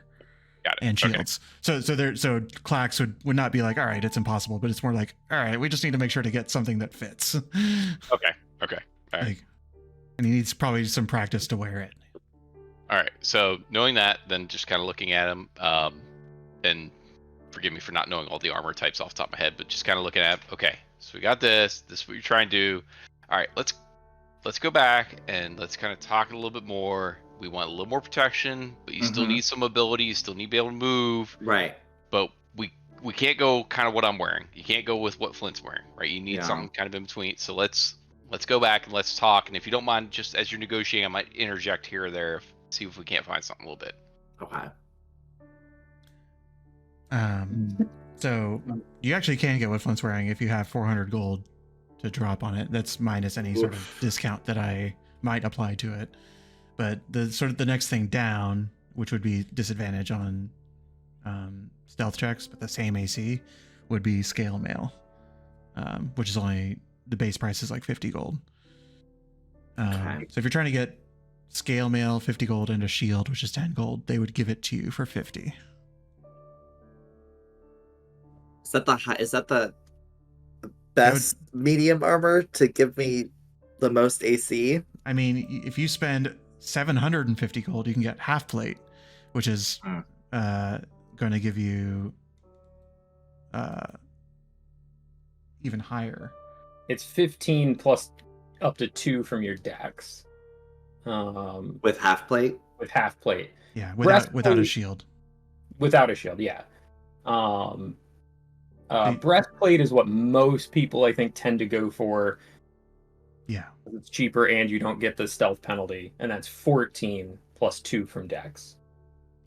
Got it. And shields. Okay. So Clax would not be like, all right, it's impossible, but it's more like, all right, we just need to make sure to get something that fits. Okay. All right. Like, and he needs probably some practice to wear it. All right. So knowing that, then just kind of looking at him, and forgive me for not knowing all the armor types off the top of my head, but just kind of looking at, okay, so we got this is what you're trying to do. All right, let's go back and let's kind of talk a little bit more. We want a little more protection, but you still need some mobility. You still need to be able to move. Right. But we can't go kind of what I'm wearing. You can't go with what Flint's wearing, right? You need something kind of in between. So let's go back and let's talk. And if you don't mind, just as you're negotiating, I might interject here or there, see if we can't find something a little bit. Okay. So you actually can get what Flint's wearing if you have 400 gold to drop on it. That's minus any sort of discount that I might apply to it. But the next thing down, which would be disadvantage on stealth checks, but the same AC, would be scale mail, which is only, the base price is like 50 gold. Okay. So if you're trying to get scale mail, 50 gold, and a shield, which is 10 gold, they would give it to you for 50. Is that the best medium armor to give me the most AC? I mean, if you spend 750 gold, you can get half plate, which is going to give you even higher. It's 15 plus up to 2 from your dex. With half plate? With half plate. Yeah, without a shield. Without a shield, yeah. Breastplate is what most people, I think, tend to go for. Yeah. It's cheaper and you don't get the stealth penalty, and that's 14 plus 2 from Dex.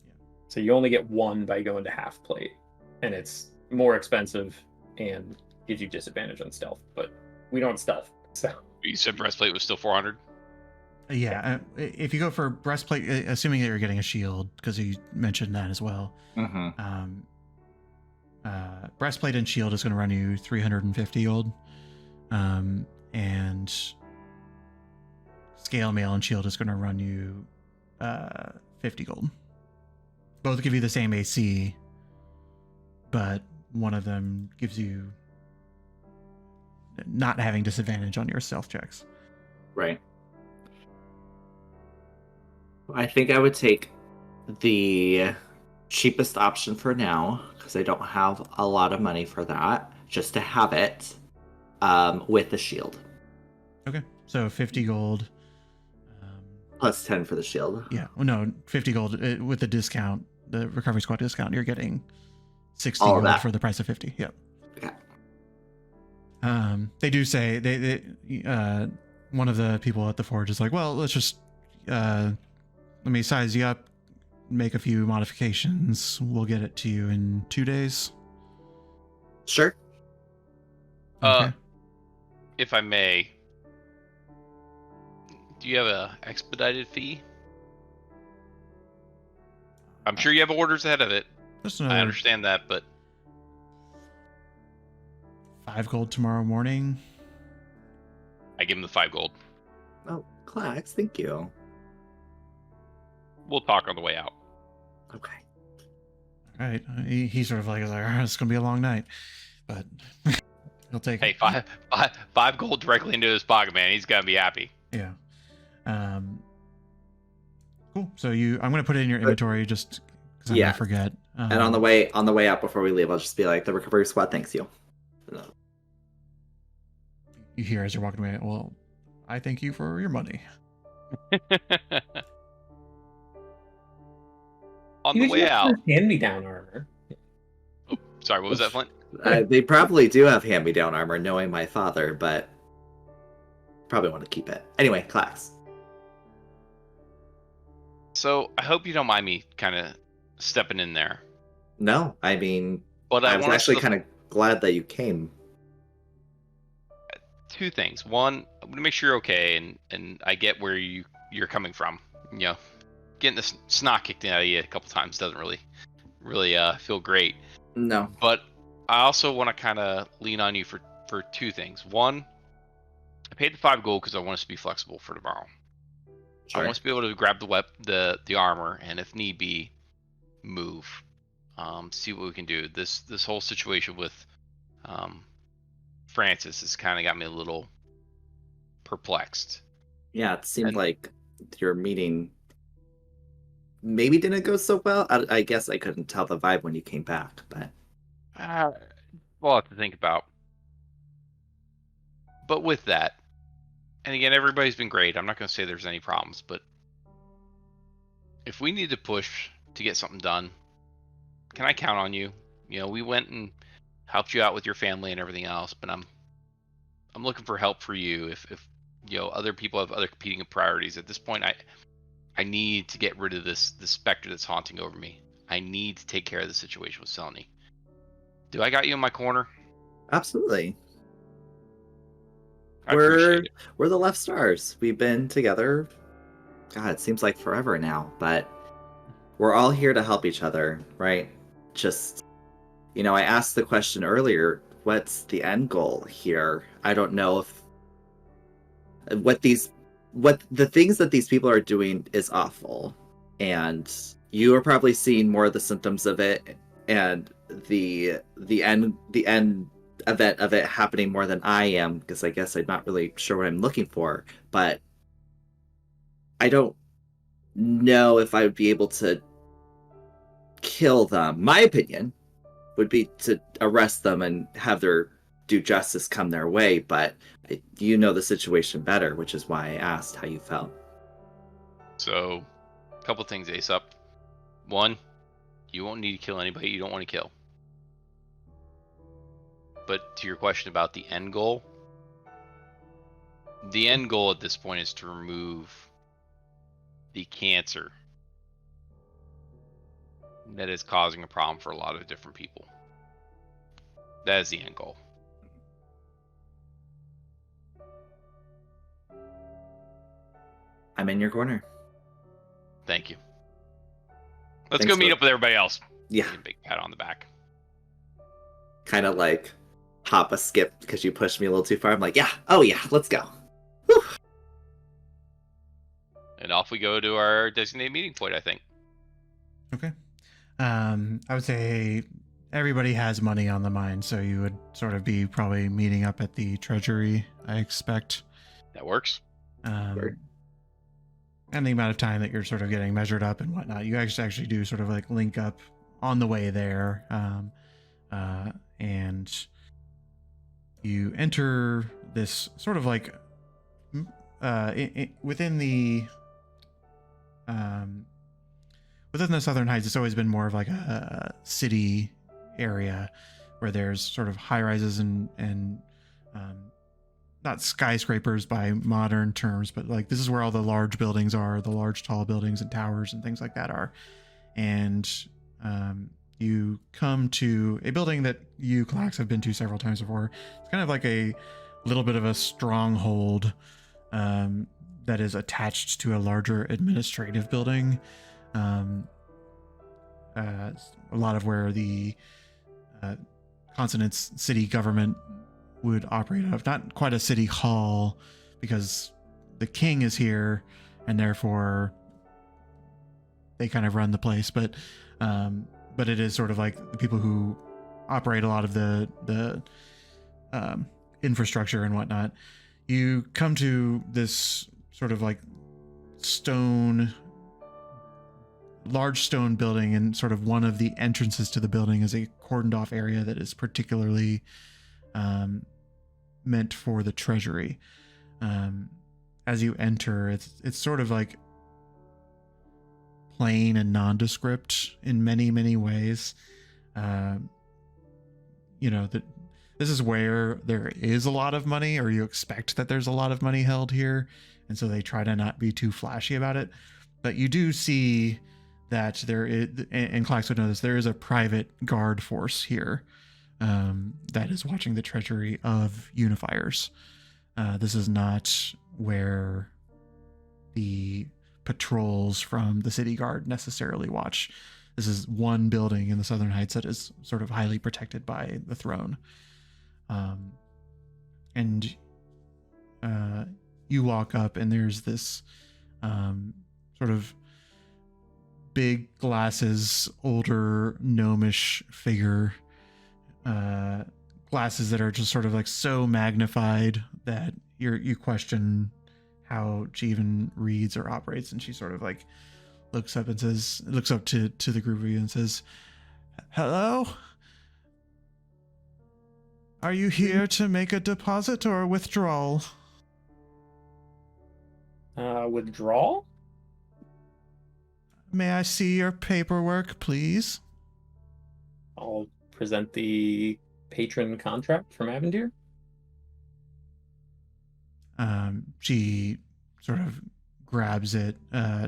Yeah. So you only get 1 by going to half plate, and it's more expensive and gives you disadvantage on stealth, but we don't stealth. So You said breastplate was still 400. Yeah, if you go for breastplate, assuming that you're getting a shield, because you mentioned that as well. Mm-hmm. Breastplate and shield is going to run you 350 gold, and scale mail and shield is going to run you 50 gold. Both give you the same AC, but one of them gives you not having disadvantage on your stealth checks. Right. I think I would take the cheapest option for now, because I don't have a lot of money for that, just to have it with the shield. Okay, so 50 gold. Plus 10 for the shield. Yeah, well, no, 50 gold with the discount, the recovery squad discount, you're getting 60 All of gold that. for the price of 50. Yep. Okay. They do say they one of the people at the forge is like, well, let's just let me size you up, make a few modifications. We'll get it to you in 2 days. Sure. Okay. If I may, do you have a expedited fee? I'm sure you have orders ahead of it. Just I another understand that, but 5 gold tomorrow morning. I give him the 5 gold. Oh, Clax, thank you. We'll talk on the way out. Okay. All right. He sort of like, it's gonna be a long night, but he'll take Hey, it. five gold directly into his pocket, man. He's gonna be happy. Yeah. Cool. So I'm gonna put it in your inventory just because I'm Yeah. gonna forget. And on the way out before we leave, I'll just be like, the recovery squad thanks you. You hear as you're walking away, well, I thank you for your money. On the way out. Hand-me-down armor. Sorry, what was that, Flint? They probably do have hand-me-down armor, knowing my father, but probably want to keep it. Anyway, Clax. So I hope you don't mind me kind of stepping in there. No, I mean, But I was want actually to kind of glad that you came. 2 things. One, I'm gonna make sure you're okay, and I get where you're coming from. You know, getting the snot kicked out of you a couple times doesn't really feel great. No. But I also want to kind of lean on you for 2 things. One, I paid the 5 gold because I want us to be flexible for tomorrow. Sure. I want us to be able to grab the armor, and if need be, move. See what we can do. This whole situation with Francis has kind of got me a little perplexed. Yeah, it seemed like your meeting maybe didn't go so well. I guess I couldn't tell the vibe when you came back, but We'll have to think about. But with that, and again, everybody's been great. I'm not going to say there's any problems, but if we need to push to get something done, can I count on you? You know, we went and helped you out with your family and everything else, but I'm looking for help for you. If you know, other people have other competing priorities at this point, I need to get rid of this specter that's haunting over me. I need to take care of the situation with Selny. Do I got you in my corner? absolutely. I appreciate it. We're the Left Stars. We've been together. God, it seems like forever now, but we're all here to help each other, right? Just, I asked the question earlier, what's the end goal here? I don't know if what the things that these people are doing is awful, and you are probably seeing more of the symptoms of it, and the end event of it happening more than I am, because I guess I'm not really sure what I'm looking for, but I don't know if I would be able to kill them. My opinion would be to arrest them and have their due justice come their way, but you know the situation better, which is why I asked how you felt. So, a couple things, Ace up. One, you won't need to kill anybody you don't want to kill. But to your question about the end goal at this point is to remove the cancer that is causing a problem for a lot of different people. That is the end goal. I'm in your corner. Thank you. Let's Thanks go meet for- up with everybody else. Yeah, Give me a big pat on the back. kind of like hop a skip because you pushed me a little too far. I'm like, yeah, oh yeah, let's go. Whew. And off we go to our designated meeting point, I think. Okay. I would say everybody has money on the mind, so you would sort of be probably meeting up at the treasury, I expect. That works. Word. And the amount of time that you're sort of getting measured up and whatnot, you actually do sort of like link up on the way there. And you enter this sort of like within the Southern Heights. It's always been more of like a city area where there's sort of high rises and not skyscrapers by modern terms, but like this is where all the large buildings are, the large tall buildings and towers and things like that are. And you come to a building that you, Clax, have been to several times before. It's kind of like a little bit of a stronghold that is attached to a larger administrative building. A lot of where the Consonance city government would operate out of. Not quite a city hall, because the king is here and therefore they kind of run the place, but it is sort of like the people who operate a lot of the infrastructure and whatnot. You come to this sort of like large stone building, and sort of one of the entrances to the building is a cordoned off area that is particularly meant for the treasury. As you enter, it's sort of like plain and nondescript in many ways. This is where there is a lot of money, or you expect that there's a lot of money held here, and so they try to not be too flashy about it. But you do see that there is, and Clax would know this, there is a private guard force here that is watching the treasury of unifiers. This is not where the patrols from the city guard necessarily watch. This is one building in the Southern Heights that is sort of highly protected by the throne. And you walk up, and there's this sort of big glasses, older gnomish figure, glasses that are just sort of like so magnified that you question how she even reads or operates. And she sort of like looks up to the group of you and says, "Hello? Are you here to make a deposit or a withdrawal?" Withdrawal? "May I see your paperwork, please?" I'll present the patron contract from Avendir. She sort of grabs it.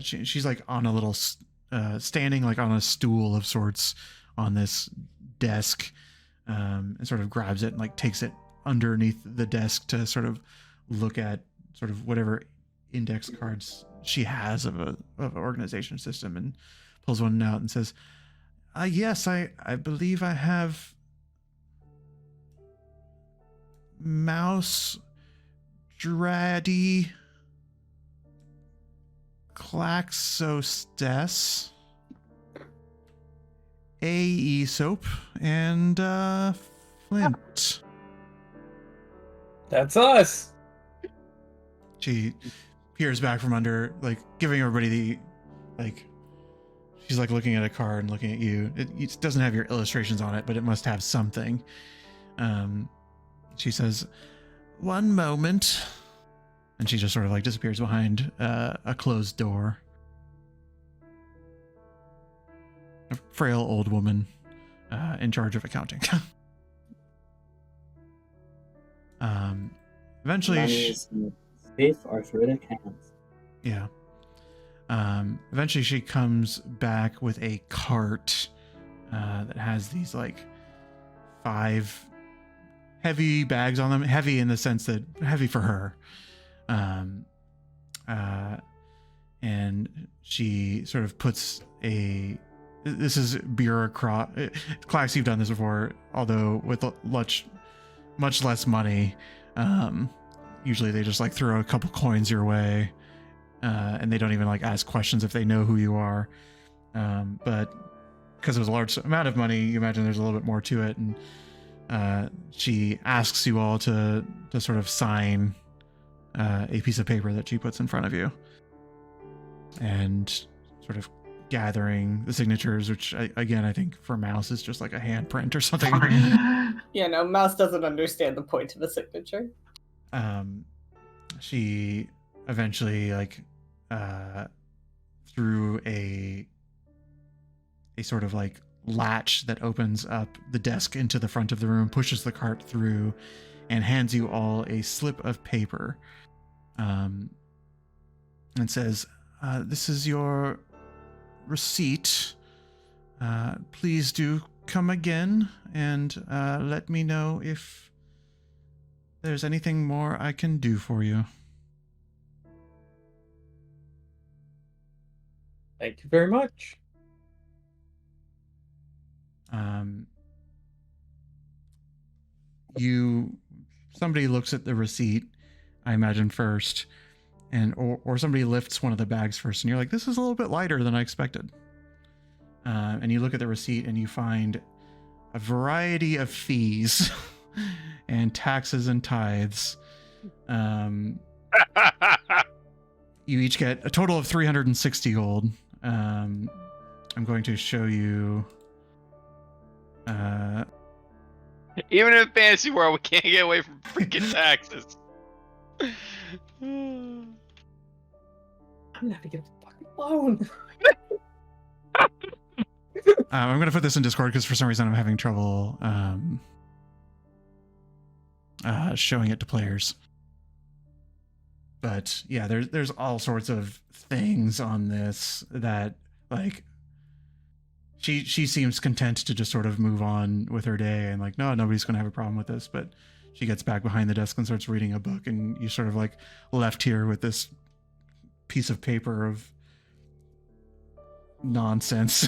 She's like on a little standing like on a stool of sorts on this desk, and sort of grabs it and like takes it underneath the desk to sort of look at sort of whatever index cards she has of an organization system, and pulls one out and says, "Yes, I believe I have Mouse Draddy Claxostes, A.E. Soap, and Flint." That's us. She peers back from under, like giving everybody the, like, she's like looking at a card and looking at you. It doesn't have your illustrations on it, but it must have something. She says, "One moment." And she just sort of like disappears behind a closed door. A frail old woman in charge of accounting. Eventually, Money is in safe arthritic hands. yeah. Eventually, she comes back with a cart that has these like 5 heavy bags on them. Heavy in the sense that heavy for her. And she sort of puts a. This is bureaucrat. Clax, you've done this before, although with much less money. Usually they just like throw a couple coins your way, and they don't even like ask questions if they know who you are. But because it was a large amount of money, you imagine there's a little bit more to it. And she asks you all to sort of sign a piece of paper that she puts in front of you, and sort of gathering the signatures, which I think for Mouse is just like a handprint or something. Yeah, no, Mouse doesn't understand the point of a signature. She eventually like through a sort of like latch that opens up the desk into the front of the room, pushes the cart through, and hands you all a slip of paper, and says, "This is your receipt. Please do come again and let me know if there's anything more I can do for you." Thank you very much. Somebody looks at the receipt, I imagine first, and or somebody lifts one of the bags first, and you're like, this is a little bit lighter than I expected. And you look at the receipt and you find a variety of fees and taxes and tithes. You each get a total of 360 gold. I'm going to show you. Even in fantasy world, we can't get away from freaking taxes. I'm gonna have to get a fucking loan. I'm going to put this in Discord because for some reason I'm having trouble showing it to players. But yeah, there's all sorts of things on this that like she seems content to just sort of move on with her day and like, no, nobody's going to have a problem with this. But she gets back behind the desk and starts reading a book, and you sort of like left here with this piece of paper of nonsense.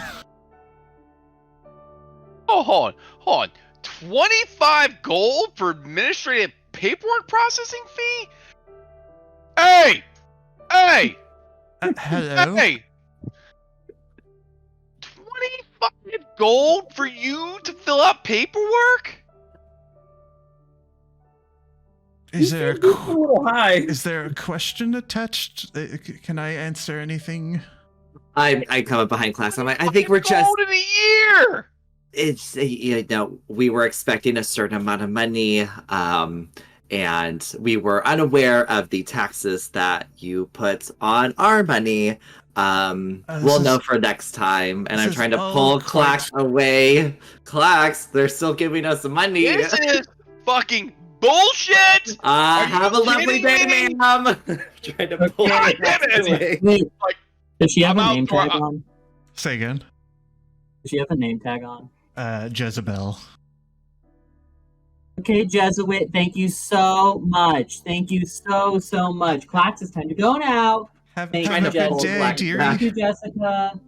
Oh, hold on. 25 gold for administrative paperwork processing fee? Hey! Hello? Hey! 25 gold for you to fill out paperwork? Is there a little high? Is there a question attached? Can I answer anything? I come up behind class. I'm like, I think we're just. Gold in a year! It's we were expecting a certain amount of money, and we were unaware of the taxes that you put on our money. We'll know for next time. And I'm trying to pull Clax away. Clax, they're still giving us money. This is fucking bullshit! Have a lovely day, ma'am. Trying to pull Clax away. Wait, does she have a I'm name out tag on? Say again. Does she have a name tag on? Jezebel. Okay, Jesuit, thank you so much. Thank you so much. Clax, it's time to go now. Have Thank a you, good Jessica. day, dearie. Thank you, Jessica.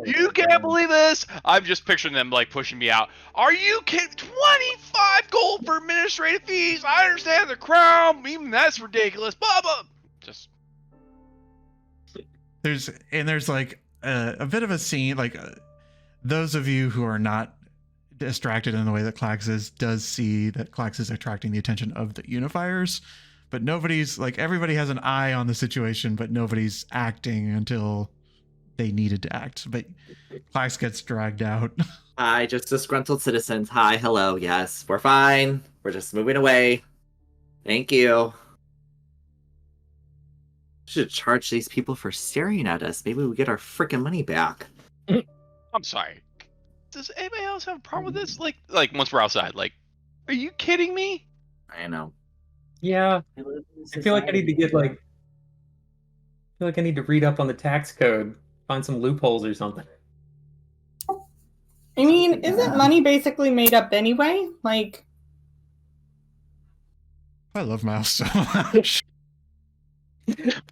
You can't believe this? I'm just picturing them like pushing me out. Are you kidding? 25 gold for administrative fees? I understand the crown, even that's ridiculous. Blah blah. Just there's like a bit of a scene, like those of you who are not distracted in the way that Clax is does see that Clax is attracting the attention of the unifiers, but nobody's like, everybody has an eye on the situation, but nobody's acting until they needed to act. But Clax gets dragged out. Hi, just disgruntled citizens. Hi, hello, yes, we're fine. We're just moving away. Thank you. Should charge these people for staring at us. Maybe we get our freaking money back. I'm sorry. does anybody else have a problem with this? Like once we're outside, like, are you kidding me? I know. Yeah, We live in a I feel like I need to get society. I feel like I need to read up on the tax code, find some loopholes or something. I mean, isn't money basically made up anyway? Like, I love Mouse so much.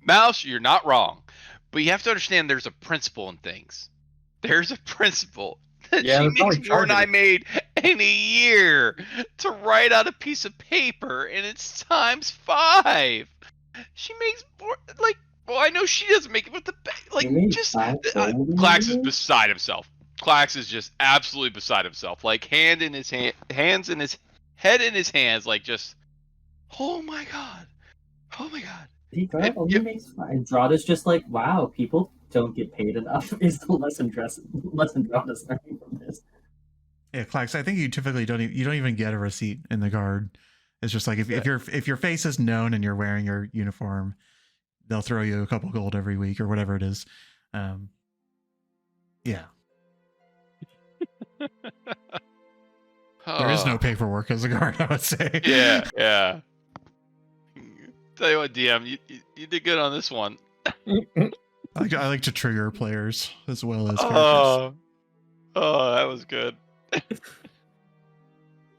Mouse, you're not wrong, but you have to understand there's a principle in things. There's a principle that Yeah, she that's makes probably more than I charging. made in a year to write out a piece of paper, and it's times 5. She makes more, like, well, I know she doesn't make it with the like, You made just 5 gold in a Clax is year? beside himself. Clax is just absolutely beside himself, like hands in his head in his hands, like just, oh my god, oh my god. Dra only makes 5. Drada's just like, wow, people don't get paid enough. Is the lesson Drada's learning from this? Yeah, Clax, I think you typically don't even get a receipt in the guard. It's just like if your face is known and you're wearing your uniform, they'll throw you a couple gold every week or whatever it is. Yeah. There is no paperwork as a guard, I would say. Yeah. Tell you what, DM, you did good on this one. I like to trigger players as well as characters. Oh, that was good.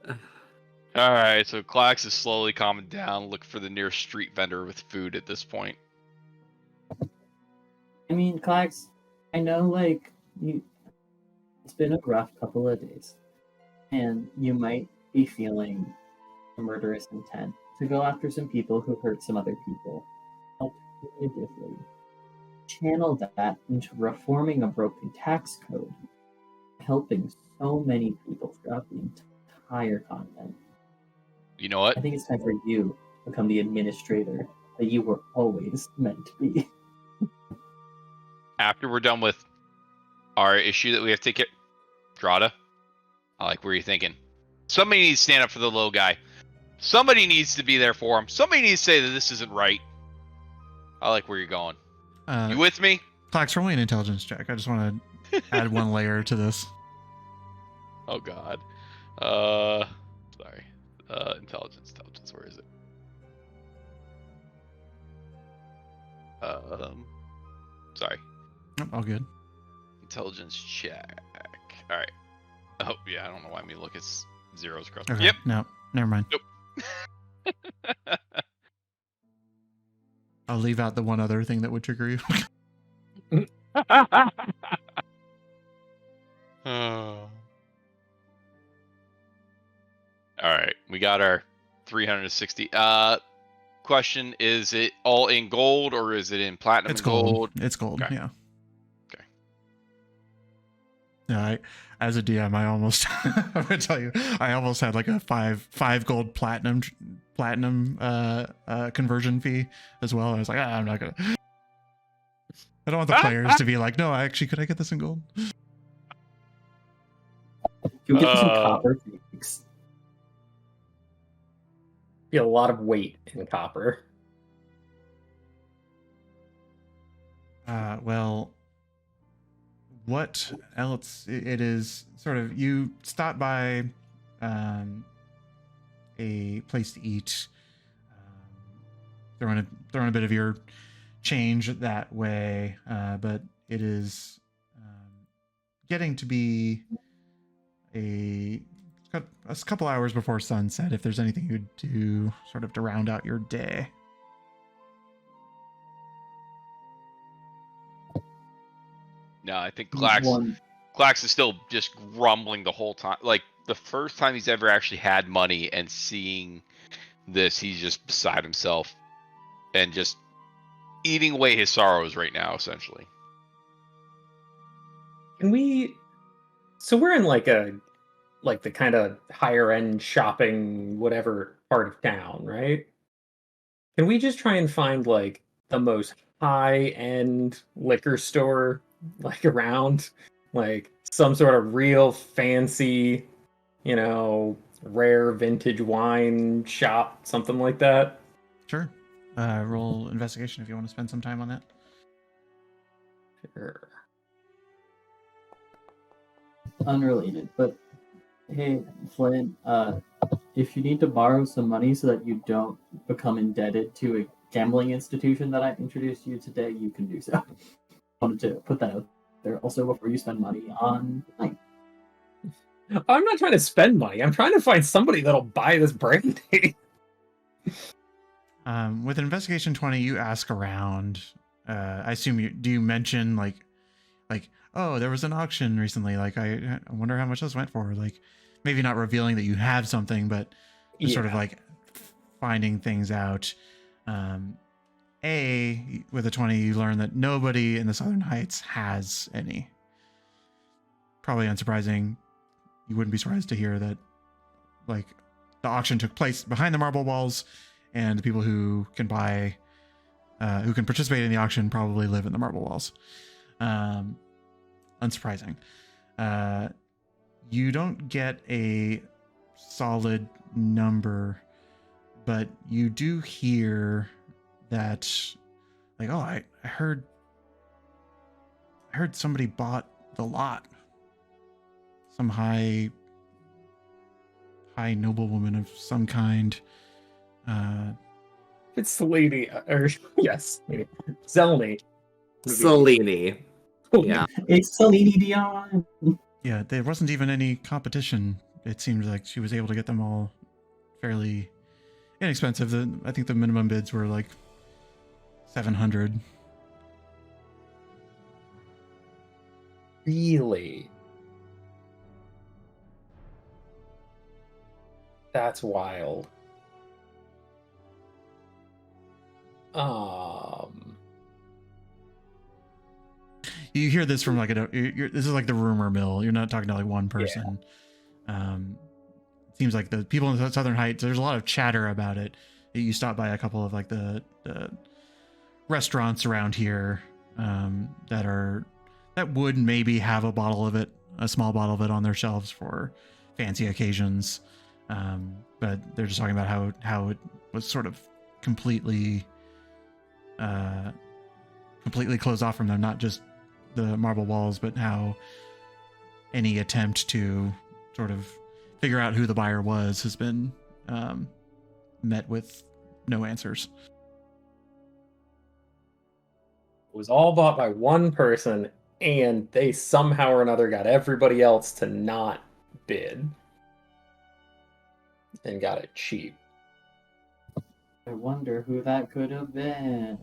All right, so Clax is slowly calming down. Look for the nearest street vendor with food at this point. I mean, Clax, I know, like, it's been a rough couple of days, and you might be feeling a murderous intent to go after some people who hurt some other people. Alternatively, channel that into reforming a broken tax code, helping so many people throughout the entire continent. You know what? I think it's time for you to become the administrator that you were always meant to be. After we're done with our issue that we have to take care, Drada, I like where you're thinking. Somebody needs to stand up for the little guy. Somebody needs to be there for him. Somebody needs to say that this isn't right. I like where you're going. You with me? Clax, roll me an intelligence check. I just want to add one layer to this. Oh God. Sorry. Intelligence. Where is it? Sorry. Oh, all good. Intelligence check. All right. Oh yeah, I don't know why me look at zeros across. Okay. Yep. No, never mind. Nope. I'll leave out the one other thing that would trigger you. Oh. All right, we got our 360. Question: is it all in gold or is it in platinum? It's and gold. It's gold. Okay. Yeah. Okay. Yeah. As a DM, I almost I'm gonna tell you, I almost had like a five gold platinum conversion fee as well. I was like, I'm not gonna. I don't want the players to be like, no, could I get this in gold? You'll get some copper things. Be a lot of weight in copper. Well, what else? It is sort of, you stop by a place to eat, throwing a bit of your change that way, but it is getting to be a couple hours before sunset. If there's anything you'd do sort of to round out your day. No, I think Clax is still just grumbling the whole time. Like the first time he's ever actually had money and seeing this, he's just beside himself and just eating away his sorrows right now, essentially. Can we? So we're in like the kind of higher end shopping, whatever part of town, right? Can we just try and find like the most high end liquor store like around, like some sort of real fancy, rare vintage wine shop, something like that? Sure. Roll investigation if you want to spend some time on that. Sure. unrelated, but hey, Flynn, if you need to borrow some money so that you don't become indebted to a gambling institution that I introduced you today, you can do so. Wanted to put that out there also before you spend money on night. I'm not trying to spend money. I'm trying to find somebody that'll buy this brandy. With investigation 20, you ask around. I assume do you mention like, oh, there was an auction recently. Like, I wonder how much this went for. Like, maybe not revealing that you have something, but just sort of like finding things out. With a 20, you learn that nobody in the Southern Heights has any. Probably unsurprising. You wouldn't be surprised to hear that, like, the auction took place behind the marble walls, and the people who can buy, who can participate in the auction probably live in the marble walls. Unsurprising. You don't get a solid number, but you do hear that, like, oh, I heard somebody bought the lot. Some high noblewoman of some kind. It's Selene, or yes, Zelny. Selene. Yeah. It's Celine Dion. Yeah, there wasn't even any competition. It seemed like she was able to get them all fairly inexpensive. I think the minimum bids were like 700. Really? That's wild. You hear this from like this is like the rumor mill. You're not talking to like one person. Yeah. It seems like the people in the Southern Heights, there's a lot of chatter about it. You stop by a couple of like the restaurants around here that would maybe have a small bottle of it on their shelves for fancy occasions. But they're just talking about how it was sort of completely closed off from them, not just the marble walls, but how any attempt to sort of figure out who the buyer was has been met with no answers. It was all bought by one person, and they somehow or another got everybody else to not bid and got it cheap. I wonder who that could have been.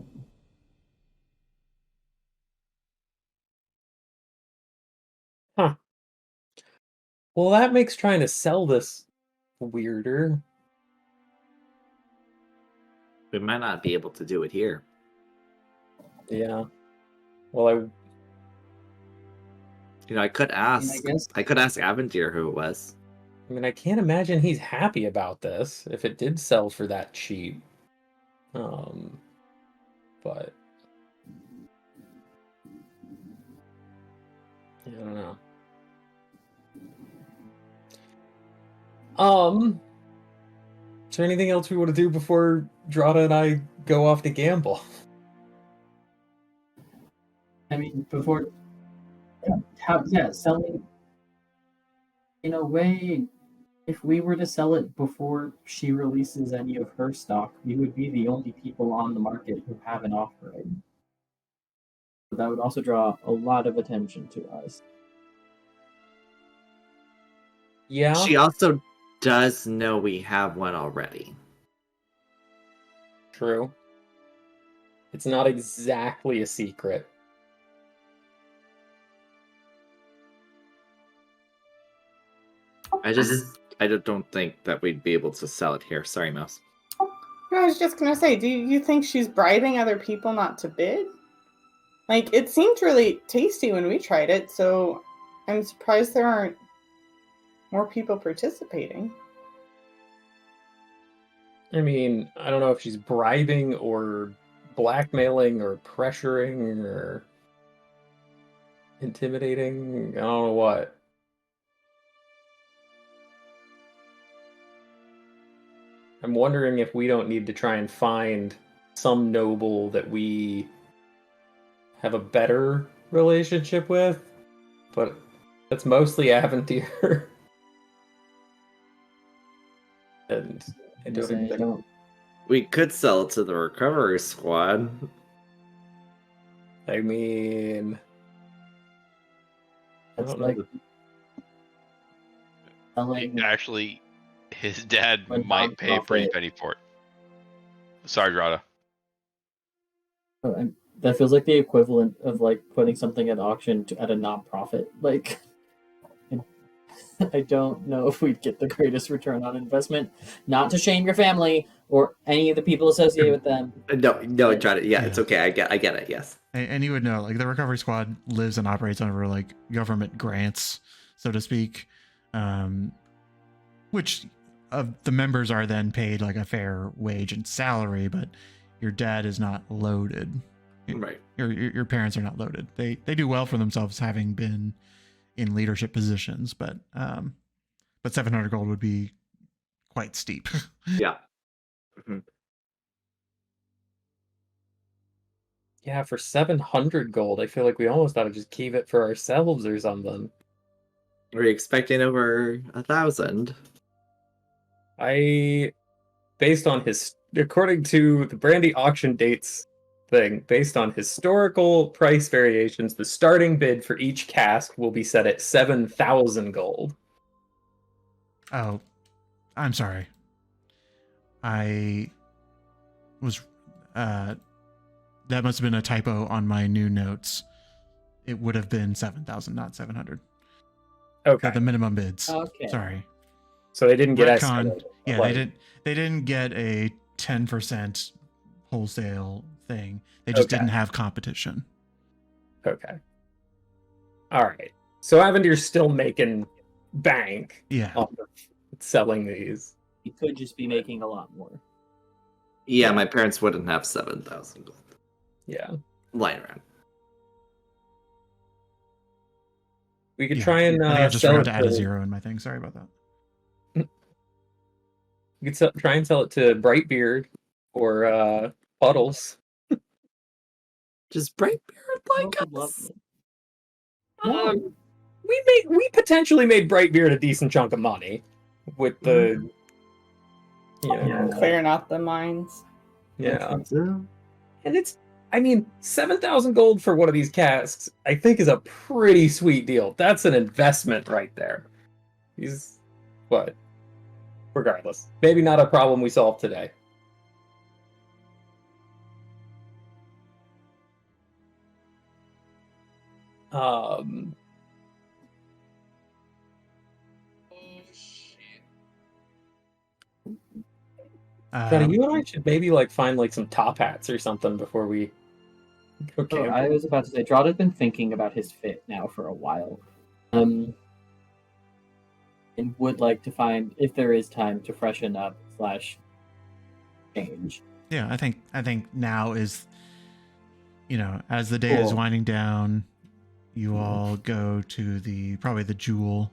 Huh. Well, that makes trying to sell this weirder. We might not be able to do it here. Yeah. Well, I could ask. I could ask Avendir who it was. I mean, I can't imagine he's happy about this if it did sell for that cheap. But I don't know. Is there anything else we want to do before Drada and I go off to gamble? I mean, before selling, in a way, if we were to sell it before she releases any of her stock, we would be the only people on the market who have an offering. So that would also draw a lot of attention to us. Yeah. She also does know we have one already. True. It's not exactly a secret. I just don't think that we'd be able to sell it here. Sorry, Mouse. I was just gonna say, do you think she's bribing other people not to bid? Like, it seemed really tasty when we tried it, so I'm surprised there aren't more people participating. I mean, I don't know if she's bribing or blackmailing or pressuring or intimidating. I don't know what. I'm wondering if we don't need to try and find some noble that we have a better relationship with, but That's mostly Aventir. And I don't Say, think don't. We could sell it to the recovery squad. I mean, I That's don't know. like selling Actually, his dad a might pay a pretty nonprofit. penny for it. Sorry, Rada. That feels like the equivalent of like putting something at auction at a non-profit. Like, I don't know if we'd get the greatest return on investment. Not to shame your family or any of the people associated with them. No, try to. Yeah, it's Yeah. okay. I get it. Yes. And you would know, like, the recovery squad lives and operates under like government grants, so to speak, which the members are then paid like a fair wage and salary, but your dad is not loaded. Right. Your parents are not loaded. They do well for themselves, having been in leadership positions, but 700 gold would be quite steep. Yeah. Mhm. Yeah, for 700 gold, I feel like we almost ought to just keep it for ourselves or something. We're expecting over 1,000. Based on according to the Brandy auction dates thing, based on historical price variations, the starting bid for each cask will be set at 7,000 gold. Oh, I'm sorry. I was that must have been a typo on my new notes. It would have been 7,000, not 700. Okay. The minimum bids. Okay. Sorry. So they didn't get Retcon. escalated. Yeah, Like, they didn't get a 10% wholesale thing. They just Okay. didn't have competition. Okay. All right. So Avendir's still making bank Yeah. off of selling these. You could just be making a lot more. Yeah, my parents wouldn't have 7,000 gold Yeah. lying around. We could Yeah. try and I think I just sell forgot it to add a to, zero in my thing. Sorry about that. we could try and sell it to Brightbeard or Puddles. Just Brightbeard like I would love us. it. No. We potentially made Brightbeard a decent chunk of money with the Clearing out the mines. yeah. Yeah. And I mean, 7,000 gold for one of these casks, I think, is a pretty sweet deal. That's an investment right there. But regardless, maybe not a problem we solve today. Johnny, you and I should maybe find some top hats or something before we go Oh, camping. I was about to say, Drod had been thinking about his fit now for a while. And would like to find if there is time to freshen up / change. Yeah, I think now is, as the day is Cool. winding down, you all go to probably the Jewel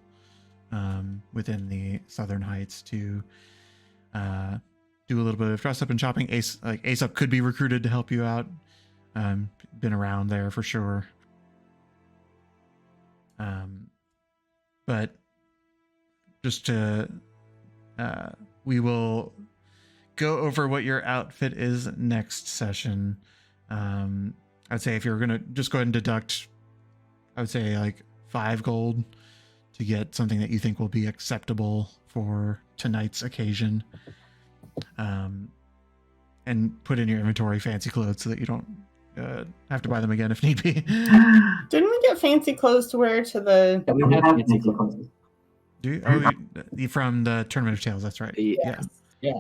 within the Southern Heights to do a little bit of dress up and shopping. Ace Up could be recruited to help you out. Been around there for sure. But just to we will go over what your outfit is next session. I'd say if you're gonna just go ahead and deduct, I would say 5 gold to get something that you think will be acceptable for tonight's occasion. And put in your inventory fancy clothes so that you don't have to buy them again if need be. Didn't we get fancy clothes to wear to the? Yeah, we have fancy clothes. Do you? Oh, from the Tournament of Tales, that's right. Yes. Yeah.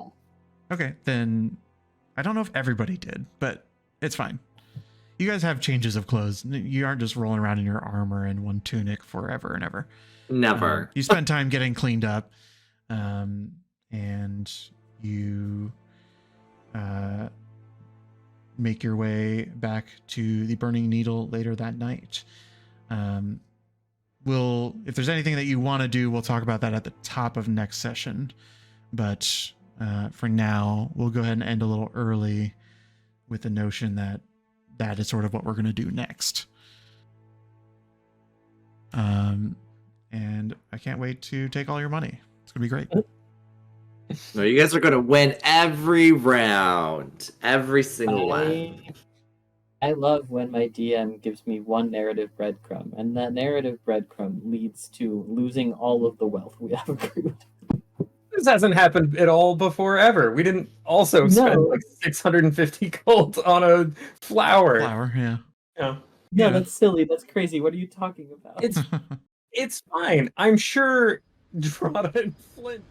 Okay, then I don't know if everybody did, but it's fine. You guys have changes of clothes. You aren't just rolling around in your armor and one tunic forever and ever. Never. You spend time getting cleaned up, and you make your way back to the Burning Needle later that night. If there's anything that you want to do, we'll talk about that at the top of next session. But for now, we'll go ahead and end a little early with the notion that is sort of what we're going to do next. and I can't wait to take all your money. It's gonna be great. No, you guys are gonna win every round, every single one. I love when my DM gives me one narrative breadcrumb, and that narrative breadcrumb leads to losing all of the wealth we have accrued. This hasn't happened at all before ever. We didn't also spend like 650 gold on a flower. Flower, yeah. Yeah. No, Yeah. that's silly. That's crazy. What are you talking about? It's fine. I'm sure Drada and Flint